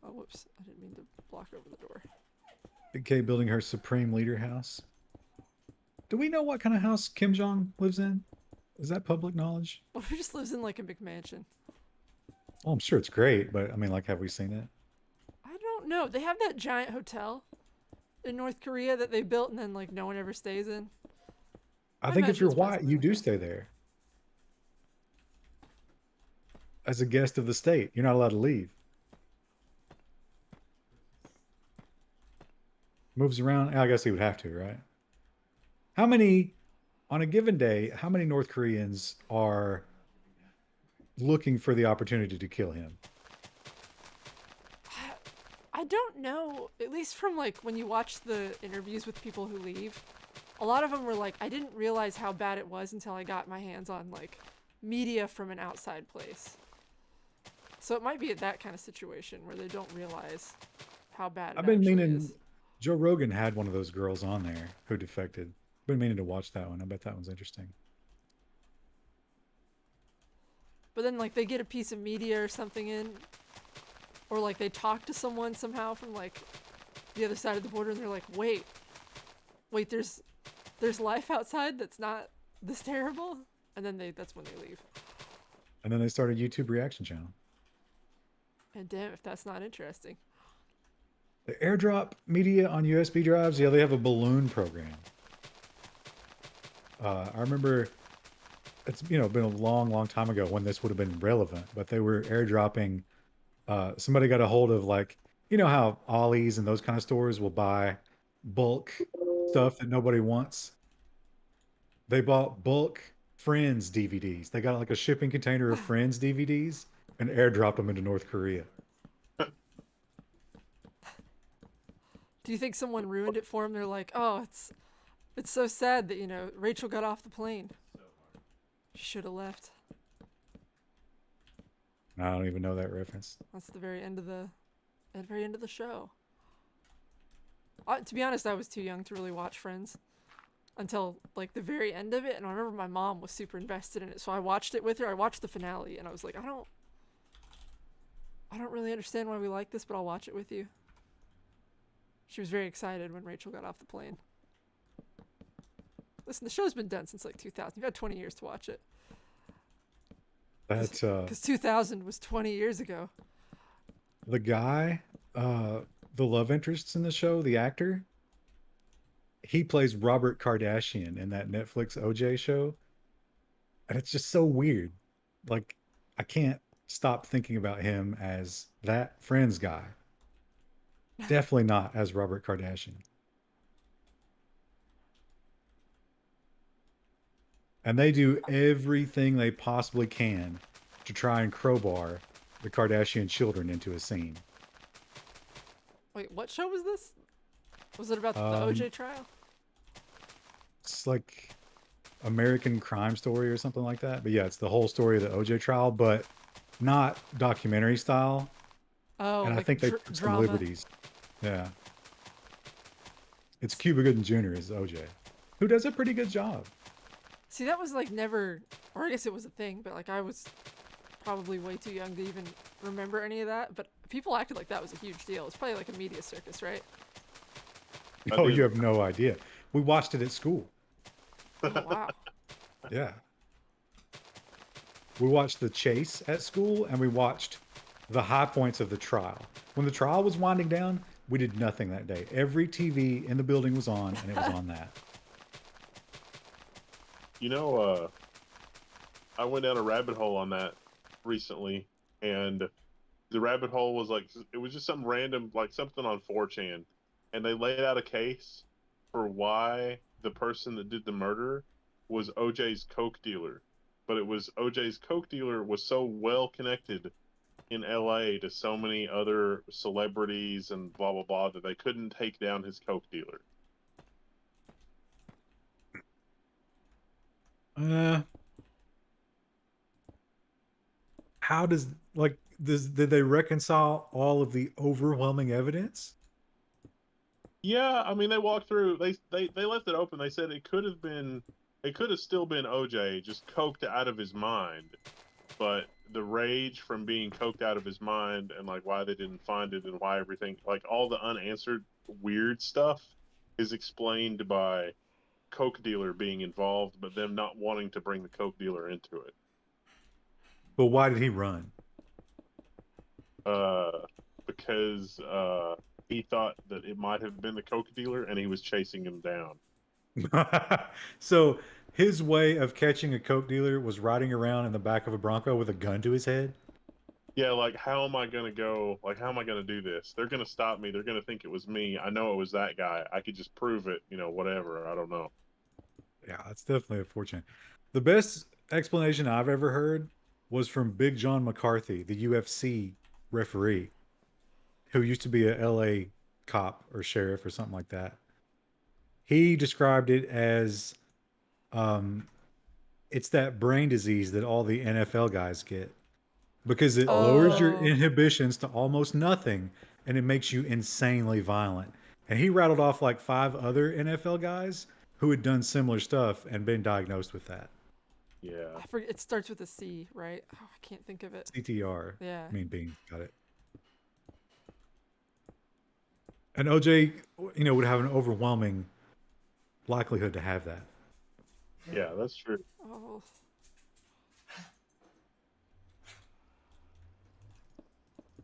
Oh, whoops. I didn't mean to block over the door. Big K building her supreme leader house. Do we know what kind of house Kim Jong lives in? Is that public knowledge? Well, he just lives in like a McMansion. Well, I'm sure it's great, but I mean, like, have we seen it? I don't know. They have that giant hotel in North Korea that they built and then like no one ever stays in. I think if imagine you're it's white, possible. you do stay there. As a guest of the state, you're not allowed to leave. Moves around. I guess he would have to, right? How many, on a given day, how many North Koreans are looking for the opportunity to kill him? I don't know. At least from like when you watch the interviews with people who leave, a lot of them were like, I didn't realize how bad it was until I got my hands on like media from an outside place. So it might be that kind of situation where they don't realize how bad it I've been actually meaning. is. Joe Rogan had one of those girls on there who defected. Been meaning to watch that one. I bet that one's interesting. But then like they get a piece of media or something in, or like they talk to someone somehow from like the other side of the border and they're like, wait, there's life outside that's not this terrible, and then that's when they leave. And then they started a YouTube reaction channel. And damn if that's not interesting. The airdrop media on USB drives, yeah, they have a balloon program. I remember it's been a long time ago when this would have been relevant, but they were airdropping. Somebody got a hold of, like, how Ollie's and those kind of stores will buy bulk stuff that nobody wants. They bought bulk Friends DVDs. They got like a shipping container of Friends DVDs and airdropped them into North Korea. Do you think someone ruined it for him? They're like, oh, it's so sad that Rachel got off the plane. She should have left. I don't even know that reference. That's the very end of the show. To be honest, I was too young to really watch Friends until like the very end of it, and I remember my mom was super invested in it, so I watched it with her. I watched the finale, and I was like, I don't really understand why we like this, but I'll watch it with you. She was very excited when Rachel got off the plane. Listen, the show's been done since like 2000. You've had 20 years to watch it. That's because 2000 was 20 years ago. The guy, the love interests in the show, the actor, he plays Robert Kardashian in that Netflix OJ show. And it's just so weird. Like, I can't stop thinking about him as that Friends guy. Definitely not as Robert Kardashian. And they do everything they possibly can to try and crowbar the Kardashian children into a scene. Wait, what show was this? Was it about the OJ trial? It's like American Crime Story or something like that. But yeah, it's the whole story of the OJ trial, but not documentary style. Oh, and like I think they took some drama. liberties. Yeah. It's Cuba Gooding Jr. as OJ, who does a pretty good job. See, that was like never, or I guess it was a thing, but like I was probably way too young to even remember any of that. But people acted like that was a huge deal. It's probably like a media circus, right? Oh, you have no idea. We watched it at school. Oh, wow. Yeah. We watched the chase at school, and we watched the high points of the trial. When the trial was winding down, we did nothing that day. Every TV in the building was on, and it was on that. I went down a rabbit hole on that recently, and the rabbit hole was like, it was just some random, like something on 4chan, and they laid out a case for why the person that did the murder was OJ's coke dealer. But it was OJ's coke dealer was so well connected in LA to so many other celebrities and blah blah blah that they couldn't take down his coke dealer. How did they reconcile all of the overwhelming evidence? Yeah, I mean they walked through. They left it open. They said it could have still been OJ, just coked out of his mind. But the rage from being coked out of his mind and like why they didn't find it and why everything, like all the unanswered weird stuff, is explained by coke dealer being involved, but them not wanting to bring the coke dealer into it. But why did he run? Because he thought that it might have been the coke dealer, and he was chasing him down. So his way of catching a coke dealer was riding around in the back of a Bronco with a gun to his head. Yeah, like how am I gonna go? Like how am I gonna do this? They're gonna stop me. They're gonna think it was me. I know it was that guy. I could just prove it. Whatever. I don't know. Yeah, that's definitely a fortune. The best explanation I've ever heard was from Big John McCarthy, the UFC referee, who used to be a LA cop or sheriff or something like that. He described it as it's that brain disease that all the NFL guys get because it lowers your inhibitions to almost nothing and it makes you insanely violent. And he rattled off like 5 other NFL guys who had done similar stuff and been diagnosed with that. Yeah. I forget. It starts with a C, right? Oh, I can't think of it. CTR. Yeah. Mean being. Got it. And OJ, would have an overwhelming likelihood to have that. Yeah, that's true. Oh.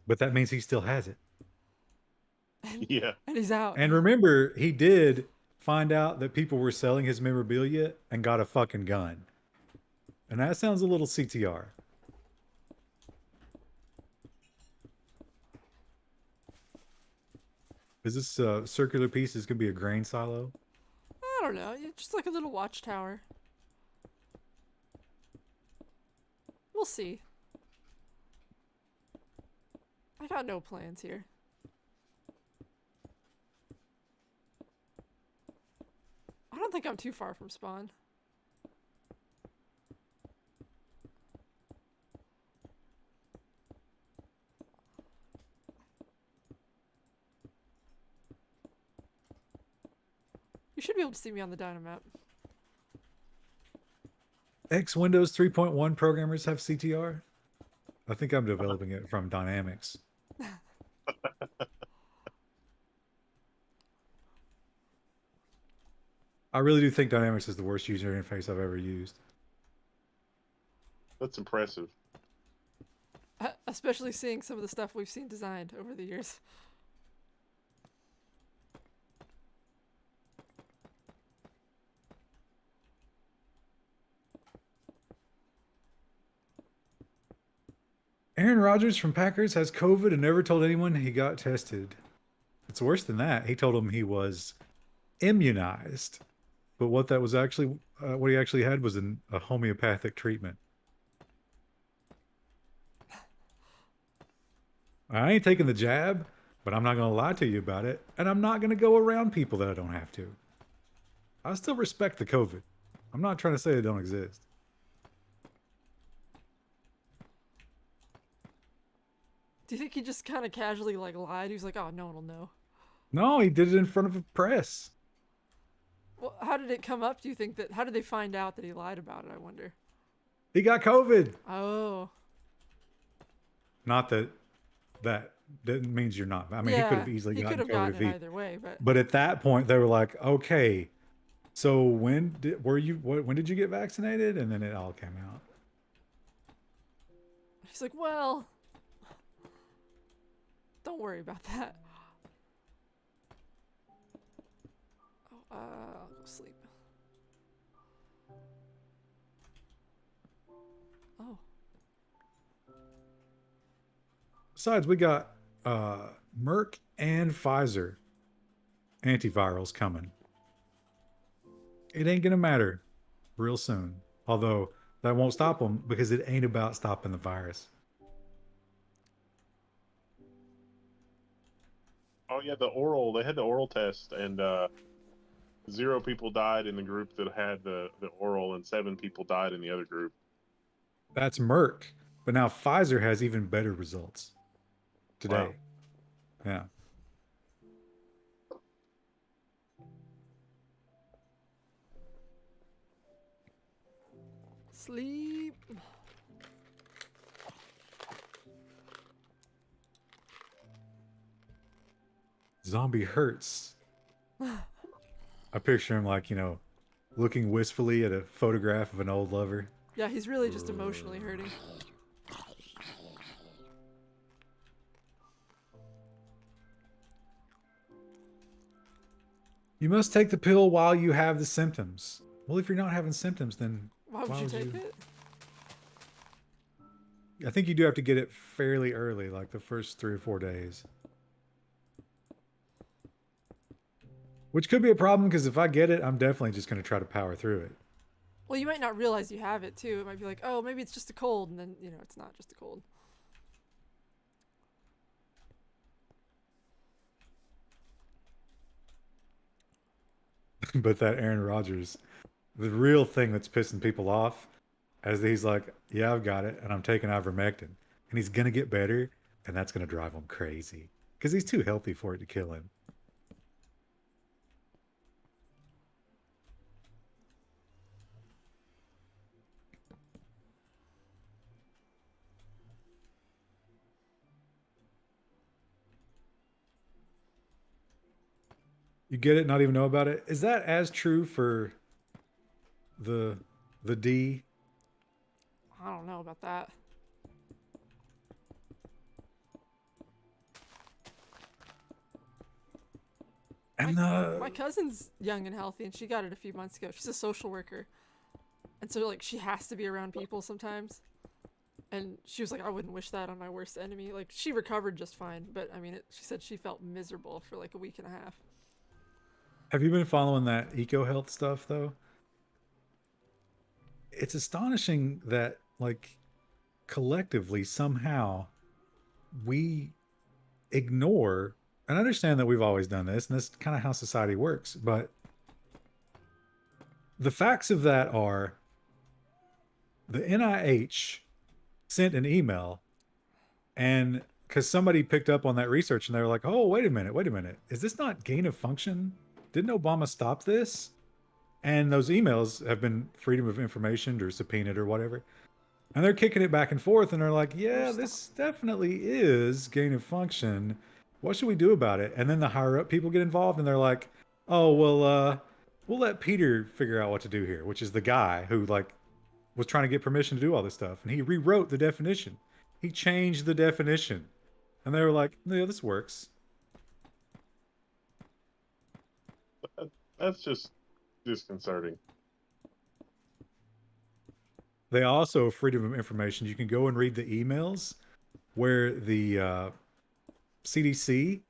But that means he still has it. Yeah. And he's out. And remember, he did find out that people were selling his memorabilia and got a fucking gun. And that sounds a little CTR. Is this circular piece is going to be a grain silo? I don't know. Just like a little watchtower. We'll see. I got no plans here. I don't think I'm too far from spawn. You should be able to see me on the Dynamap. X Windows 3.1 programmers have CTR? I think I'm developing it from Dynamics. I really do think Dynamics is the worst user interface I've ever used. That's impressive. Especially seeing some of the stuff we've seen designed over the years. Aaron Rodgers from Packers has COVID and never told anyone he got tested. It's worse than that. He told them he was immunized. But what that was actually, what he actually had was a homeopathic treatment. I ain't taking the jab, but I'm not going to lie to you about it. And I'm not going to go around people that I don't have to. I still respect the COVID. I'm not trying to say they don't exist. Do you think he just kind of casually like lied? He was like, "Oh, no one will know." No, he did it in front of a press. Well, how did it come up? Do you think that? How did they find out that he lied about it? I wonder. He got COVID. Oh. Not that means you're not. I mean, he could have easily gotten COVID if he. Either way, but. But at that point, they were like, "Okay, so when did you get vaccinated?" And then it all came out. He's like, "Well, don't worry about that." Oh, I'll go sleep. Oh. Besides, we got Merck and Pfizer antivirals coming. It ain't gonna matter real soon. Although that won't stop them because it ain't about stopping the virus. Oh yeah, they had the oral test, and 0 people died in the group that had the oral, and 7 people died in the other group. That's Merck, but now Pfizer has even better results today. Wow. Yeah. Sleep. Zombie hurts. I picture him like, looking wistfully at a photograph of an old lover. Yeah, he's really just emotionally hurting. You must take the pill while you have the symptoms. Well, if you're not having symptoms, then Why would you take it? I think you do have to get it fairly early, like the first 3 or 4 days. Which could be a problem because if I get it, I'm definitely just going to try to power through it. Well, you might not realize you have it too. It might be like, oh, maybe it's just a cold, and then, it's not just a cold. But that Aaron Rodgers, the real thing that's pissing people off, as he's like, yeah, I've got it, and I'm taking ivermectin. And he's going to get better, and that's going to drive him crazy. Because he's too healthy for it to kill him. You get it, not even know about it. Is that as true for the D? I don't know about that. And My cousin's young and healthy, and she got it a few months ago. She's a social worker, and so like she has to be around people sometimes. And she was like, I wouldn't wish that on my worst enemy. Like she recovered just fine, but I mean, she said she felt miserable for like a week and a half. have you been following that eco health stuff though? It's astonishing that like collectively somehow we ignore, and I understand that we've always done this and this is kind of how society works, but the facts of that are the NIH sent an email, and because somebody picked up on that research and they were like, oh, wait a minute, is this not gain of function? Didn't Obama stop this? And those emails have been freedom of information or subpoenaed or whatever. And they're kicking it back and forth, and they're like, yeah, this definitely is gain of function. What should we do about it? And then the higher up people get involved, and they're like, oh, well, we'll let Peter figure out what to do here, which is the guy who, like, was trying to get permission to do all this stuff. And he rewrote the definition. He changed the definition. And they were like, yeah, this works. That's just disconcerting. They also, freedom of information, you can go and read the emails where the CDC,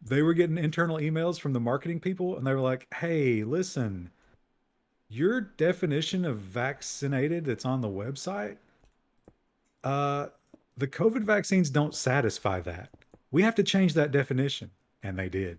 they were getting internal emails from the marketing people, and they were like, hey, listen, your definition of vaccinated that's on the website, uh, the COVID vaccines don't satisfy that. We have to change that definition. And they did.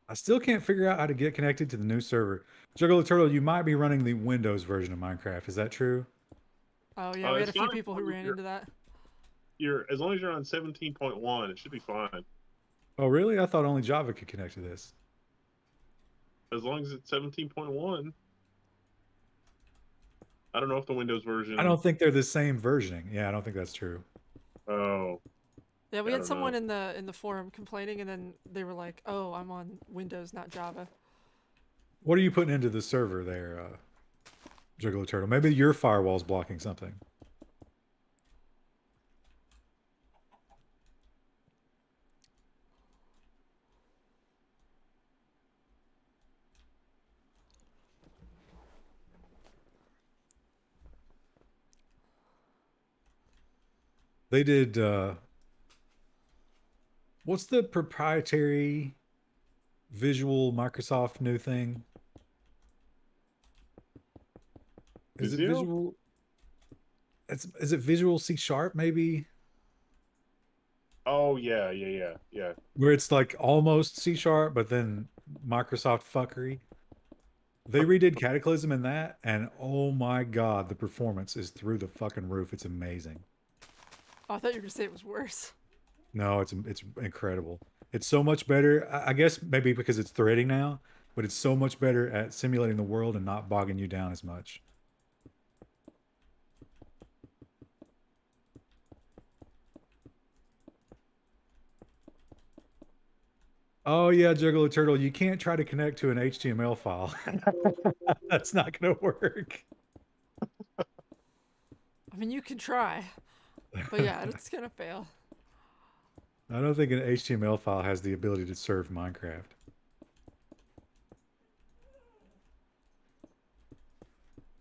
I still can't figure out how to get connected to the new server. Juggalo Turtle, you might be running the Windows version of Minecraft. Is that true? Oh yeah, we had a It's few fine people as who long as ran into that. you're as long as you're on 17.1, it should be fine. Oh, really? I thought only Java could connect to this. As long as it's 17.1. I don't know if the Windows version. I don't think they're the same versioning. Yeah, I don't think that's true. Oh, Yeah, we I had don't someone know. in the forum complaining, and then they were like, "Oh, I'm on Windows, not Java." What are you putting into the server there, Juggalo Turtle? Maybe your firewall's blocking something. They did what's the proprietary visual Microsoft new thing? Is it Visio? visual? Is it Visual C Sharp maybe? Oh yeah. Where it's like almost C Sharp, but then Microsoft fuckery. They redid Cataclysm in that, and oh my god, the performance is through the fucking roof. It's amazing. Oh, I thought you were gonna say it was worse. No, it's incredible. It's so much better. I guess maybe because it's threading now, but it's so much better at simulating the world and not bogging you down as much. Oh yeah, Juggalo Turtle, you can't try to connect to an HTML file. That's not gonna work. I mean, you can try, but yeah, it's gonna fail. I don't think an HTML file has the ability to serve Minecraft.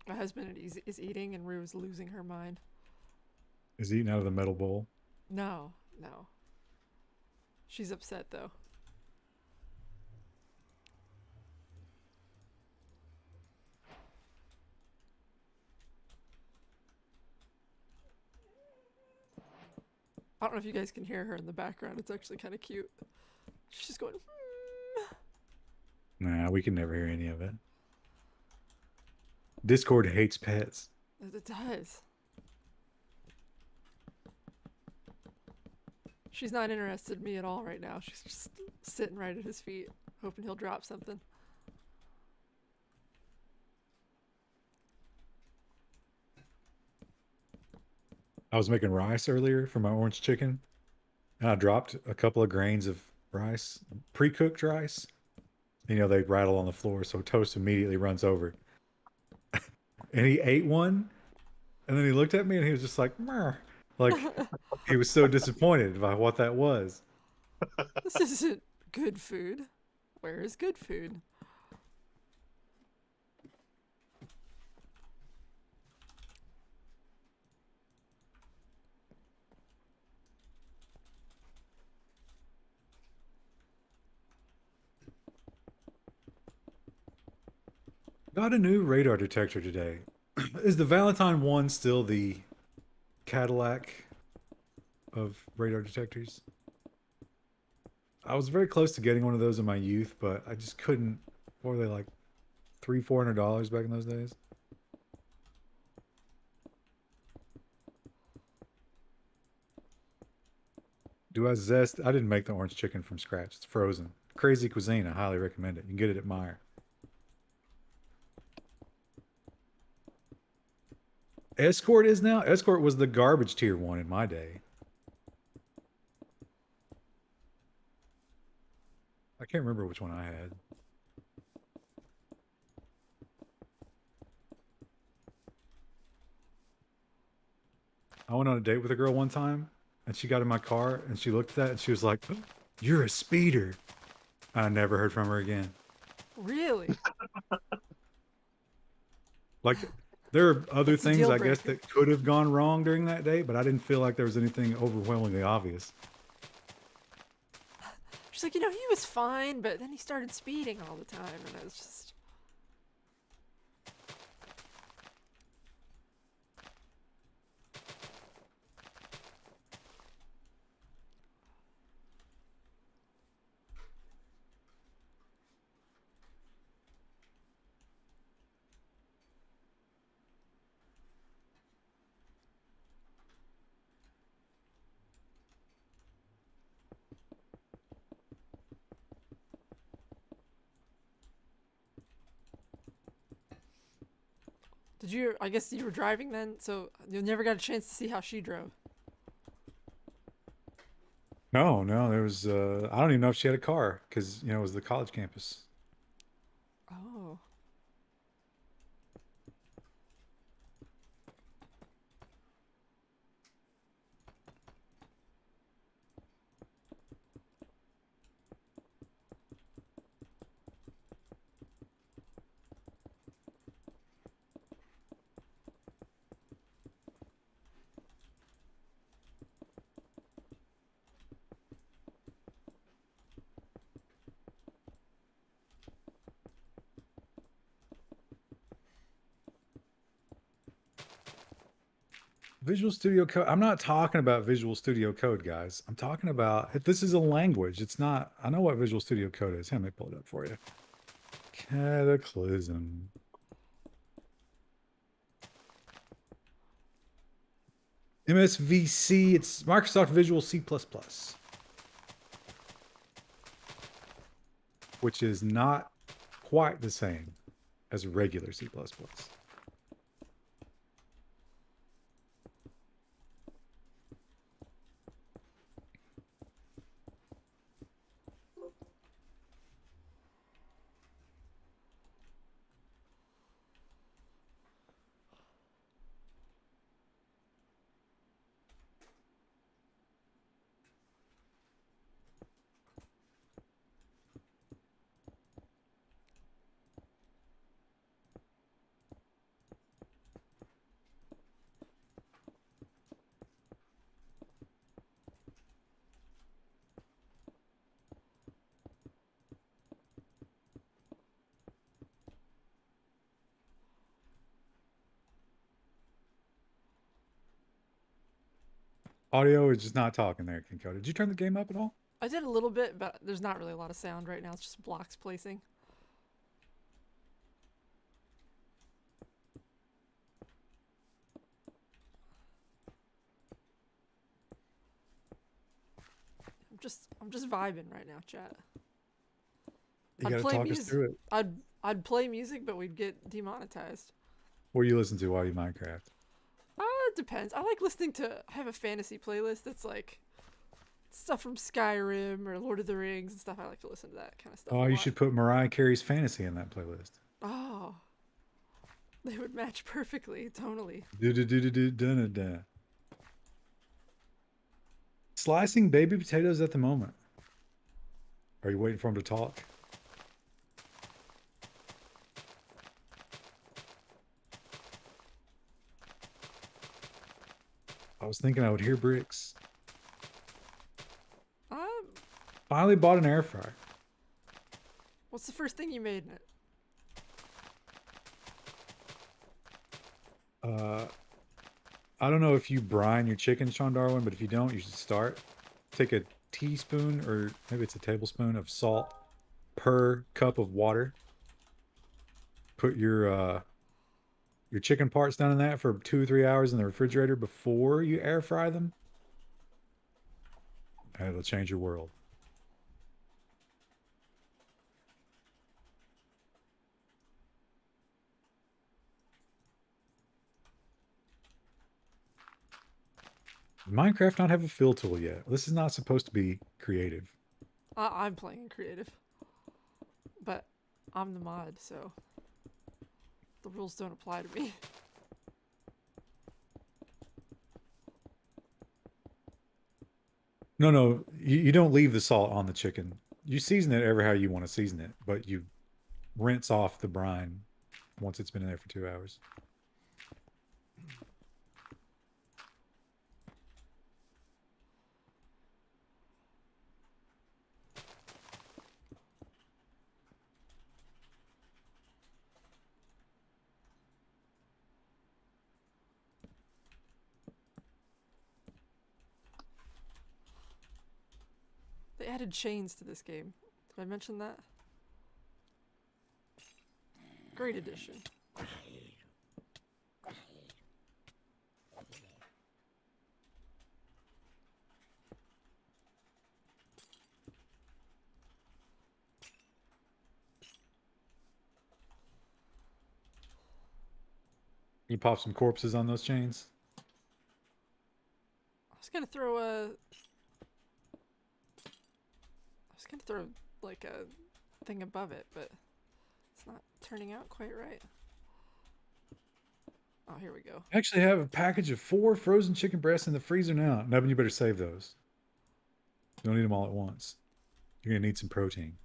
My husband is eating, and Rue is losing her mind. Is eating out of the metal bowl. No, no. She's upset though. I don't know if you guys can hear her in the background. It's actually kind of cute. She's just going. Nah, we can never hear any of it. Discord hates pets. It does. She's not interested in me at all right now. She's just sitting right at his feet, hoping he'll drop something. I was making rice earlier for my orange chicken, and I dropped a couple of grains of rice, pre-cooked rice. You know, they rattle on the floor, so toast immediately runs over. And he ate one, and then he looked at me, and he was just like, "Mer," like he was so disappointed by what that was. This isn't good food. Where is good food? Got a new radar detector today. Is the Valentine one still the Cadillac of radar detectors? I was very close to getting one of those in my youth, but I just couldn't. What were they like, $300-400 back in those days? Do I zest? I didn't make the orange chicken from scratch. It's frozen. Crazy cuisine. I highly recommend it. You can get it at Meyer. Escort is now. Escort was the garbage tier one in my day. I can't remember which one I had. I went on a date with a girl one time, and she got in my car, and she looked at that, and she was like, "You're a speeder." I never heard from her again. Really? Like, there are other That's a things deal I guess breaker. that could have gone wrong during that date, but I didn't feel like there was anything overwhelmingly obvious. She's like, you know, he was fine, but then he started speeding all the time, and it was just. Did you? I guess you were driving then, so you never got a chance to see how she drove. No, no, there was. I don't even know if she had a car because it was the college campus. Oh. Visual Studio Code. I'm not talking about Visual Studio Code, guys. I'm talking about this is a language. It's not. I know what Visual Studio Code is. Let me pull it up for you. Cataclysm. MSVC. It's Microsoft Visual C++, which is not quite the same as regular C++. Audio is just not talking there, Kinko. Did you turn the game up at all? I did a little bit, but there's not really a lot of sound right now. It's just blocks placing. I'm just vibing right now, chat. You I'd got to play talk us music. through it. I'd play music, but we'd get demonetized. What do you listen to while you Minecraft? it depends. I like listening to. I have a fantasy playlist that's like stuff from Skyrim or Lord of the Rings and stuff. I like to listen to that kind of stuff. Oh, a you lot. should put Mariah Carey's Fantasy in that playlist. Oh, they would match perfectly, tonally. Do-do-do-do-do-dun-dun. Slicing baby potatoes at the moment. Are you waiting for him to talk? I was thinking I would hear bricks. Finally bought an air fryer. What's the first thing you made in it? I don't know if you brine your chicken, Sean Darwin, but if you don't, you should start. Take a teaspoon, or maybe it's a tablespoon of salt per cup of water. Put your chicken parts down in that for 2 or 3 hours in the refrigerator before you air fry them. And it'll change your world. Does Minecraft not have a fill tool yet? This is not supposed to be creative. I'm playing creative, but I'm the mod, so the rules don't apply to me. No, you don't leave the salt on the chicken. You season it ever how you want to season it, but you rinse off the brine once it's been in there for 2 hours. They added chains to this game. Did I mention that? Great addition. You pop some corpses on those chains. I was gonna throw a. I was gonna throw like a thing above it, but it's not turning out quite right. Oh, here we go. I actually have a package of 4 frozen chicken breasts in the freezer now. Nevin, you better save those. You don't need them all at once. You're gonna need some protein.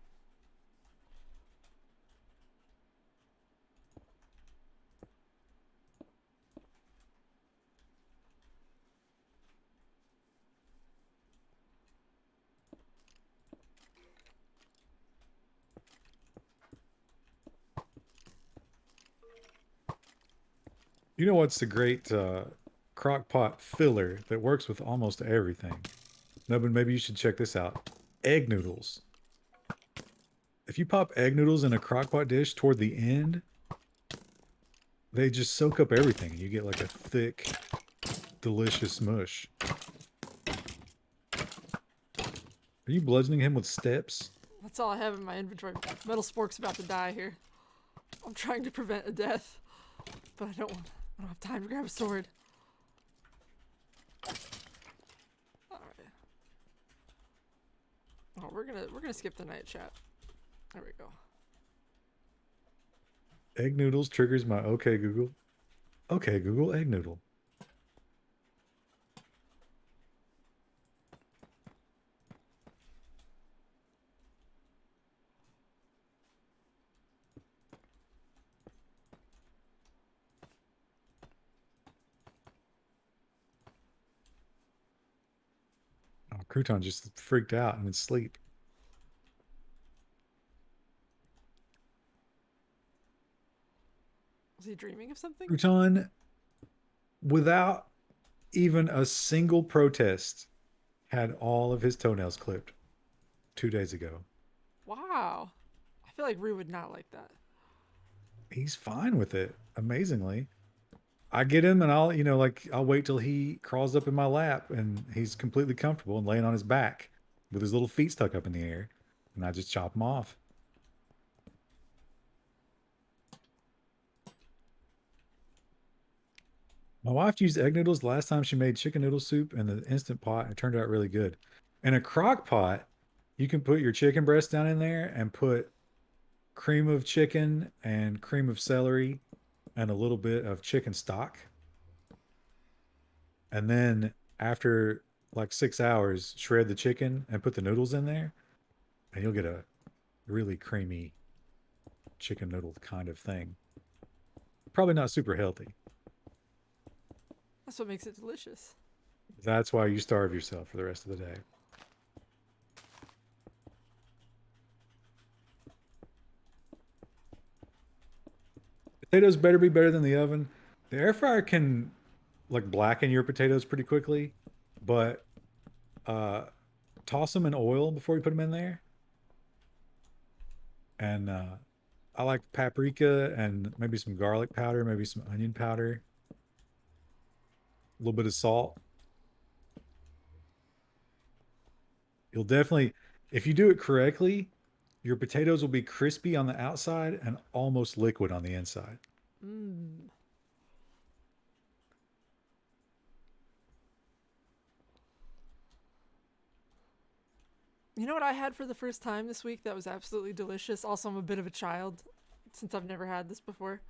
You know what's the great crock pot filler that works with almost everything? No, but maybe you should check this out. Egg noodles. If you pop egg noodles in a crock pot dish toward the end, they just soak up everything and you get like a thick, delicious mush. Are you bludgeoning him with steps? That's all I have in my inventory. Metal Spork's about to die here. I'm trying to prevent a death, but I don't have time to grab a sword. Alright. Oh, we're gonna skip the night chat. There we go. Egg noodles triggers my okay Google. Okay Google, egg noodle. Oh, Crouton just freaked out and in sleep. Was he dreaming of something? Crouton, without even a single protest, had all of his toenails clipped 2 days ago. Wow. I feel like Rue would not like that. He's fine with it, amazingly. I get him and I'll wait till he crawls up in my lap and he's completely comfortable and laying on his back with his little feet stuck up in the air, and I just chop him off. My wife used egg noodles the last time she made chicken noodle soup in the Instant Pot, and it turned out really good. In a crock pot, you can put your chicken breast down in there and put cream of chicken and cream of celery and a little bit of chicken stock. And then after like 6 hours, shred the chicken and put the noodles in there, and you'll get a really creamy chicken noodle kind of thing. Probably not super healthy. That's what makes it delicious. That's why you starve yourself for the rest of the day. Potatoes better be better than the oven. The air fryer can like blacken your potatoes pretty quickly, but uh, toss them in oil before you put them in there. And I like paprika and maybe some garlic powder, maybe some onion powder, a little bit of salt. You'll definitely, if you do it correctly, your potatoes will be crispy on the outside and almost liquid on the inside. Mmm. You know what I had for the first time this week that was absolutely delicious? Also, I'm a bit of a child since I've never had this before.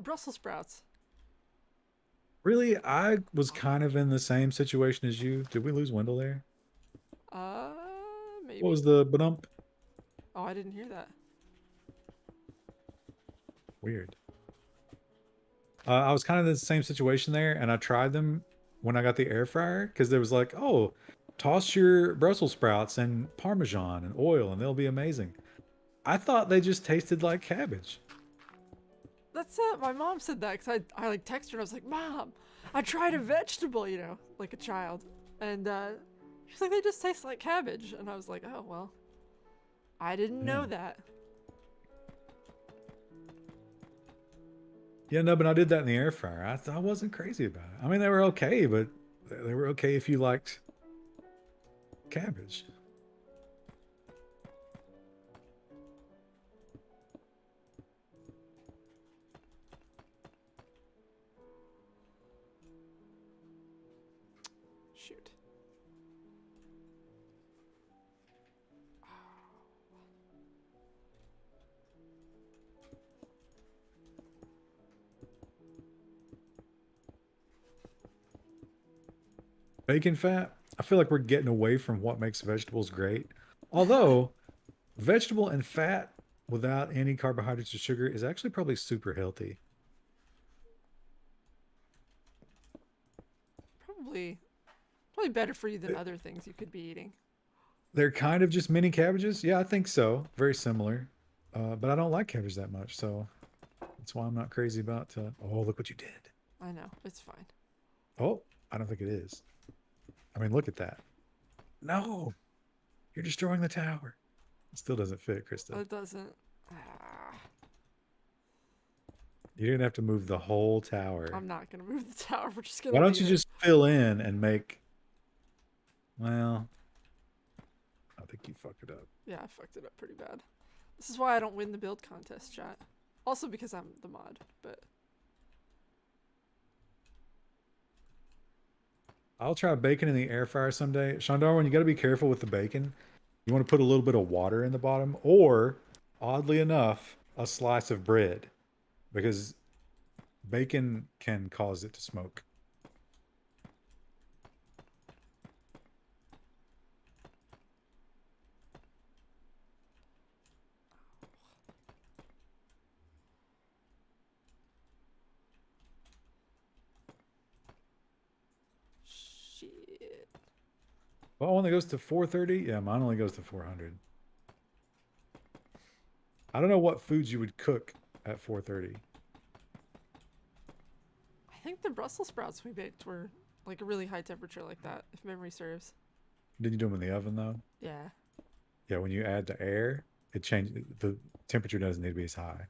Brussels sprouts. Really, I was kind of in the same situation as you. Did we lose Wendell there? Uh, What Maybe? was the bump? Oh, I didn't hear that. Weird. I was kind of in the same situation there, and I tried them when I got the air fryer because there was like, oh, toss your Brussels sprouts and Parmesan and oil, and they'll be amazing. I thought they just tasted like cabbage. That's my mom said that because I like texted her and I was like, Mom, I tried a vegetable, you know, like a child. And she's like, they just taste like cabbage. And I was like, oh, well, I didn't Yeah. know that. Yeah, no, but I did that in the air fryer. I wasn't crazy about it. I mean, they were okay, but they were okay if you liked cabbage. Shoot. Bacon fat, I feel like we're getting away from what makes vegetables great. Although, vegetable and fat without any carbohydrates or sugar is actually probably super healthy. Probably, probably better for you than other things you could be eating. They're kind of just mini cabbages. Yeah, I think so. Very similar. But I don't like cabbage that much, so that's why I'm not crazy about. Oh, look what you did. I know, it's fine. Oh, I don't think it is. I mean, look at that. No, you're destroying the tower. It still doesn't fit, Krista. It doesn't. Ah, You're gonna have to move the whole tower. I'm not going to move the tower. We're just going Why to don't leave you it. just fill in and make? Well, I think you fucked it up. Yeah, I fucked it up pretty bad. This is why I don't win the build contest, chat. Also because I'm the mod, but... I'll try bacon in the air fryer someday. Sean Darwin, you got to be careful with the bacon. You want to put a little bit of water in the bottom, or oddly enough, a slice of bread, because bacon can cause it to smoke. Shit. Well, only goes to 430. Yeah, mine only goes to 400. I don't know what foods you would cook at 430. I think the Brussels sprouts we baked were like a really high temperature like that, if memory serves. Did you do them in the oven though? Yeah. Yeah, when you add the air, it changes. The temperature doesn't need to be as high.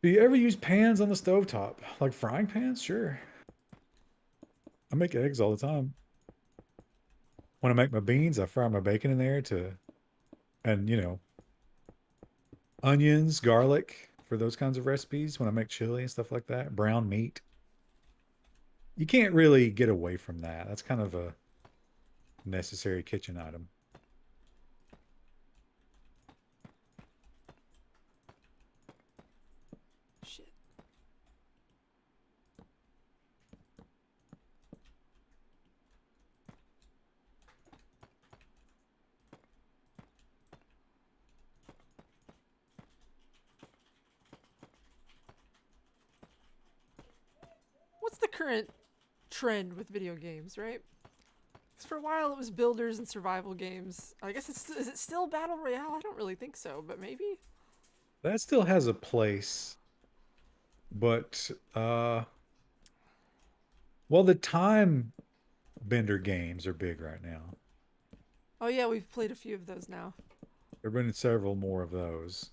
Do you ever use pans on the stovetop? Like frying pans? Sure. I make eggs all the time. When I make my beans, I fry my bacon in there to And, you know, onions, garlic for those kinds of recipes when I make chili and stuff like that. Brown meat. You can't really get away from that. That's kind of a necessary kitchen item. Shit. What's the current trend with video games, right? 'Cause for a while it was builders and survival games. I guess is it still Battle Royale? I don't really think so, but maybe? That still has a place, but well, the time bender games are big right now. Oh yeah, we've played a few of those now. There have been several more of those.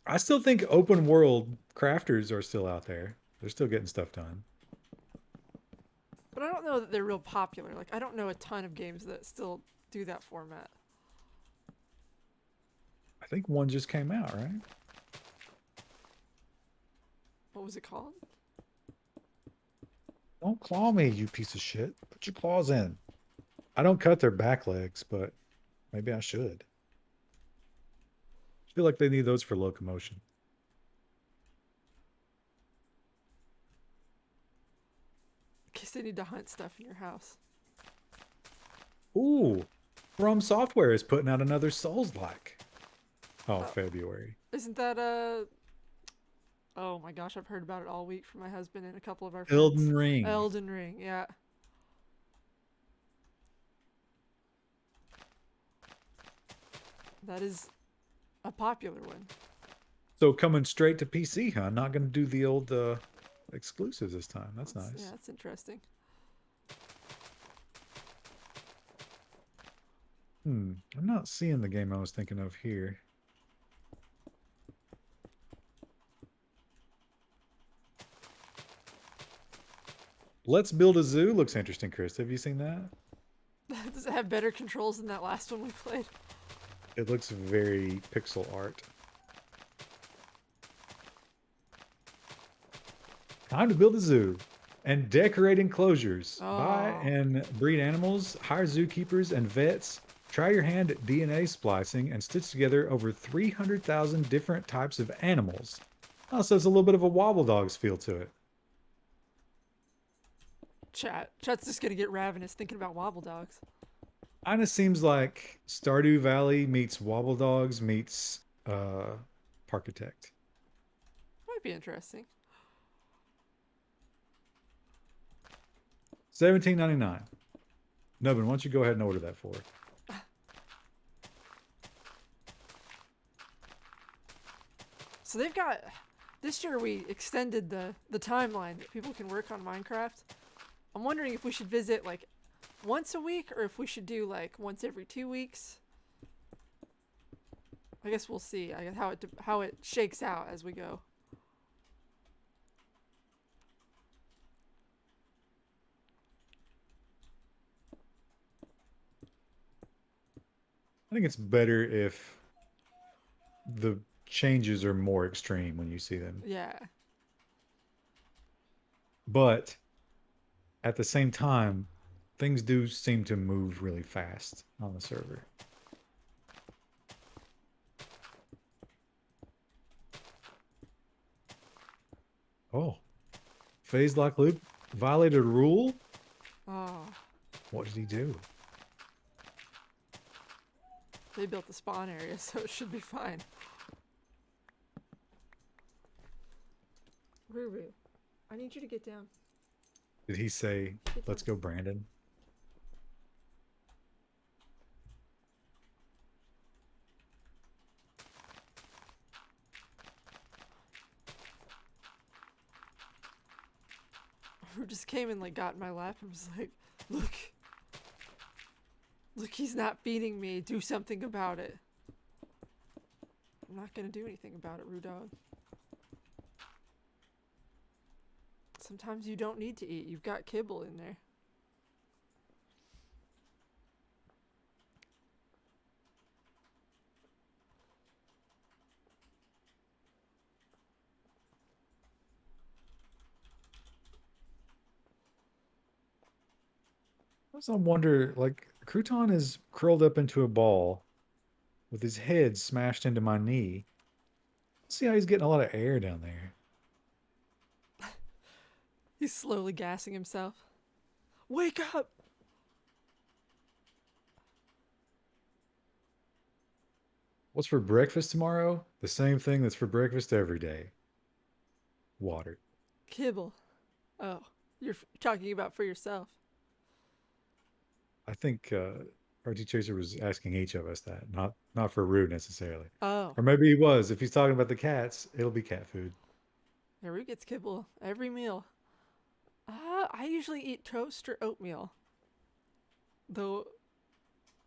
I still think open world crafters are still out there. They're still getting stuff done. But I don't know that they're real popular. Like, I don't know a ton of games that still do that format. I think one just came out, right? What was it called? Don't claw me, you piece of shit. Put your claws in. I don't cut their back legs, but maybe I should. I feel like they need those for locomotion. In case they need to hunt stuff in your house. Ooh, From Software is putting out another Souls-like. Oh, Oh. February. Isn't that oh my gosh, I've heard about it all week from my husband and a couple of our friends. Elden Ring. Elden Ring, yeah. That is a popular one. So coming straight to PC, huh? Not going to do the old exclusives this time. That's nice. Yeah, that's interesting. I'm not seeing the game I was thinking of here. Let's Build a Zoo looks interesting, Chris. Have you seen that? Does it have better controls than that last one we played? It looks very pixel art. Time to build a zoo and decorate enclosures. Buy Oh. and breed animals, hire zookeepers and vets. Try your hand at DNA splicing and stitch together over 300,000 different types of animals. Oh, so it's a little bit of a Wobble Dogs feel to it. Chat's just gonna get ravenous thinking about Wobble Dogs. Kind of seems like Stardew Valley meets Wobble Dogs meets Parkitect. Might be interesting. $17.99. Nubbin, why don't you go ahead and order that for her? So they've got this year we extended the timeline that people can work on Minecraft. I'm wondering if we should visit like once a week or if we should do like once every 2 weeks. I guess we'll see. I guess how it shakes out as we go. I think it's better if the changes are more extreme when you see them. Yeah. But at the same time, things do seem to move really fast on the server. Oh. Phase Lock Loop violated a rule? Oh, What did he do? they built the spawn area, so it should be fine. Ruru, I need you to get down. Did he say, let's go, Brandon? Ruru just came and like got in my lap and was like, look, he's not feeding me. Do something about it. I'm not gonna do anything about it, Roo Dog. Sometimes you don't need to eat. You've got kibble in there. I wonder, like, Crouton is curled up into a ball with his head smashed into my knee. See how he's getting a lot of air down there. He's slowly gassing himself. Wake up! What's for breakfast tomorrow? The same thing that's for breakfast every day. Water. Kibble. Oh, you're talking about for yourself. I think RT Chaser was asking each of us that, not for rude necessarily. Oh, Or maybe he was. If he's talking about the cats, it'll be cat food. Haru gets kibble every meal. I usually eat toast or oatmeal. Though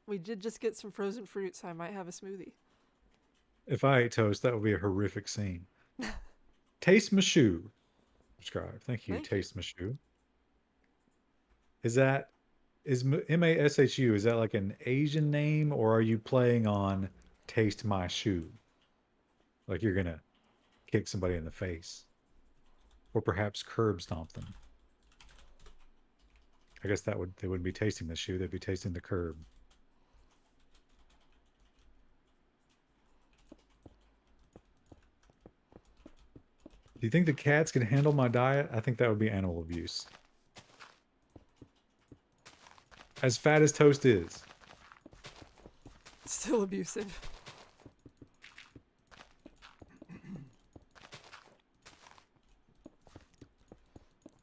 we did just get some frozen fruit, so I might have a smoothie. If I ate toast, that would be a horrific scene. Taste Mashu. Subscribe. Thank you, Thank you. Taste Mashu. Is that Mashu? Is that like an Asian name, or are you playing on Taste My Shoe? Like you're gonna kick somebody in the face, or perhaps curb stomp them. I guess they wouldn't be tasting the shoe; they'd be tasting the curb. Do you think the cats can handle my diet? I think that would be animal abuse. As fat as toast is. Still abusive.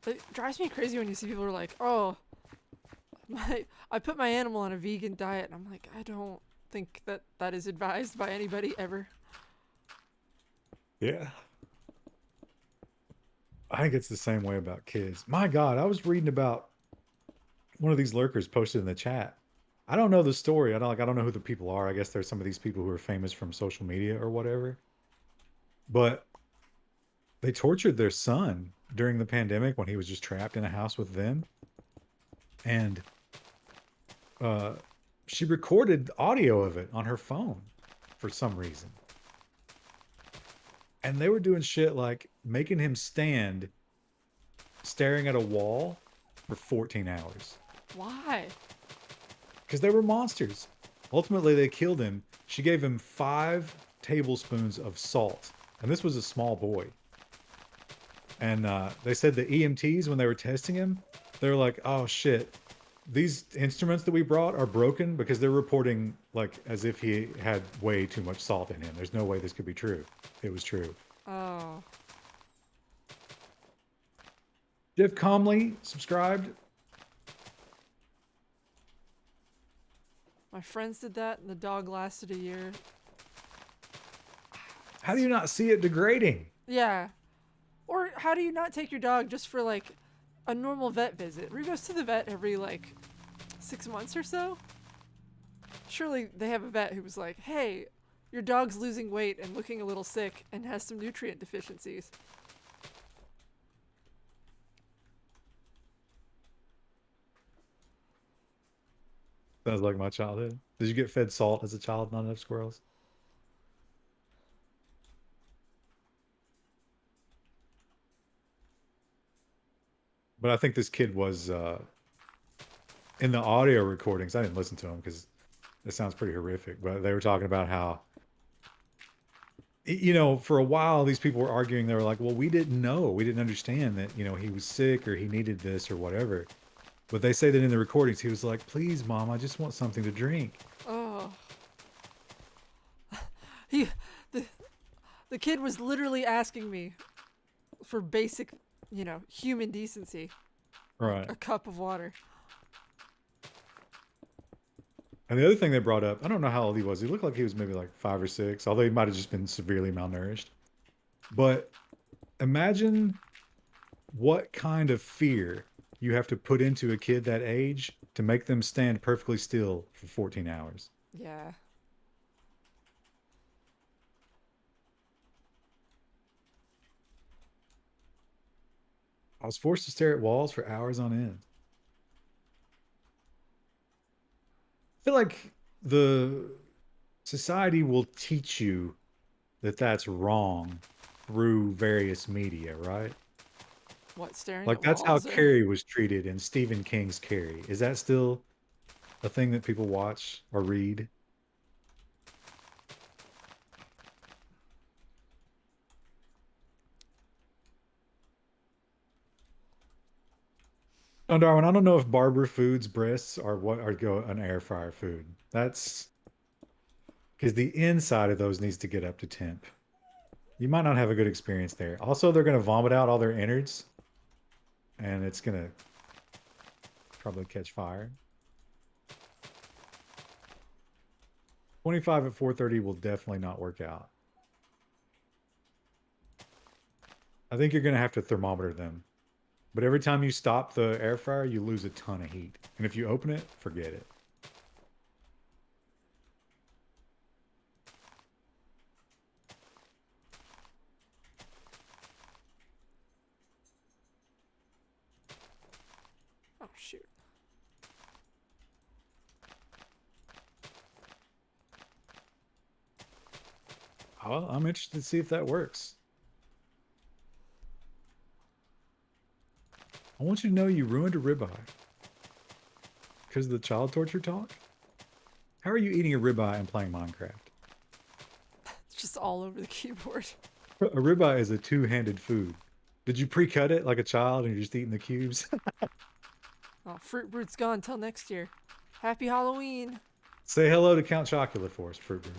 It drives me crazy when you see people who are like, "Oh, I put my animal on a vegan diet." And I'm like, I don't think that is advised by anybody ever. Yeah. I think it's the same way about kids. My God, I was reading about one of these lurkers posted in the chat. I don't know the story. I don't know who the people are. I guess there's some of these people who are famous from social media or whatever. But they tortured their son during the pandemic when he was just trapped in a house with them. And uh she recorded audio of it on her phone for some reason. And they were doing shit like making him stand staring at a wall for 14 hours. Why? Because they were monsters. Ultimately, they killed him. She gave him 5 tablespoons of salt. And this was a small boy. And they said the EMTs, when they were testing him, they were like, oh shit, these instruments that we brought are broken because they're reporting like as if he had way too much salt in him. There's no way this could be true. It was true. Oh. Jeff Comley subscribed. My friends did that, and the dog lasted a year. How do you not see it degrading? Yeah. Or how do you not take your dog just for like a normal vet visit? Rue goes to the vet every like 6 months or so. Surely they have a vet who was like, hey, your dog's losing weight and looking a little sick and has some nutrient deficiencies. Sounds like my childhood. Did you get fed salt as a child, not enough squirrels? But I think this kid was in the audio recordings. I didn't listen to them because it sounds pretty horrific. But they were talking about how, you know, for a while these people were arguing. They were like, "Well, we didn't know. We didn't understand that, you know, he was sick or he needed this or whatever." But they say that in the recordings, he was like, "Please, mom, I just want something to drink." Oh. he the kid was literally asking me for basic, you know, human decency. Right. A cup of water. And the other thing they brought up, I don't know how old he was. He looked like he was maybe like 5 or 6, although he might have just been severely malnourished. But imagine what kind of fear you have to put into a kid that age to make them stand perfectly still for 14 hours. Yeah. I was forced to stare at walls for hours on end. I feel like the society will teach you that that's wrong through various media, right? What, staring Like at that's how walls? Or... Carrie was treated in Stephen King's Carrie. Is that still a thing that people watch or read? Oh, Darwin, I don't know if Barber Foods breasts are what are go an air fryer food. That's because the inside of those needs to get up to temp. You might not have a good experience there. Also, they're going to vomit out all their innards, and it's going to probably catch fire. 25 at 430 will definitely not work out. I think you're going to have to thermometer them. But every time you stop the air fryer, you lose a ton of heat. And if you open it, forget it. Oh, shoot. Well, I'm interested to see if that works. I want you to know you ruined a ribeye. Because of the child torture talk? How are you eating a ribeye and playing Minecraft? It's just all over the keyboard. A ribeye is a two-handed food. Did you pre-cut it like a child and you're just eating the cubes? Oh, Fruit Brute's gone till next year. Happy Halloween. Say hello to Count Chocula for us, Fruit Brute.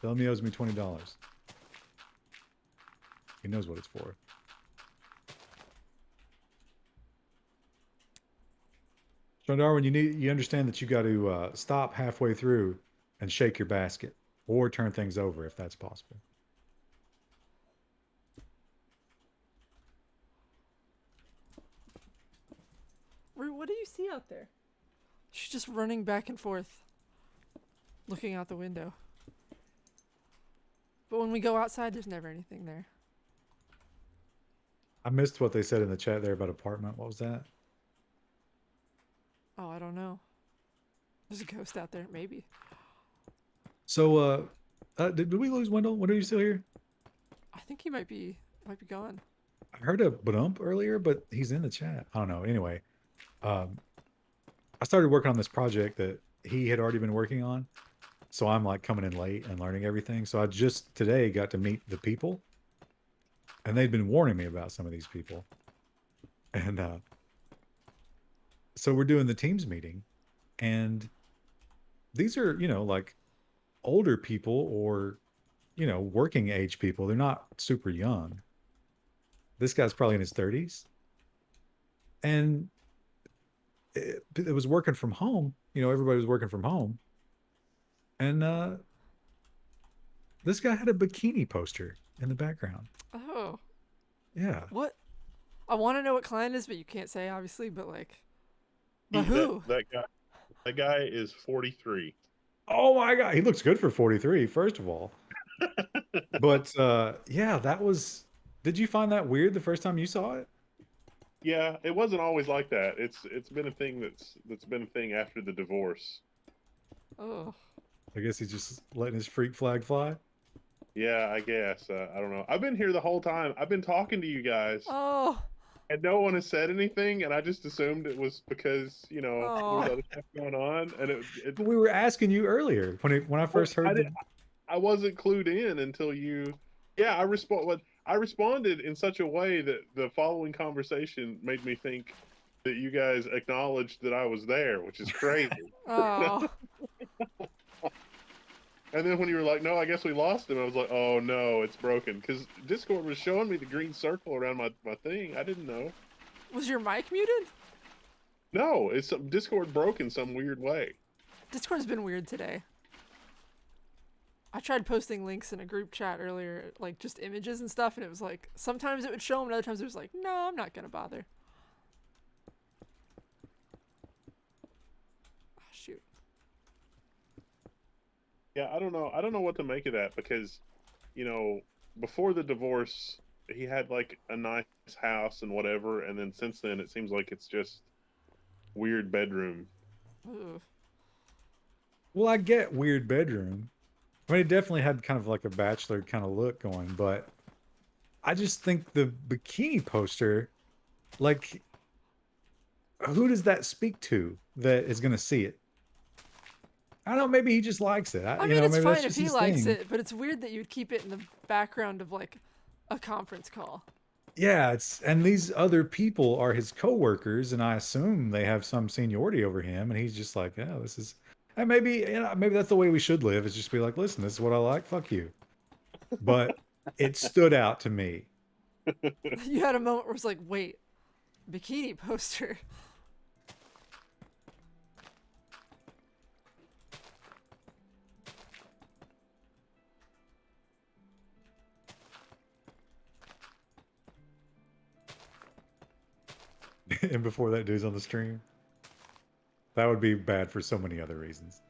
Tell him he owes me $20. He knows what it's for. John Darwin, you understand that you got to stop halfway through and shake your basket or turn things over if that's possible. Rue, what do you see out there? She's just running back and forth, looking out the window. But when we go outside, there's never anything there. I missed what they said in the chat there about apartment. What was that? Oh, I don't know. There's a ghost out there, maybe. So, did we lose Wendell? When are you still here? I think he might be gone. I heard a bump earlier, but he's in the chat. I don't know. Anyway, I started working on this project that he had already been working on. So I'm like coming in late and learning everything. So I just today got to meet the people, and they'd been warning me about some of these people. And so we're doing the Teams meeting, and these are, like older people or, working age people. They're not super young. This guy's probably in his 30s. And it was working from home. Everybody was working from home. And this guy had a bikini poster in the background. Oh. Yeah. What? I want to know what client is, but you can't say, obviously, but like... But who? That guy is 43. Oh my God. He looks good for 43, first of all. But yeah, that was... Did you find that weird the first time you saw it? Yeah, it wasn't always like that. It's been a thing that's been a thing after the divorce. Oh. I guess he's just letting his freak flag fly. Yeah, I guess. I don't know. I've been here the whole time. I've been talking to you guys. Oh. And no one has said anything, and I just assumed it was because, there was other stuff going on. And But we were asking you earlier when I first heard I wasn't clued in until you... Yeah, I responded in such a way that the following conversation made me think that you guys acknowledged that I was there, which is crazy. Oh. And then when you were like, no, I guess we lost him, I was like, oh no, it's broken. Because Discord was showing me the green circle around my thing. I didn't know. Was your mic muted? No, Discord broke in some weird way. Discord's been weird today. I tried posting links in a group chat earlier, like just images and stuff, and it was like, sometimes it would show them, and other times it was like, no, I'm not gonna bother. Oh, shoot. Yeah, I don't know. I don't know what to make of that because, before the divorce, he had like a nice house and whatever, and then since then it seems like it's just weird bedroom. Ooh. Well, I get weird bedroom. I mean, it definitely had kind of like a bachelor kind of look going, but I just think the bikini poster, like, who does that speak to that is going to see it? I don't know. Maybe he just likes it. I mean, it's Maybe that's fine if just he his likes thing. it, but it's weird that you'd keep it in the background of like a conference call. Yeah, and these other people are his coworkers, and I assume they have some seniority over him, and he's just like, yeah, this is, and maybe that's the way we should live, is just be like, listen, this is what I like, fuck you. But it stood out to me. You had a moment where it's like, wait, bikini poster. And before that dude's on the stream, that would be bad for so many other reasons.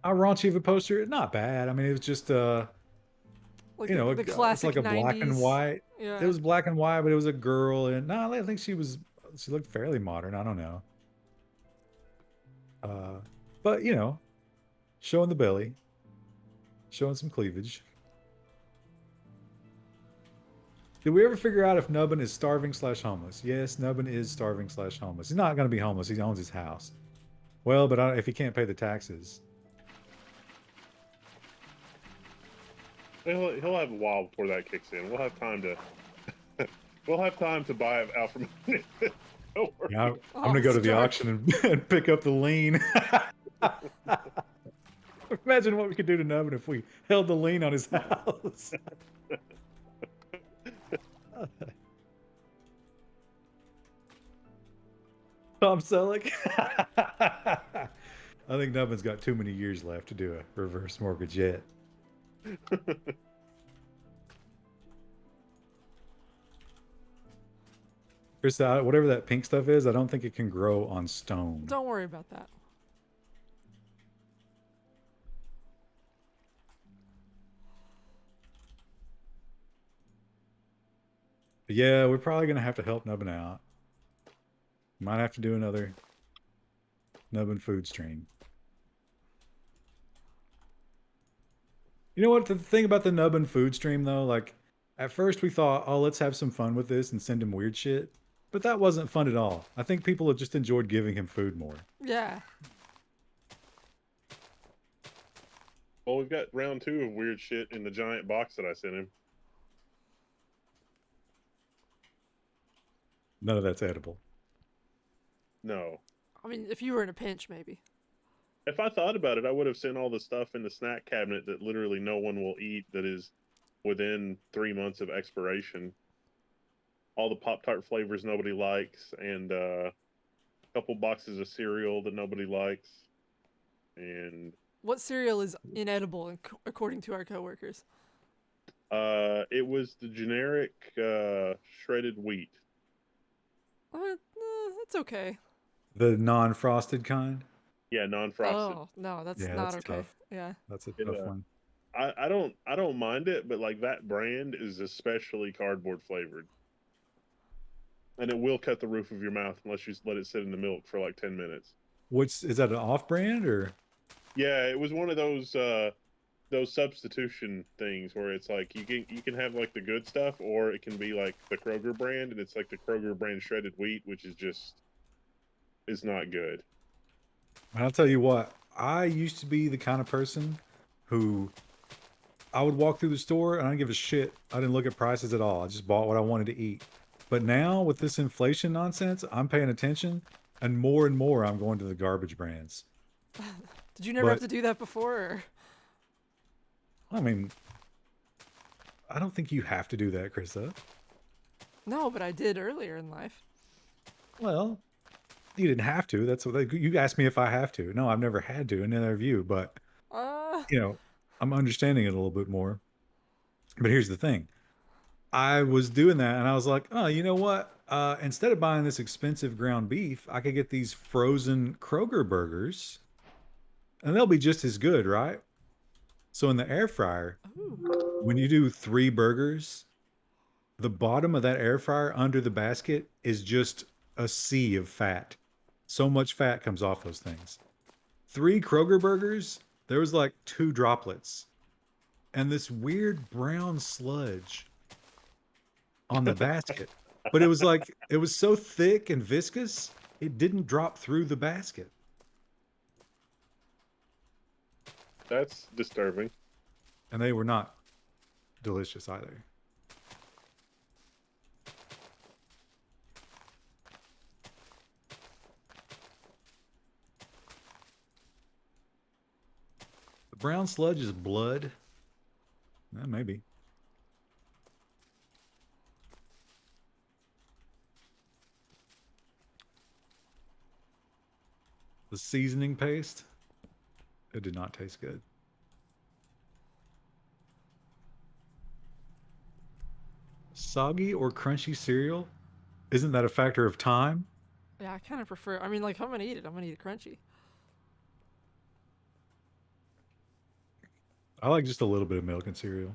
How raunchy of a poster? Not bad. I mean, it was just Like you know, the it's classic like a black and 90s. white. It Yeah. was black and white, but it was a girl, and no, I think she looked fairly modern. I don't know, uh, but you know, showing the belly, showing some cleavage. Did we ever figure out if Nubbin is starving slash homeless? Yes, Nubbin is starving slash homeless. He's not going to be homeless. He owns his house. Well, but if he can't pay the taxes, He'll have a while before that kicks in. We'll have time to we'll have time to buy it out from. Don't worry. yeah, I'm Oh, going to go to it's the dark. auction and pick up the lien. Imagine what we could do to Nubbin if we held the lien on his house. Tom Selleck. I think Nubbin's got too many years left to do a reverse mortgage yet. Chris, whatever that pink stuff is, I don't think it can grow on stone. Don't worry about that. But yeah, we're probably gonna have to help Nubbin out. Might have to do another Nubbin food stream. You know what? The thing about the Nubbin food stream, though, like, at first we thought, oh, let's have some fun with this and send him weird shit. But that wasn't fun at all. I think people have just enjoyed giving him food more. Yeah. Well, we've got round 2 of weird shit in the giant box that I sent him. None of that's edible. No. I mean, if you were in a pinch, maybe. If I thought about it, I would have sent all the stuff in the snack cabinet that literally no one will eat that is within 3 months of expiration. All the Pop-Tart flavors nobody likes, and a couple boxes of cereal that nobody likes. And What cereal is inedible according to our coworkers? it was the generic shredded wheat. It's okay. The non-frosted kind? Yeah, non-frosted. Oh no, that's Yeah, not that's okay. tough. Yeah. That's a tough one. I don't mind it, but like that brand is especially cardboard flavored. And it will cut the roof of your mouth unless you let it sit in the milk for like 10 minutes. Is that an off-brand or? Yeah, it was one of those substitution things where it's like you can have like the good stuff, or it can be like the Kroger brand, and it's like the Kroger brand shredded wheat, which is not good. And I'll tell you what, I used to be the kind of person who I would walk through the store and I didn't give a shit. I didn't look at prices at all. I just bought what I wanted to eat. But now with this inflation nonsense, I'm paying attention, and more I'm going to the garbage brands. Did you never have to do that before? Or? I mean, I don't think you have to do that, Krista. No, but I did earlier in life. Well, you didn't have to. That's what you asked me if I have to. No, I've never had to, and neither have you. But you know, I'm understanding it a little bit more. But here's the thing: I was doing that, and I was like, oh, you know what? Instead of buying this expensive ground beef, I could get these frozen Kroger burgers, and they'll be just as good, right? So in the air fryer, when you do 3 burgers, the bottom of that air fryer under the basket is just a sea of fat. So much fat comes off those things. 3 Kroger burgers, there was like 2 droplets and this weird brown sludge on the basket. But it was like, it was so thick and viscous, it didn't drop through the basket. That's disturbing. And they were not delicious either. The brown sludge is blood. Maybe. The seasoning paste, it did not taste good. Soggy or crunchy cereal? Isn't that a factor of time? Yeah, I kind of prefer. I mean, like, if I'm gonna eat it, I'm gonna eat it crunchy. I like just a little bit of milk and cereal.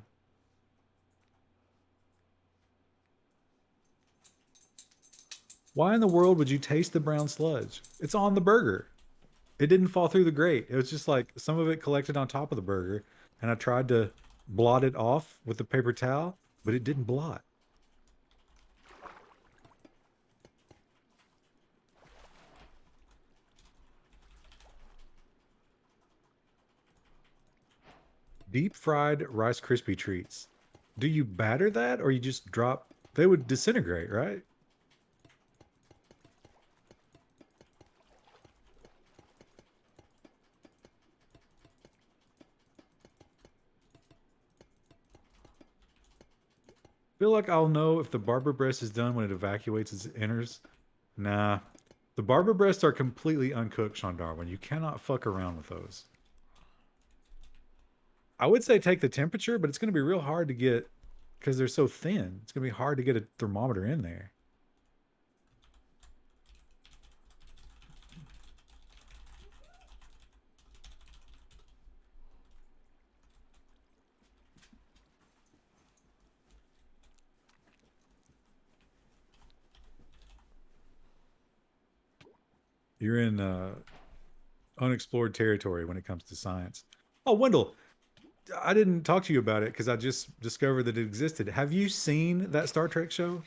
Why in the world would you taste the brown sludge? It's on the burger. It didn't fall through the grate. It was just like some of it collected on top of the burger, and I tried to blot it off with a paper towel, but it didn't blot. Deep fried Rice Krispie treats. Do you batter that or you just drop? They would disintegrate, right? Feel like I'll know if the barber breast is done when it evacuates its innards. Nah. The barber breasts are completely uncooked, Sean Darwin. You cannot fuck around with those. I would say take the temperature, but it's going to be real hard to get because they're so thin. It's going to be hard to get a thermometer in there. You're in unexplored territory when it comes to science. Oh, Wendell, I didn't talk to you about it because I just discovered that it existed. Have you seen that Star Trek show?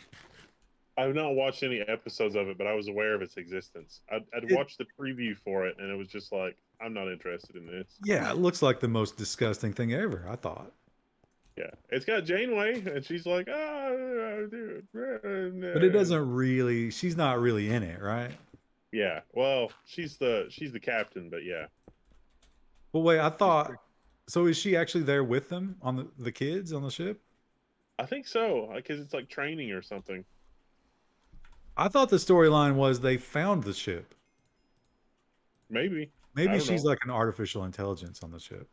I've not watched any episodes of it, but I was aware of its existence. I'd It, watched the preview for it, and it was just like, I'm not interested in this. yeah, it looks like the most disgusting thing ever, I thought. Yeah, it's got Janeway, and she's like, dude. But it doesn't really, she's not really in it, right? Yeah, well, she's the captain, but yeah, But wait, I thought, so is she actually there with them on the kids on the ship? I think so, because it's like training or something. I thought the storyline was they found the ship. Maybe. I Maybe don't she's know. like an artificial intelligence on the ship.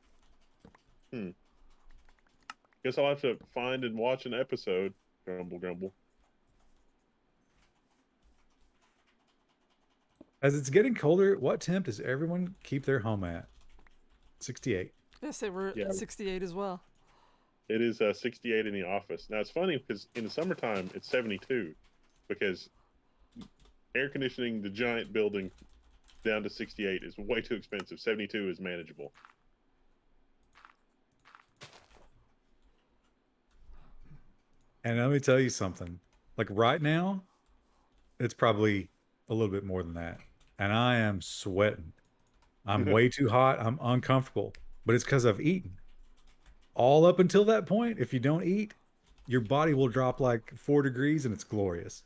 Guess I'll have to find and watch an episode. Grumble, grumble. As it's getting colder, what temp does everyone keep their home at? 68. Yes, they were Yeah. at 68 as well. It is 68 in the office. Now it's funny because in the summertime it's 72 because air conditioning the giant building down to 68 is way too expensive. 72 is manageable. And let me tell you something. Like right now, it's probably a little bit more than that. And I am sweating. I'm way too hot. I'm uncomfortable. But it's because I've eaten. All up until that point, if you don't eat, your body will drop like 4 degrees and it's glorious.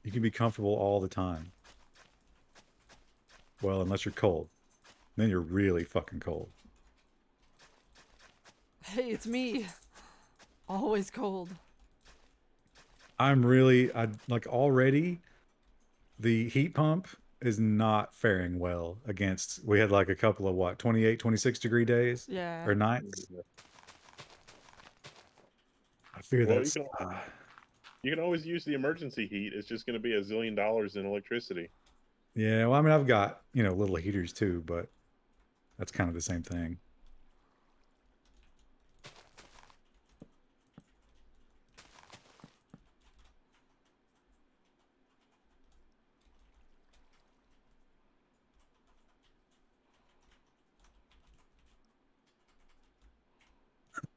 You can be comfortable all the time. Well, unless you're cold. Then you're really fucking cold. Hey, it's me. Always cold. I'm really, I like already the heat pump is not faring well against, we had like a couple of what, 28, 26 degree days Yeah. or nights. I fear Well, that's, you can always use the emergency heat. It's just going to be $1 zillion in electricity. yeah, well, I mean, I've got, little heaters too, but that's kind of the same thing.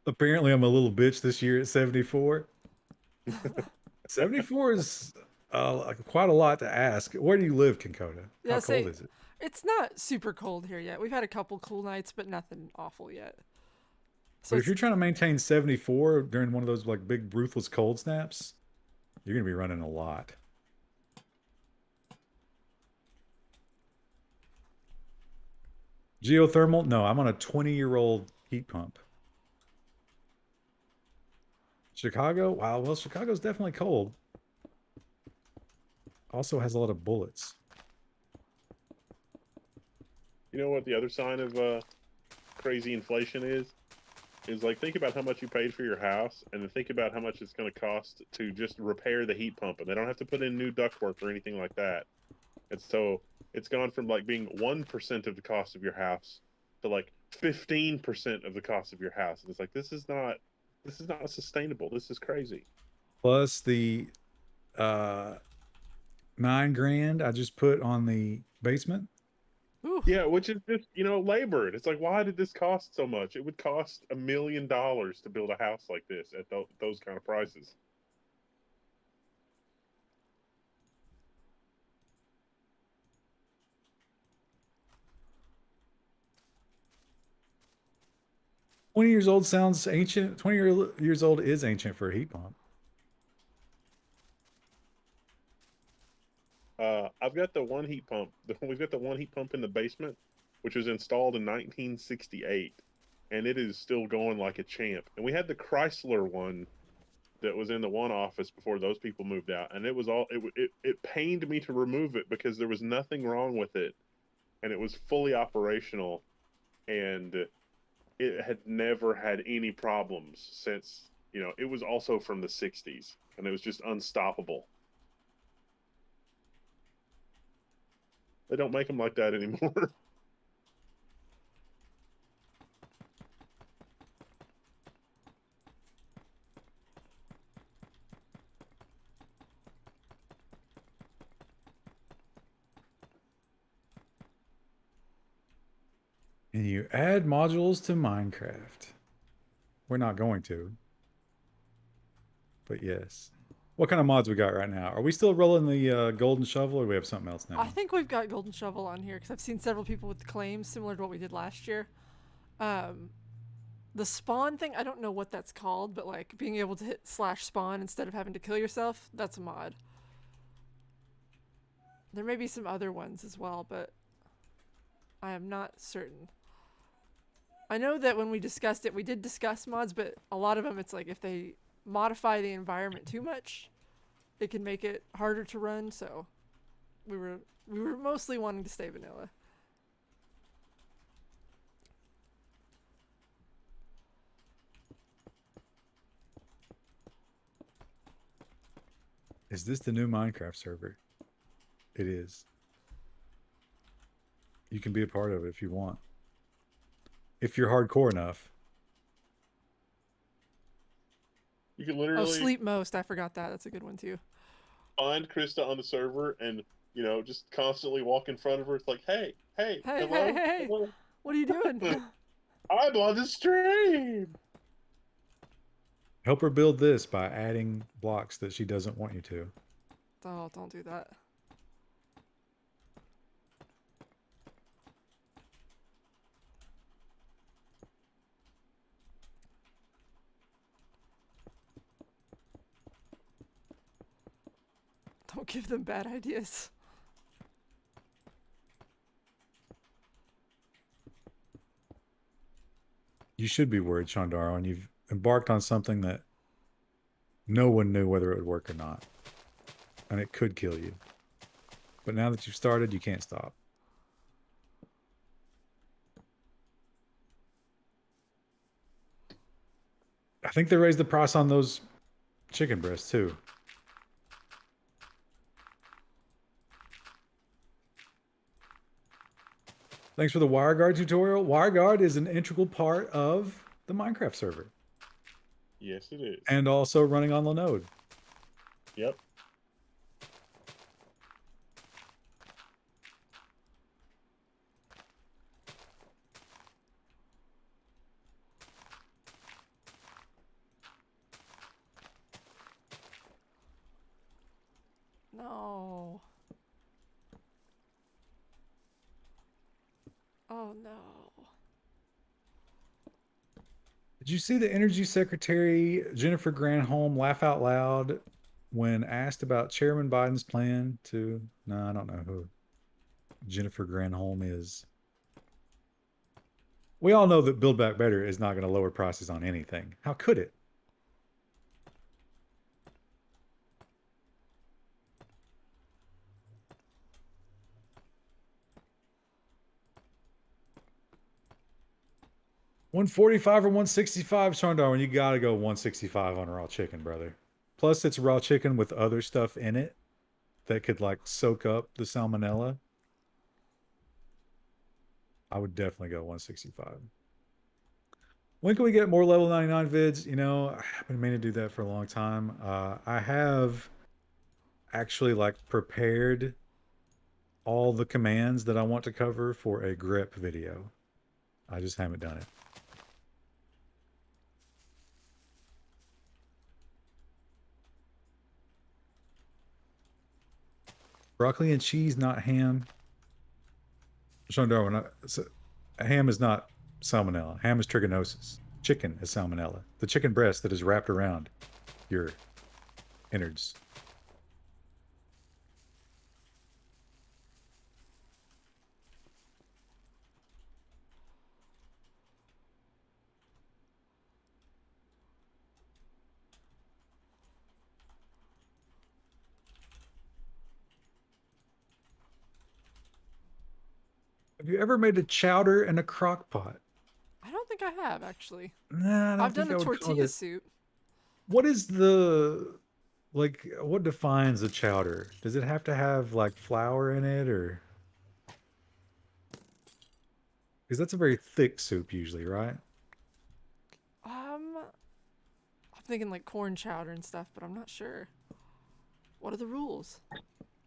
Apparently, I'm a little bitch this year at 74. 74 is quite a lot to ask. Where do you live, Kinkota? Yeah, How cold say is it? it's not super cold here yet. We've had a couple cool nights, but nothing awful yet. So But if it's you're trying to maintain 74 during one of those like big ruthless cold snaps, you're gonna be running a lot. Geothermal? No, I'm on a 20-year-old heat pump. Chicago? Wow, well, Chicago's definitely cold. Also has a lot of bullets. You know what the other sign of crazy inflation is? Is like think about how much you paid for your house, and then think about how much it's going to cost to just repair the heat pump, and they don't have to put in new ductwork or anything like that. And so it's gone from like being 1% of the cost of your house to like 15% of the cost of your house. And it's like this is not sustainable. This is crazy. Plus the uh 9 grand I just put on the basement. ooh, Yeah, which is just labor. It's like why did this cost so much? It would cost $1 million to build a house like this at those kind of prices. 20 years old sounds ancient. 20 years old is ancient for a heat pump. I've got the one heat pump. We've got the one heat pump in the basement, which was installed in 1968, and it is still going like a champ. And we had the Chrysler one that was in the one office before those people moved out, and it was all it pained me to remove it because there was nothing wrong with it, and it was fully operational, and it had never had any problems since it was also from the 60s, and it was just unstoppable. They don't make them like that anymore. And you add modules to Minecraft. We're not going to, but yes. What kind of mods we got right now? Are we still rolling the golden shovel, or do we have something else I now? think we've got Golden Shovel on here because I've seen several people with claims similar to what we did last year. Um, the spawn thing, I don't know what that's called, but like being able to hit slash spawn instead of having to kill yourself, that's a mod. There may be some other ones as well, but I am not certain. I know that when we discussed it, we did discuss mods, but a lot of them, it's like if they modify the environment too much, it can make it harder to run. So we were mostly wanting to stay vanilla. Is this the new Minecraft server? It is. You can be a part of it if you want. If you're hardcore enough. You can Oh, literally sleep most. I forgot that. That's a good one too. find Krista on the server and just constantly walk in front of her. It's like, hey, Hey, hey, hello, hey! hello. What are you doing? I'm on the stream. Help her build this by adding blocks that she doesn't want you to. Oh, don't do that. Don't give them bad ideas. You should be worried, Shandaro, and you've embarked on something that no one knew whether it would work or not. And it could kill you. But now that you've started, you can't stop. I think they raised the price on those chicken breasts too. Thanks for the WireGuard tutorial. WireGuard is an integral part of the Minecraft server. Yes, it is. And also running on Linode. Yep. no. Oh no. Did you see the Energy Secretary Jennifer Granholm laugh out loud when asked about Chairman Biden's plan to? No, I don't know who Jennifer Granholm is. We all know that Build Back Better is not going to lower prices on anything. How could it? $145 or $165, Sean Darwin. You got to go $165 on raw chicken, brother. Plus, it's raw chicken with other stuff in it that could like soak up the salmonella. I would definitely go 165. When can we get more level 99 vids? You know, I've been meaning to do that for a long time. I have actually like prepared all the commands that I want to cover for a grep video. I just haven't done it. Broccoli and cheese, not ham. Sean Darwin, ham is not salmonella. Ham is trichinosis. Chicken is salmonella. The chicken breast that is wrapped around your innards. Have you ever made a chowder in a crock pot? I don't think I have actually. Nah, I don't I've think done I a would call tortilla it. soup. What is the like? What defines a chowder? Does it have to have like flour in it, or because that's a very thick soup usually, right? I'm thinking like corn chowder and stuff, but I'm not sure. What are the rules?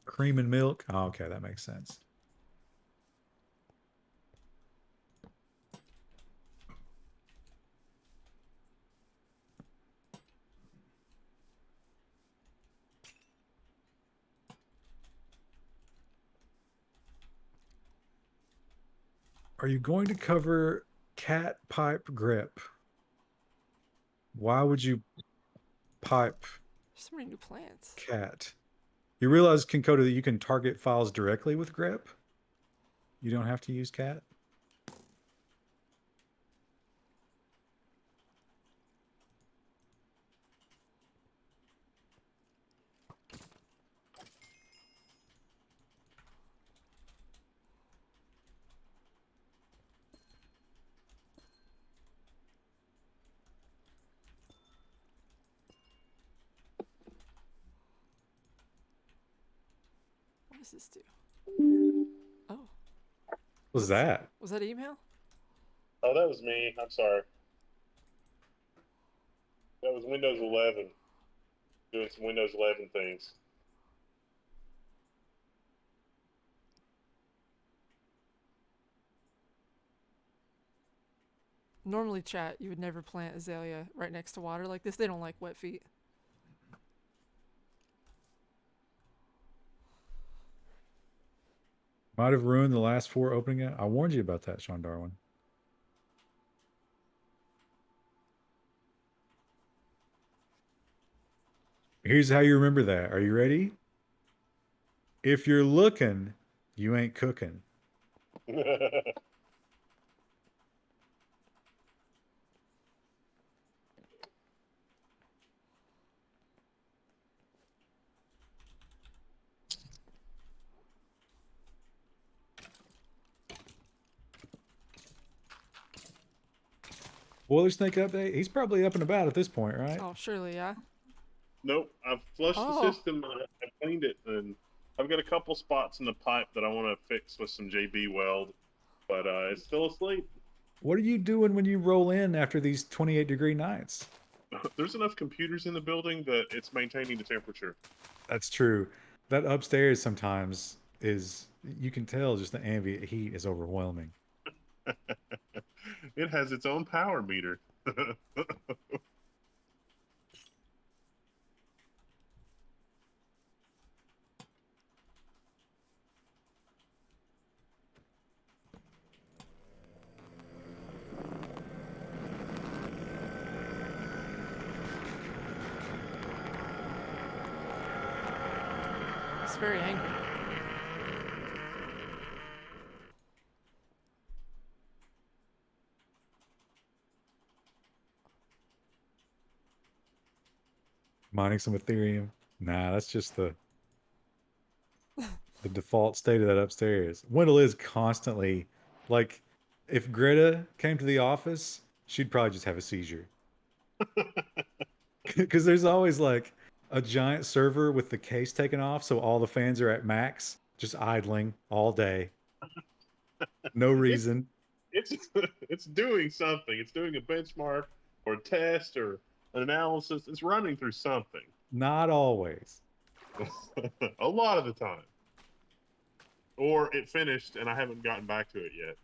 Cream and milk. Oh, okay, that makes sense. Are you going to cover cat pipe grep? Why would you pipe There's so many new plants. cat? You realize, Kinkoda, that you can target files directly with grep? You don't have to use cat? What does this do? Oh. What was that? Was that email? Oh, that was me. I'm sorry. That was Windows 11 doing some Windows 11 things. Normally, chat, you would never plant azalea right next to water like this. They don't like wet feet. Might have ruined the last 4 opening it. I warned you about that, Sean Darwin. Here's how you remember that. Are you ready? If you're looking, you ain't cooking. Boiler Snake update? He's probably up and about at this point, right? Oh, surely, yeah. Nope, I've flushed Oh. the system. I've cleaned it, and I've got a couple spots in the pipe that I want to fix with some JB weld, but it's still asleep. What are you doing when you roll in after these 28-degree nights? There's enough computers in the building that it's maintaining the temperature. That's true. That upstairs sometimes is, you can tell just the ambient heat is overwhelming. It has its own power meter. looks very angry. Mining some Ethereum. Nah, that's just the default state of that upstairs. Wendell is constantly like, if Greta came to the office, she'd probably just have a seizure. Because there's always like a giant server with the case taken off, so all the fans are at max, just idling all day. No reason. It's it's doing something. It's doing a benchmark or a test or an analysis. It's running through something. Not always. A lot of the time. Or it finished and I haven't gotten back to it yet.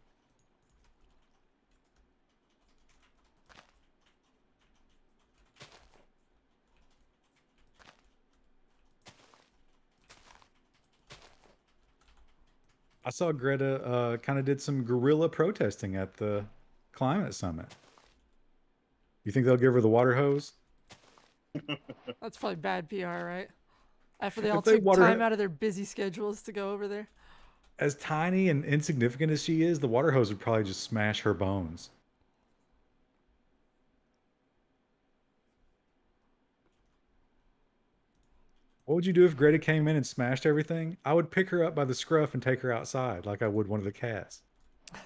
I saw Greta kind of did some guerrilla protesting at the climate summit. You think they'll give her the water hose? That's probably bad PR, right? After they all If they took water time it- out of their busy schedules to go over there. As tiny and insignificant as she is, the water hose would probably just smash her bones. What would you do if Greta came in and smashed everything? I would pick her up by the scruff and take her outside like I would one of the cats. Oh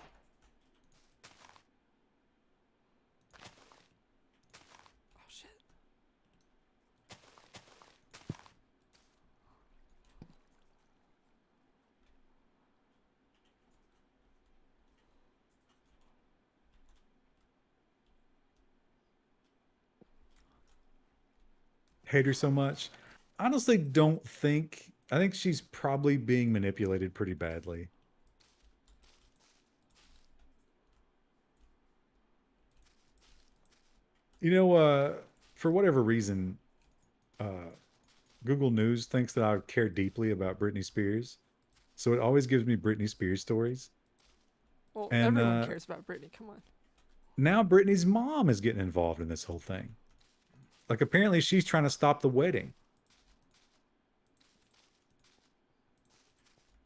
shit. Hate her so much. Honestly, don't think. I think she's probably being manipulated pretty badly. You know, for whatever reason, uh, Google News thinks that I care deeply about Britney Spears. So it always gives me Britney Spears stories. Well, And everyone cares about Britney. Come on. now Britney's mom is getting involved in this whole thing. Like, apparently she's trying to stop the wedding.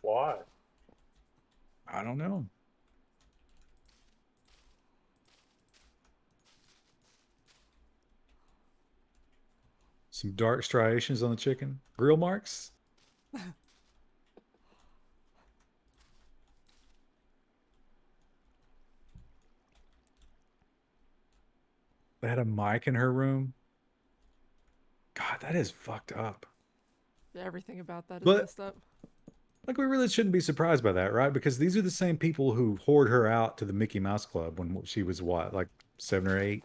Why? I don't know. Some dark striations on the chicken. Grill marks? They had a mic in her room. God, that is fucked up. Yeah, everything about that is But- messed up. Like, we really shouldn't be surprised by that, right? Because these are the same people who whored her out to the Mickey Mouse Club when she was what, like 7 or 8?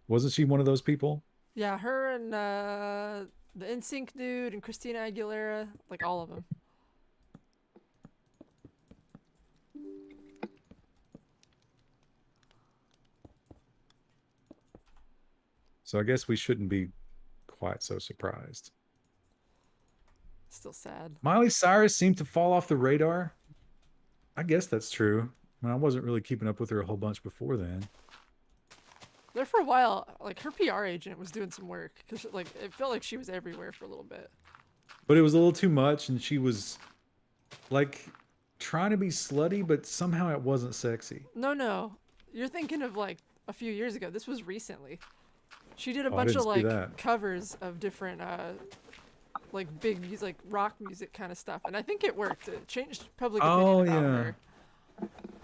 Wasn't she one of those people? Yeah, her and the NSYNC dude and Christina Aguilera, like all of them. So I guess we shouldn't be quite so surprised. Still sad. Miley Cyrus seemed to fall off the radar. I guess that's true. I mean, I wasn't really keeping up with her a whole bunch before then. There for a while, like her PR agent was doing some work because like it felt like she was everywhere for a little bit. But it was a little too much, and she was like trying to be slutty, but somehow it wasn't sexy. No, you're thinking of like a few years ago. This was recently. She did a Oh, I bunch didn't of see like that. covers of different like big music, like rock music kind of stuff, and I think it worked. It changed public opinion Oh, about yeah. her.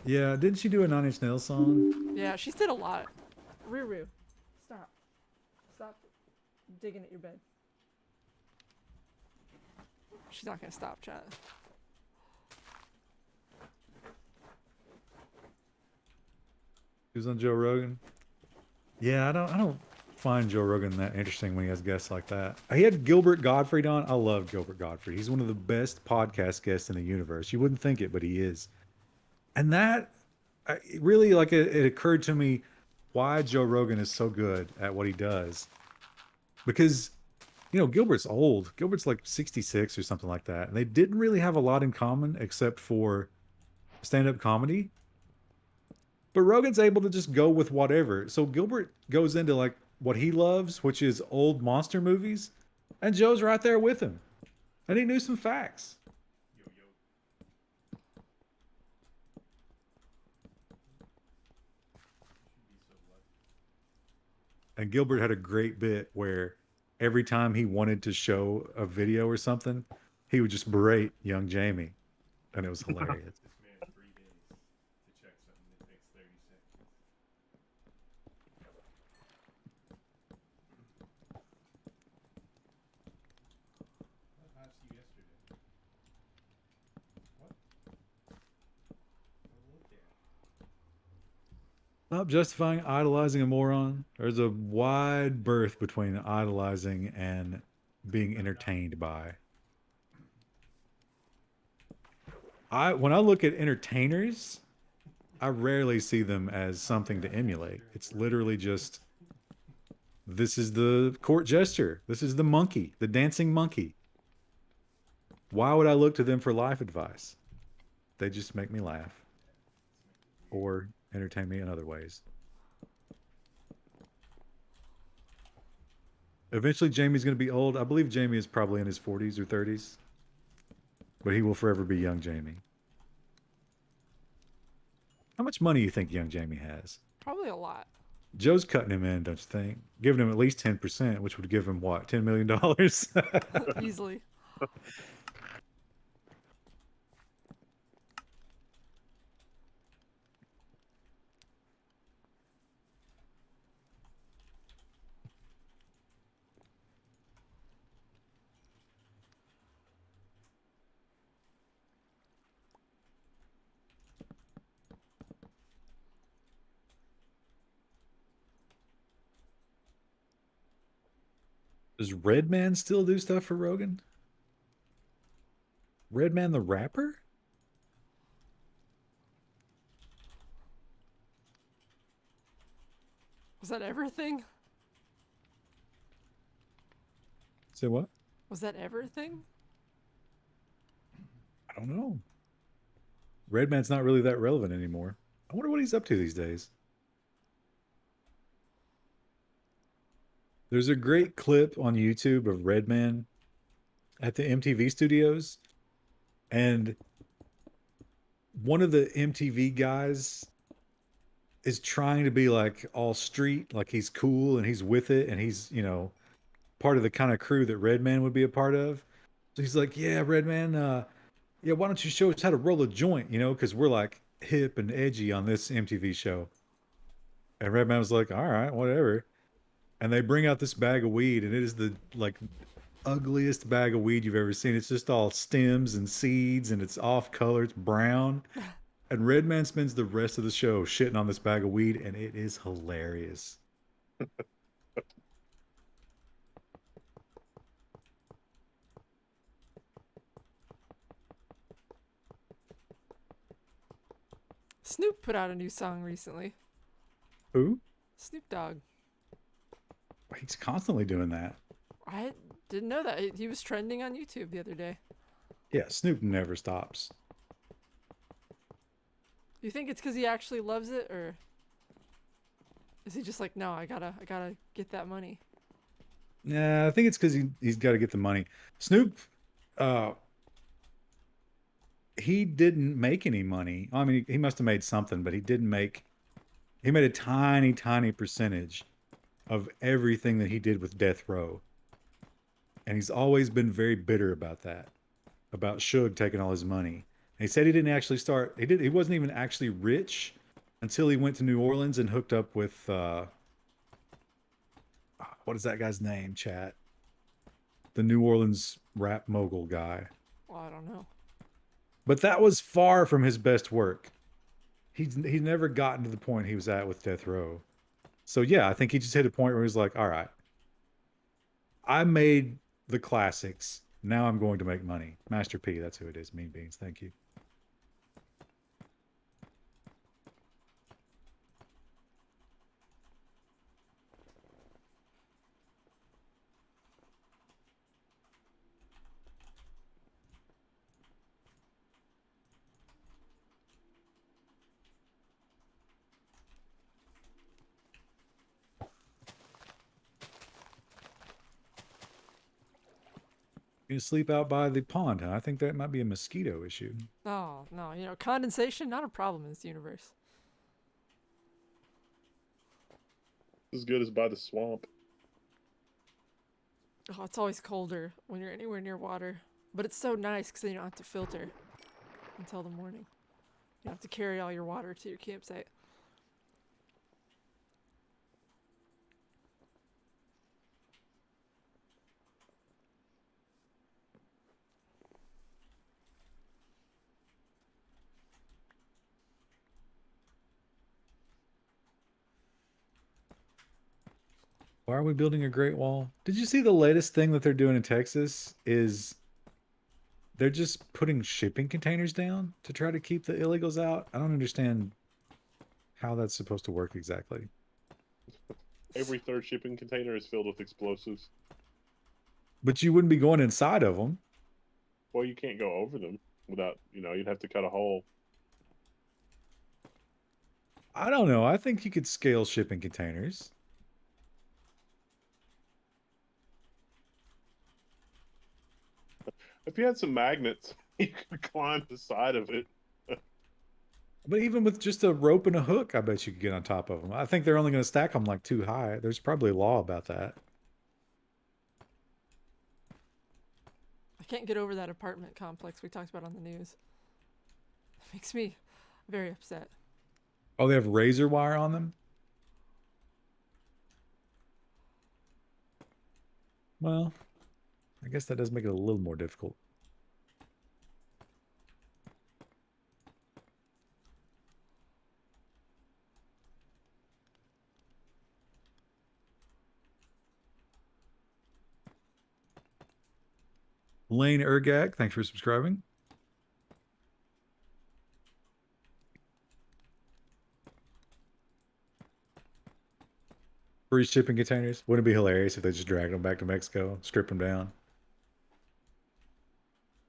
Yeah, didn't she do a Nine Inch Nails song? Yeah, she's did a lot. Ruru, stop digging at your bed. She's not gonna stop, chat. He was on Joe Rogan. Yeah, I don't find Joe Rogan that interesting when he has guests like that. He had Gilbert Gottfried on. I love Gilbert Gottfried. He's one of the best podcast guests in the universe. You wouldn't think it, but he is. And that really, like, it occurred to me why Joe Rogan is so good at what he does. Because, you know, Gilbert's old. Gilbert's like 66 or something like that. And they didn't really have a lot in common except for stand-up comedy. But Rogan's able to just go with whatever. So Gilbert goes into like what he loves, which is old monster movies. And Joe's right there with him. And he knew some facts. And Gilbert had a great bit where every time he wanted to show a video or something, he would just berate young Jamie. And it was hilarious. This man 3 days to check something that takes 30 seconds. I asked you yesterday. What? Look at. Stop justifying idolizing a moron. There's a wide berth between idolizing and being entertained by. When I look at entertainers, I rarely see them as something to emulate. It's literally just this is the court jester. This is the monkey, the dancing monkey. Why would I look to them for life advice? They just make me laugh or entertain me in other ways. Eventually, Jamie's going to be old. I believe Jamie is probably in his 40s or 30s, but he will forever be young Jamie. How much money do you think young Jamie has? Probably a lot. Joe's cutting him in, don't you think? Giving him at least 10%, which would give him what, $10 million? Easily. Does Redman still do stuff for Rogan? Redman the rapper? Was that everything? Say what? Was that everything? I don't know. Redman's not really that relevant anymore. I wonder what he's up to these days. There's a great clip on YouTube of Redman at the MTV studios, and one of the MTV guys is trying to be like all street, like he's cool and he's with it, and he's, part of the kind of crew that Redman would be a part of. So he's like, "Yeah, Redman, yeah, why don't you show us how to roll a joint, because we're like hip and edgy on this MTV show." And Redman was like, "All right, whatever." And they bring out this bag of weed, and it is the like ugliest bag of weed you've ever seen. It's just all stems and seeds, and it's off color. It's brown. And Redman spends the rest of the show shitting on this bag of weed, and it is hilarious. Snoop put out a new song recently. Who? Snoop Dogg. He's constantly doing that. I didn't know that. He was trending on YouTube the other day. Yeah, Snoop never stops. Do you think it's because he actually loves it, or is he just like, no, I gotta get that money? Yeah, I think it's because he's got to get the money. Snoop, he didn't make any money. I mean, he must have made something, but he didn't make. He made a tiny, tiny percentage of everything that he did with Death Row, and he's always been very bitter about that, about Suge taking all his money. And he said he didn't actually start. He wasn't even actually rich until he went to New Orleans and hooked up with what is that guy's name, chat? The New Orleans rap mogul guy. Well, I don't know. But that was far from his best work. He's never gotten to the point he was at with Death Row. So yeah, I think he just hit a point where he's like, all right, I made the classics. Now I'm going to make money. Master P, that's who it is. Mean Beans, thank you. You sleep out by the pond, huh? I think that might be a mosquito issue. Oh, no, you know, condensation, not a problem in this universe. As good as by the swamp. Oh, it's always colder when you're anywhere near water. But it's so nice because then you don't have to filter until the morning. You don't have to carry all your water to your campsite. Why are we building a Great Wall? Did you see the latest thing that they're doing in Texas is they're just putting shipping containers down to try to keep the illegals out? I don't understand how that's supposed to work exactly. Every third shipping container is filled with explosives. But you wouldn't be going inside of them. Well, you can't go over them without, you'd have to cut a hole. I don't know. I think you could scale shipping containers. If you had some magnets, you could climb the side of it. But even with just a rope and a hook, I bet you could get on top of them. I think they're only going to stack them like too high. There's probably a law about that. I can't get over that apartment complex we talked about on the news. It makes me very upset. Oh, they have razor wire on them? Well, I guess that does make it a little more difficult. Lane Ergak, thanks for subscribing. Free shipping containers. Wouldn't it be hilarious if they just dragged them back to Mexico, stripped them down,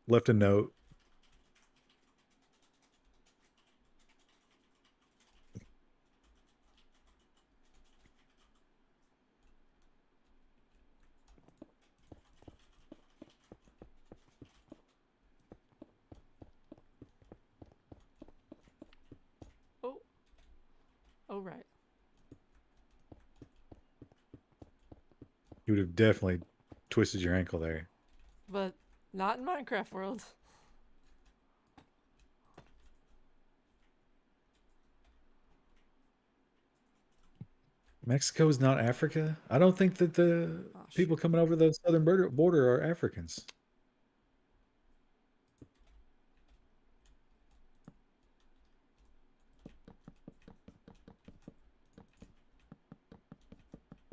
left a note? Oh. Oh, right. You would have definitely twisted your ankle there. But not in Minecraft world. Mexico is not Africa. I don't think that the people coming over the southern border are Africans.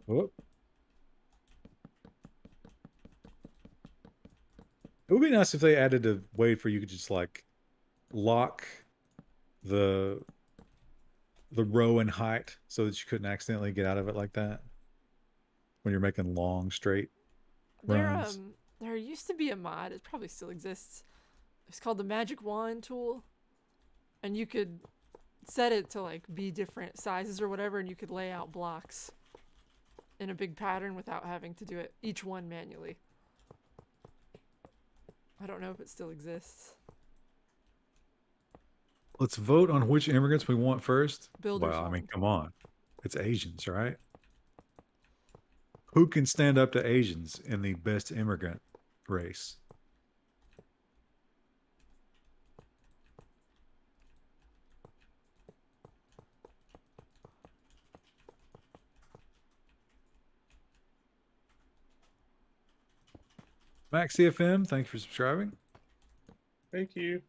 Whoop. It would be nice if they added a way for you to just like lock the row in height so that you couldn't accidentally get out of it like that when you're making long straight runs. There used to be a mod, it probably still exists. It's called the Magic Wand tool. And you could set it to like be different sizes or whatever, and you could lay out blocks in a big pattern without having to do it each one manually. I don't know if it still exists. Let's vote on which immigrants we want first. Builder's Well, I mean, wand. come on. It's Asians, right? Who can stand up to Asians in the best immigrant race? Max CFM, thanks for subscribing. Thank you.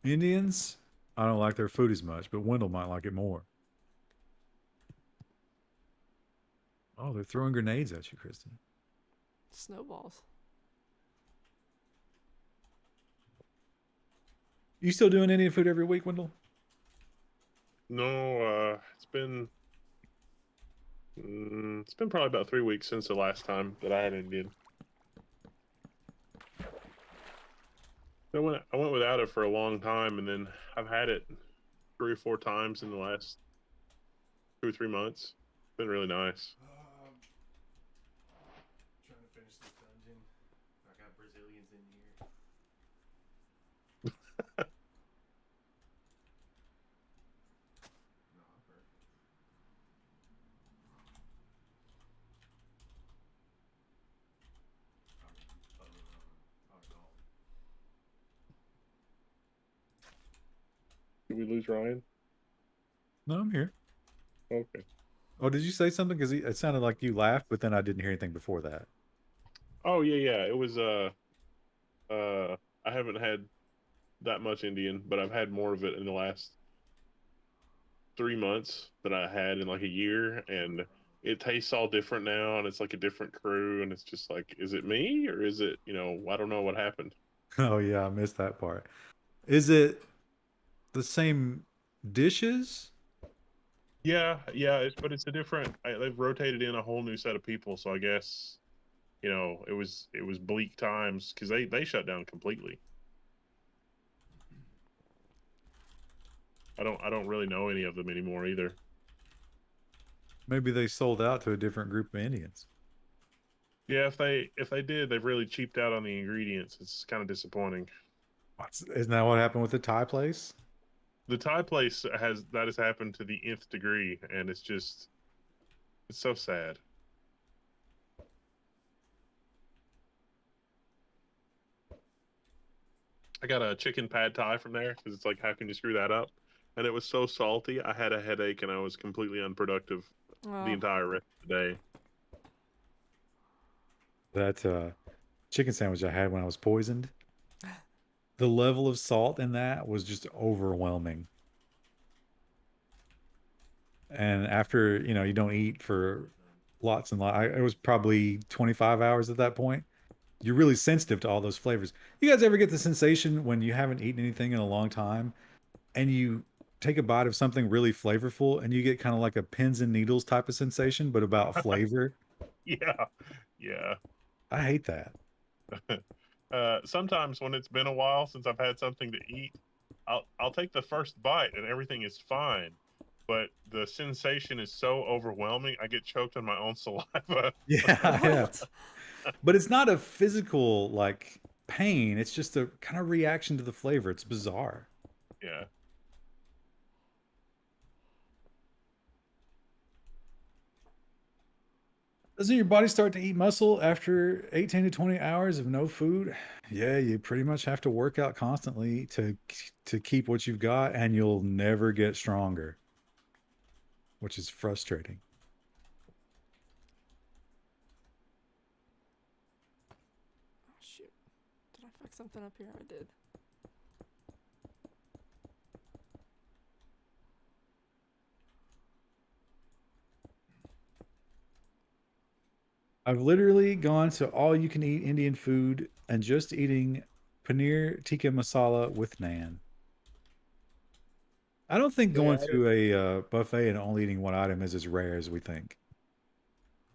Indians, I don't like their food as much, but Wendell might like it more. Oh, they're throwing grenades at you, Kristen. Snowballs. You still doing Indian food every week, Wendell? No, it's been probably about 3 weeks since the last time that I had Indian. I went without it for a long time, and then I've had it 3 or 4 times in the last 2 or 3 months. It's been really nice. Trying to finish this dungeon. I got Brazilians in here. No, I'm perfect. I mean, all. Did we lose Ryan? No, I'm here. Okay. Oh, did you say something? Because it sounded like you laughed, but then I didn't hear anything before that. Oh yeah. It was I haven't had that much Indian, but I've had more of it in the last 3 months than I had in like a year, and it tastes all different now, and it's like a different crew, and it's just like, is it me or is it, I don't know what happened. Oh yeah, I missed that part. Is it the same dishes? But it's a different. They've rotated in a whole new set of people, so I guess it was bleak times because they shut down completely. I don't really know any of them anymore either. Maybe they sold out to a different group of Indians. Yeah, if they did, they've really cheaped out on the ingredients. It's kind of disappointing. Isn't that what happened with the Thai place? The Thai place has happened to the nth degree, and it's so sad. I got a chicken pad thai from there because it's like, how can you screw that up? And it was so salty, I had a headache and I was completely unproductive the Oh, entire rest of the day. That chicken sandwich I had when I was poisoned, the level of salt in that was just overwhelming. And after, you don't eat for lots and lots, it was probably 25 hours at that point. You're really sensitive to all those flavors. You guys ever get the sensation when you haven't eaten anything in a long time and you take a bite of something really flavorful and you get kind of like a pins and needles type of sensation, but about flavor? Yeah, yeah. I hate that. Sometimes when it's been a while since I've had something to eat, I'll take the first bite and everything is fine, but the sensation is so overwhelming, I get choked on my own saliva. Yeah, yeah. what? But it's not a physical like pain. It's just a kind of reaction to the flavor. It's bizarre. Yeah. Doesn't your body start to eat muscle after 18 to 20 hours of no food? Yeah, you pretty much have to work out constantly to keep what you've got, and you'll never get stronger, which is frustrating. Oh shoot! Did I fuck something up here? I did. I've literally gone to all you can eat Indian food and just eating paneer tikka masala with naan. I don't think They going added to a buffet and only eating one item is as rare as we think.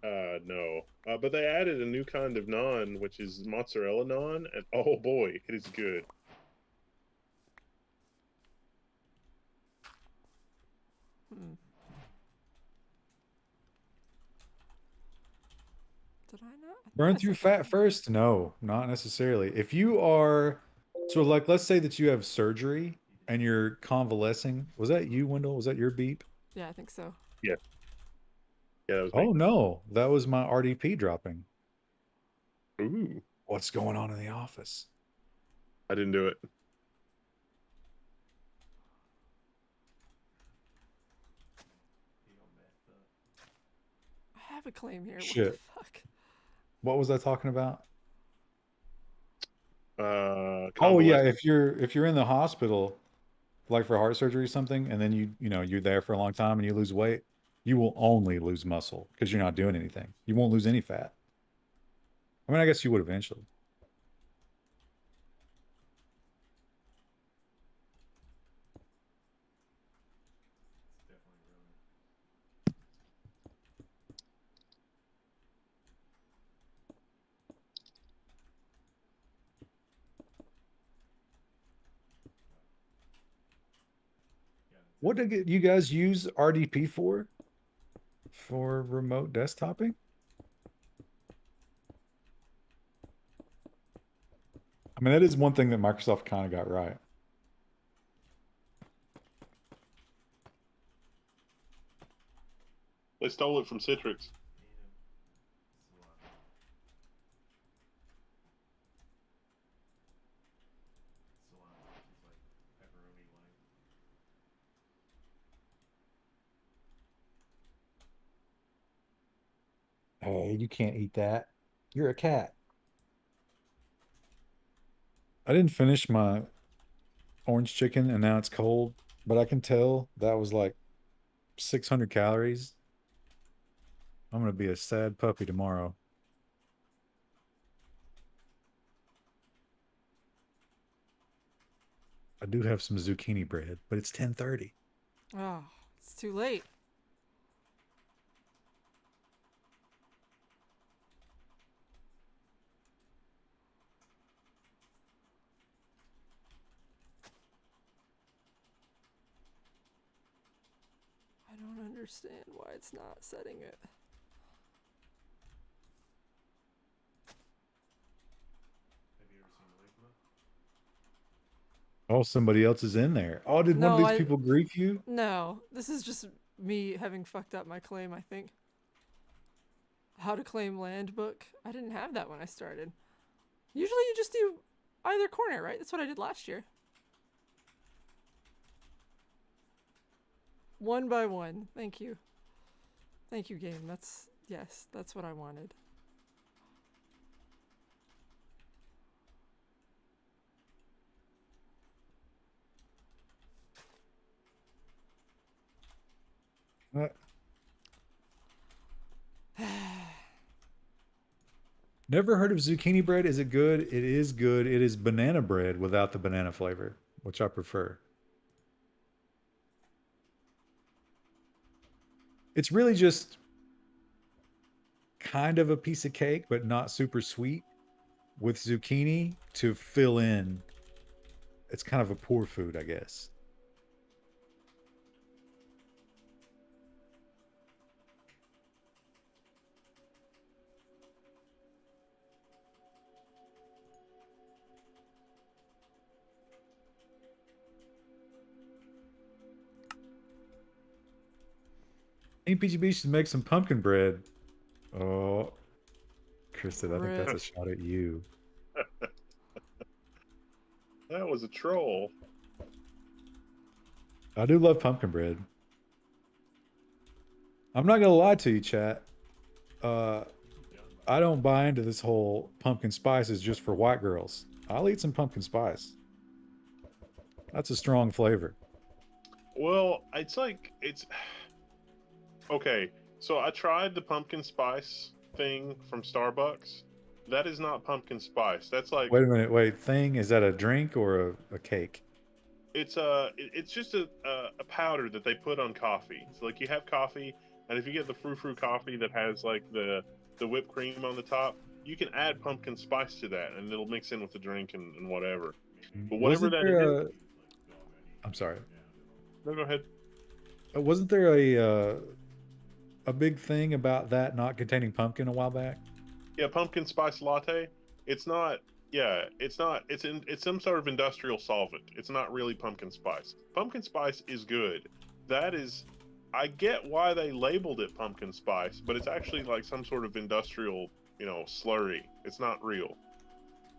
no. But they added a new kind of naan, which is mozzarella naan, and oh boy, it is good. Hmm. Did I not? I think Burn I through said fat that. first? No, not necessarily. If you are, so like, let's say that you have surgery and you're convalescing. Was that you, Wendell? Was that your beep? Yeah, I think so. Yeah, yeah, that was me. Oh no, that was my RDP dropping. Ooh, What's going on in the office? I didn't do it. I have a claim here. What the Shit. fuck? What was I talking about? Oh yeah, Convalescent. if you're in the hospital, like for heart surgery or something, and then you're there for a long time and you lose weight, you will only lose muscle because you're not doing anything. You won't lose any fat. I mean, I guess you would eventually. What did you guys use RDP for? For remote desktoping? I mean, that is one thing that Microsoft kind of got right. They stole it from Citrix. Hey, you can't eat that. You're a cat. I didn't finish my orange chicken and now it's cold, but I can tell that was like 600 calories. I'm gonna be a sad puppy tomorrow. I do have some zucchini bread, but it's 10:30. Oh, it's too late. I don't understand why it's not setting it. Have you ever seen Ligma? Oh, somebody else is in there. Oh, did one of No, these people grief you? No, this is just me having fucked up my claim, I think. How to claim land book. I didn't have that when I started. Usually you just do either corner, right? That's what I did last year. One by one. Thank you. Thank you, game. Yes, that's what I wanted. Uh, Never heard of zucchini bread. Is it good? It is good. It is banana bread without the banana flavor, which I prefer. It's really just kind of a piece of cake, but not super sweet with zucchini to fill in. It's kind of a poor food, I guess. I think PGB should make some pumpkin bread. Oh, Kristen, I think that's a shot at you. That was a troll. I do love pumpkin bread. I'm not gonna lie to you, chat. I don't buy into this whole pumpkin spice is just for white girls. I'll eat some pumpkin spice. That's a strong flavor. Well, it's okay. So I tried the pumpkin spice thing from Starbucks. That is not pumpkin spice. That's like Wait a minute. Wait, thing is that a drink or a cake? it's just a powder that they put on coffee. So like you have coffee, and if you get the frou-frou coffee that has like the whipped cream on the top, you can add pumpkin spice to that, and it'll mix in with the drink and whatever. But whatever Wasn't that there is, a? I'm sorry. no, go ahead. Wasn't there a big thing about that not containing pumpkin a while back? Yeah, pumpkin spice latte. It's not. Yeah, it's not. It's some sort of industrial solvent. It's not really pumpkin spice. Pumpkin spice is good. That is, I get why they labeled it pumpkin spice, but it's actually like some sort of industrial, slurry. It's not real.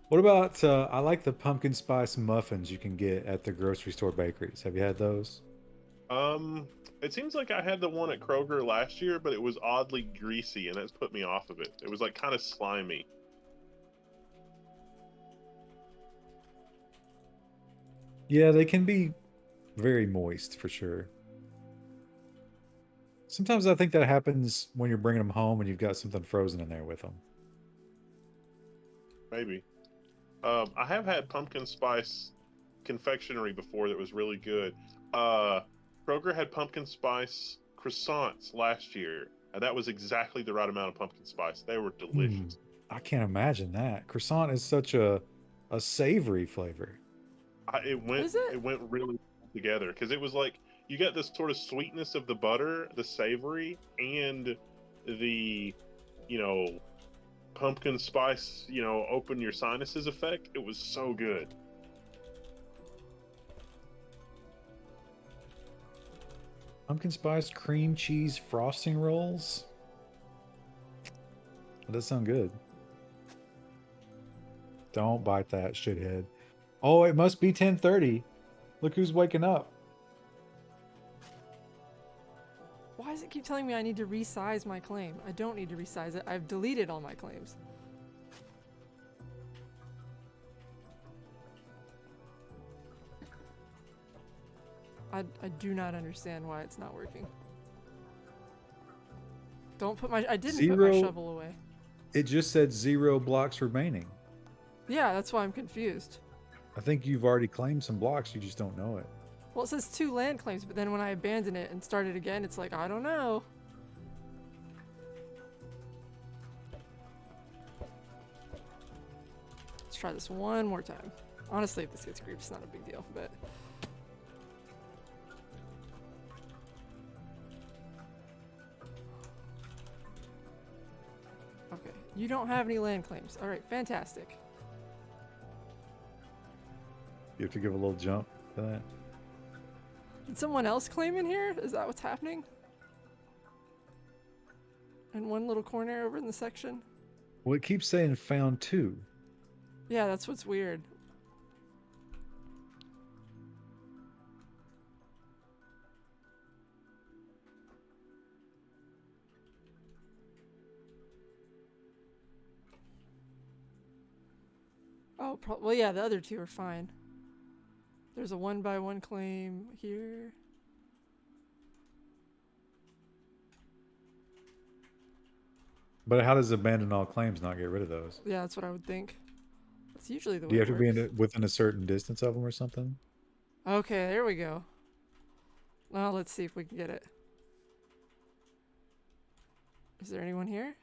What about? I like the pumpkin spice muffins you can get at the grocery store bakeries. Have you had those? Um, it seems like I had the one at Kroger last year, but it was oddly greasy, and that's put me off of it. It was like kind of slimy. Yeah, they can be very moist for sure. Sometimes I think that happens when you're bringing them home and you've got something frozen in there with them. Maybe. I have had pumpkin spice confectionery before that was really good. Uh, Kroger had pumpkin spice croissants last year, and that was exactly the right amount of pumpkin spice. They were Hmm. delicious. I can't imagine that. Croissant is such a savory flavor. It went Is it? it went really together because it was like you got this sort of sweetness of the butter, the savory, and the, you know, pumpkin spice, you know, open your sinuses effect. It was so good. Pumpkin spice cream cheese frosting rolls. That does sound good. Don't bite that, shithead. Oh, it must be 10:30. Look who's waking up. Why does it keep telling me I need to resize my claim? I don't need to resize it. I've deleted all my claims. I do not understand why it's not working. Don't put my... I didn't put my shovel away. It just said 0 blocks remaining. Yeah, that's why I'm confused. I think you've already claimed some blocks, you just don't know it. Well, it says 2 land claims, but then when I abandon it and start it again, it's like, I don't know. Let's try this one more time. Honestly, if this gets creeped, it's not a big deal, but... Okay, you don't have any land claims. Alright, fantastic. You have to give a little jump for that. Did someone else claim in here? Is that what's happening? In one little corner over in the section? Well, it keeps saying found 2. Yeah, that's what's weird. Oh, well, yeah, the other 2 are fine. There's a 1x1 claim here. But how does abandon all claims not get rid of those? Yeah, that's what I would think. That's usually the way Do you it have to works. be within a certain distance of them or something? Okay, there we go. Now let's see if we can get it. Is there anyone here?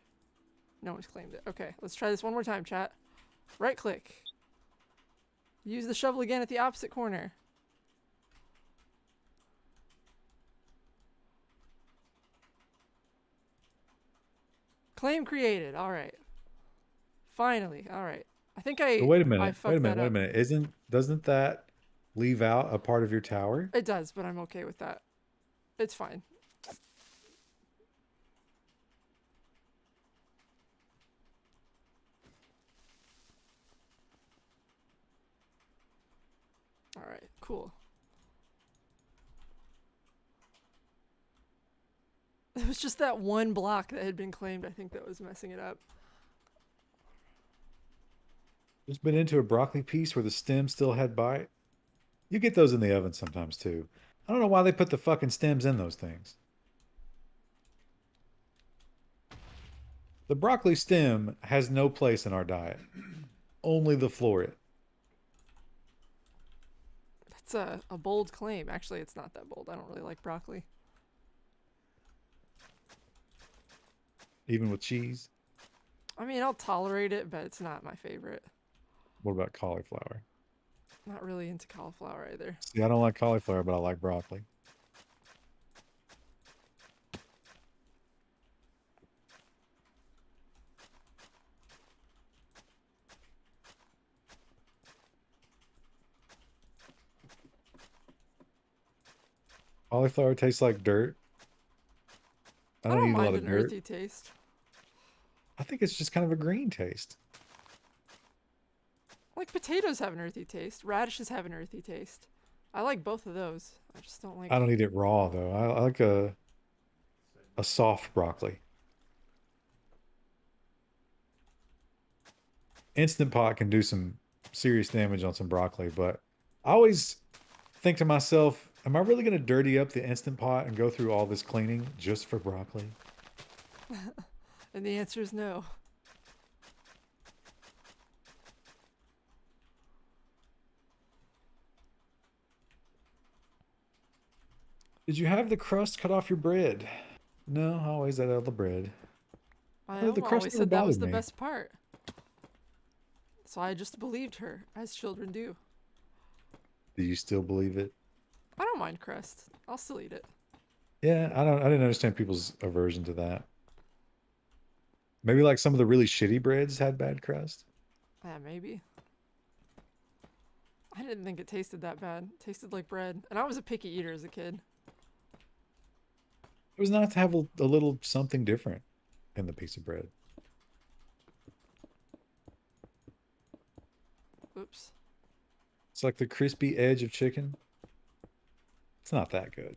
No one's claimed it. Okay, let's try this one more time, chat. Right click. Use the shovel again at the opposite corner. Claim created. All right. Finally. All right. I think I. But wait a I minute. fucked Wait a minute. that Wait a up. minute. Doesn't that leave out a part of your tower? It does, but I'm okay with that. It's fine. All right. Cool. It was just that one block that had been claimed, I think, that was messing it up. Just been into a broccoli piece where the stem still had bite. You get those in the oven sometimes too. I don't know why they put the fucking stems in those things. The broccoli stem has no place in our diet. Only the floret. That's a bold claim. Actually, it's not that bold. I don't really like broccoli. Even with cheese. I mean, I'll tolerate it, but it's not my favorite. What about cauliflower? Not really into cauliflower either. See, I don't like cauliflower, but I like broccoli. Cauliflower tastes like dirt. I don't eat a lot mind of an dirt. earthy taste. I think it's just kind of a green taste. Like potatoes have an earthy taste. Radishes have an earthy taste. I like both of those. I just don't like. I don't eat it raw though. I like a soft broccoli. Instant Pot can do some serious damage on some broccoli, but I always think to myself, am I really going to dirty up the Instant Pot and go through all this cleaning just for broccoli? And the answer is no. Did you have the crust cut off your bread? No, I always ate out of the bread. I Oh, the crust always never said that was bothered the me. best part. So I just believed her, as children do. Do you still believe it? I don't mind crust. I'll still eat it. Yeah, I didn't understand people's aversion to that. Maybe like some of the really shitty breads had bad crust. Yeah, maybe. I didn't think it tasted that bad. It tasted like bread. And I was a picky eater as a kid. It was nice to have a little something different in the piece of bread. Oops. It's like the crispy edge of chicken. It's not that good.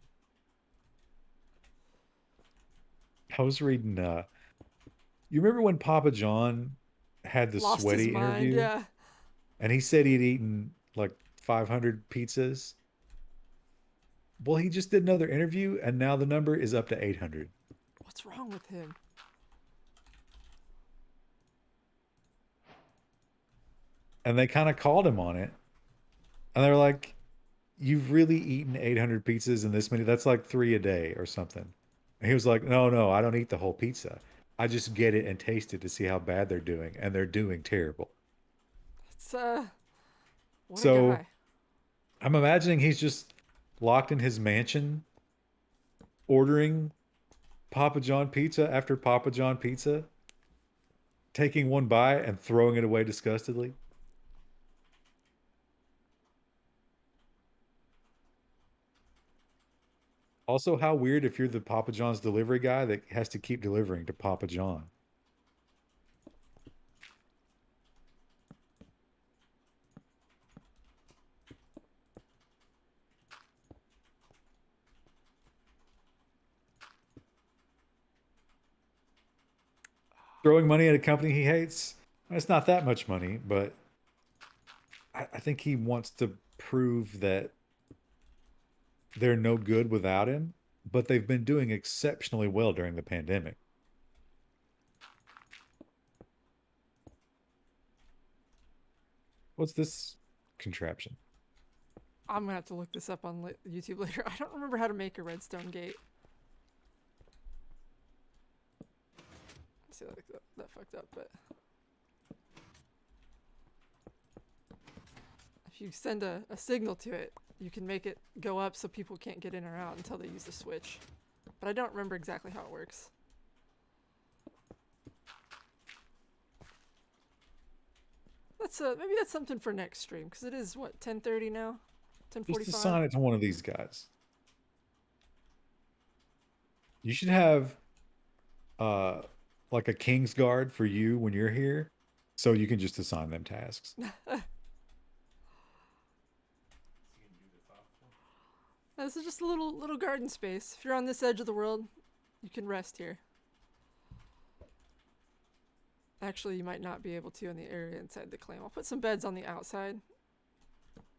I was reading you remember when Papa John had the Lost his sweaty mind, interview yeah. and he said he'd eaten like 500 pizzas? Well, he just did another interview and now the number is up to 800. What's wrong with him? And they kind of called him on it. And they're like, "You've really eaten 800 pizzas in this many? That's like 3 a day or something." And he was like, "No, no, I don't eat the whole pizza. I just get it and taste it to see how bad they're doing, and they're doing terrible." It's, what a So guy. I'm imagining he's just locked in his mansion, ordering Papa John pizza after Papa John pizza, taking one bite and throwing it away disgustedly. Also, how weird if you're the Papa John's delivery guy that has to keep delivering to Papa John. Throwing money at a company he hates. It's not that much money, but I think he wants to prove that they're no good without him, but they've been doing exceptionally well during the pandemic. What's this contraption? I'm gonna have to look this up on YouTube later. I don't remember how to make a redstone gate. See, like that fucked up, but if you send a signal to it, you can make it go up so people can't get in or out until they use the switch. But I don't remember exactly how it works. That's maybe that's something for next stream, because it is what, 10:30 now? Just 10:45? assign it to one of these guys. You should have uh like a king's guard for you when you're here, so you can just assign them tasks. This is just a little garden space. If you're on this edge of the world, you can rest here. Actually, you might not be able to in the area inside the claim. I'll put some beds on the outside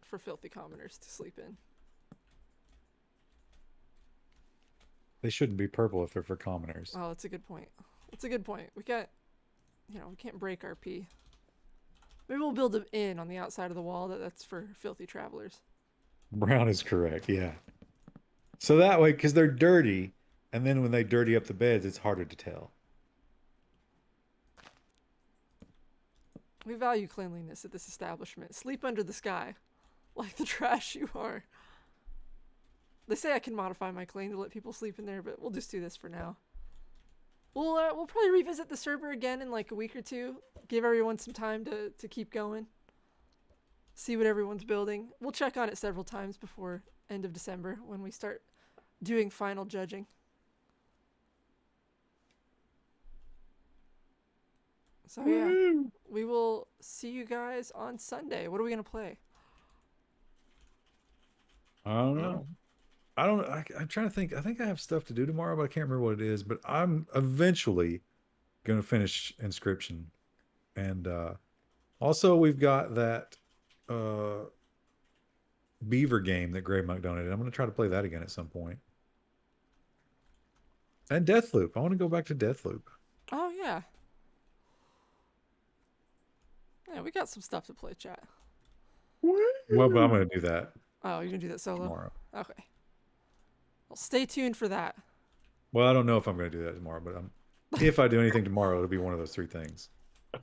for filthy commoners to sleep in. They shouldn't be purple if they're for commoners. Oh, that's a good point. That's a good point. We can't, we can't break our pee. Maybe we'll build an inn on the outside of the wall that's for filthy travelers. Brown is correct, yeah. So that way, because they're dirty, and then when they dirty up the beds, it's harder to tell. We value cleanliness at this establishment. Sleep under the sky, like the trash you are. They say I can modify my claim to let people sleep in there, but we'll just do this for now. We'll probably revisit the server again in like a week or two. Give everyone some time to keep going. See what everyone's building. We'll check on it several times before end of December when we start doing final judging. So yeah, we will see you guys on Sunday. What are we gonna play? I don't know. I'm trying to think. I think I have stuff to do tomorrow, but I can't remember what it is. But I'm eventually going to finish Inscription. And also, we've got that Beaver game that Grave Monk donated. I'm going to try to play that again at some point. And Deathloop. I want to go back to Deathloop. Oh yeah. Yeah, we got some stuff to play, chat. Well, but I'm going to do that Oh, you're gonna do that solo? tomorrow. Okay. Well, stay tuned for that. Well, I don't know if I'm going to do that tomorrow, but if I do anything tomorrow, it'll be one of those 3 things.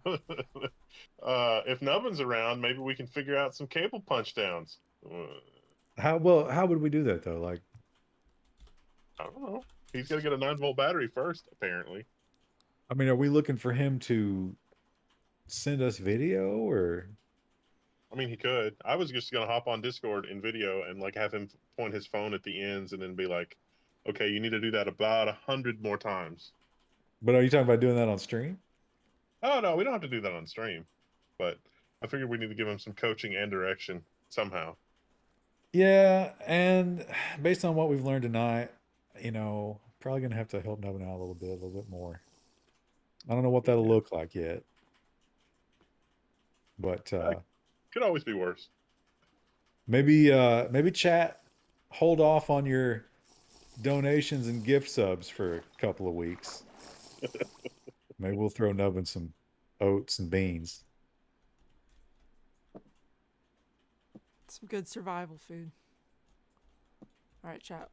If Nubbin's around, maybe we can figure out some cable punch downs. How would we do that though? Like, I don't know. He's gonna get a 9-volt battery first, apparently. I mean, are we looking for him to send us video or? I mean, he could. I was just gonna hop on Discord in video and like have him point his phone at the ends and then be like, "Okay, you need to do that about 100 more times." But are you talking about doing that on stream? Oh no, we don't have to do that on stream, but I figured we need to give him some coaching and direction somehow. Yeah, and based on what we've learned tonight, probably gonna have to help Nubbin out a little bit more. I don't know what that'll look like yet, but Could always be worse. maybe chat, hold off on your donations and gift subs for a couple of weeks. Maybe we'll throw Nubbin some oats and beans. Some good survival food. All right, chat.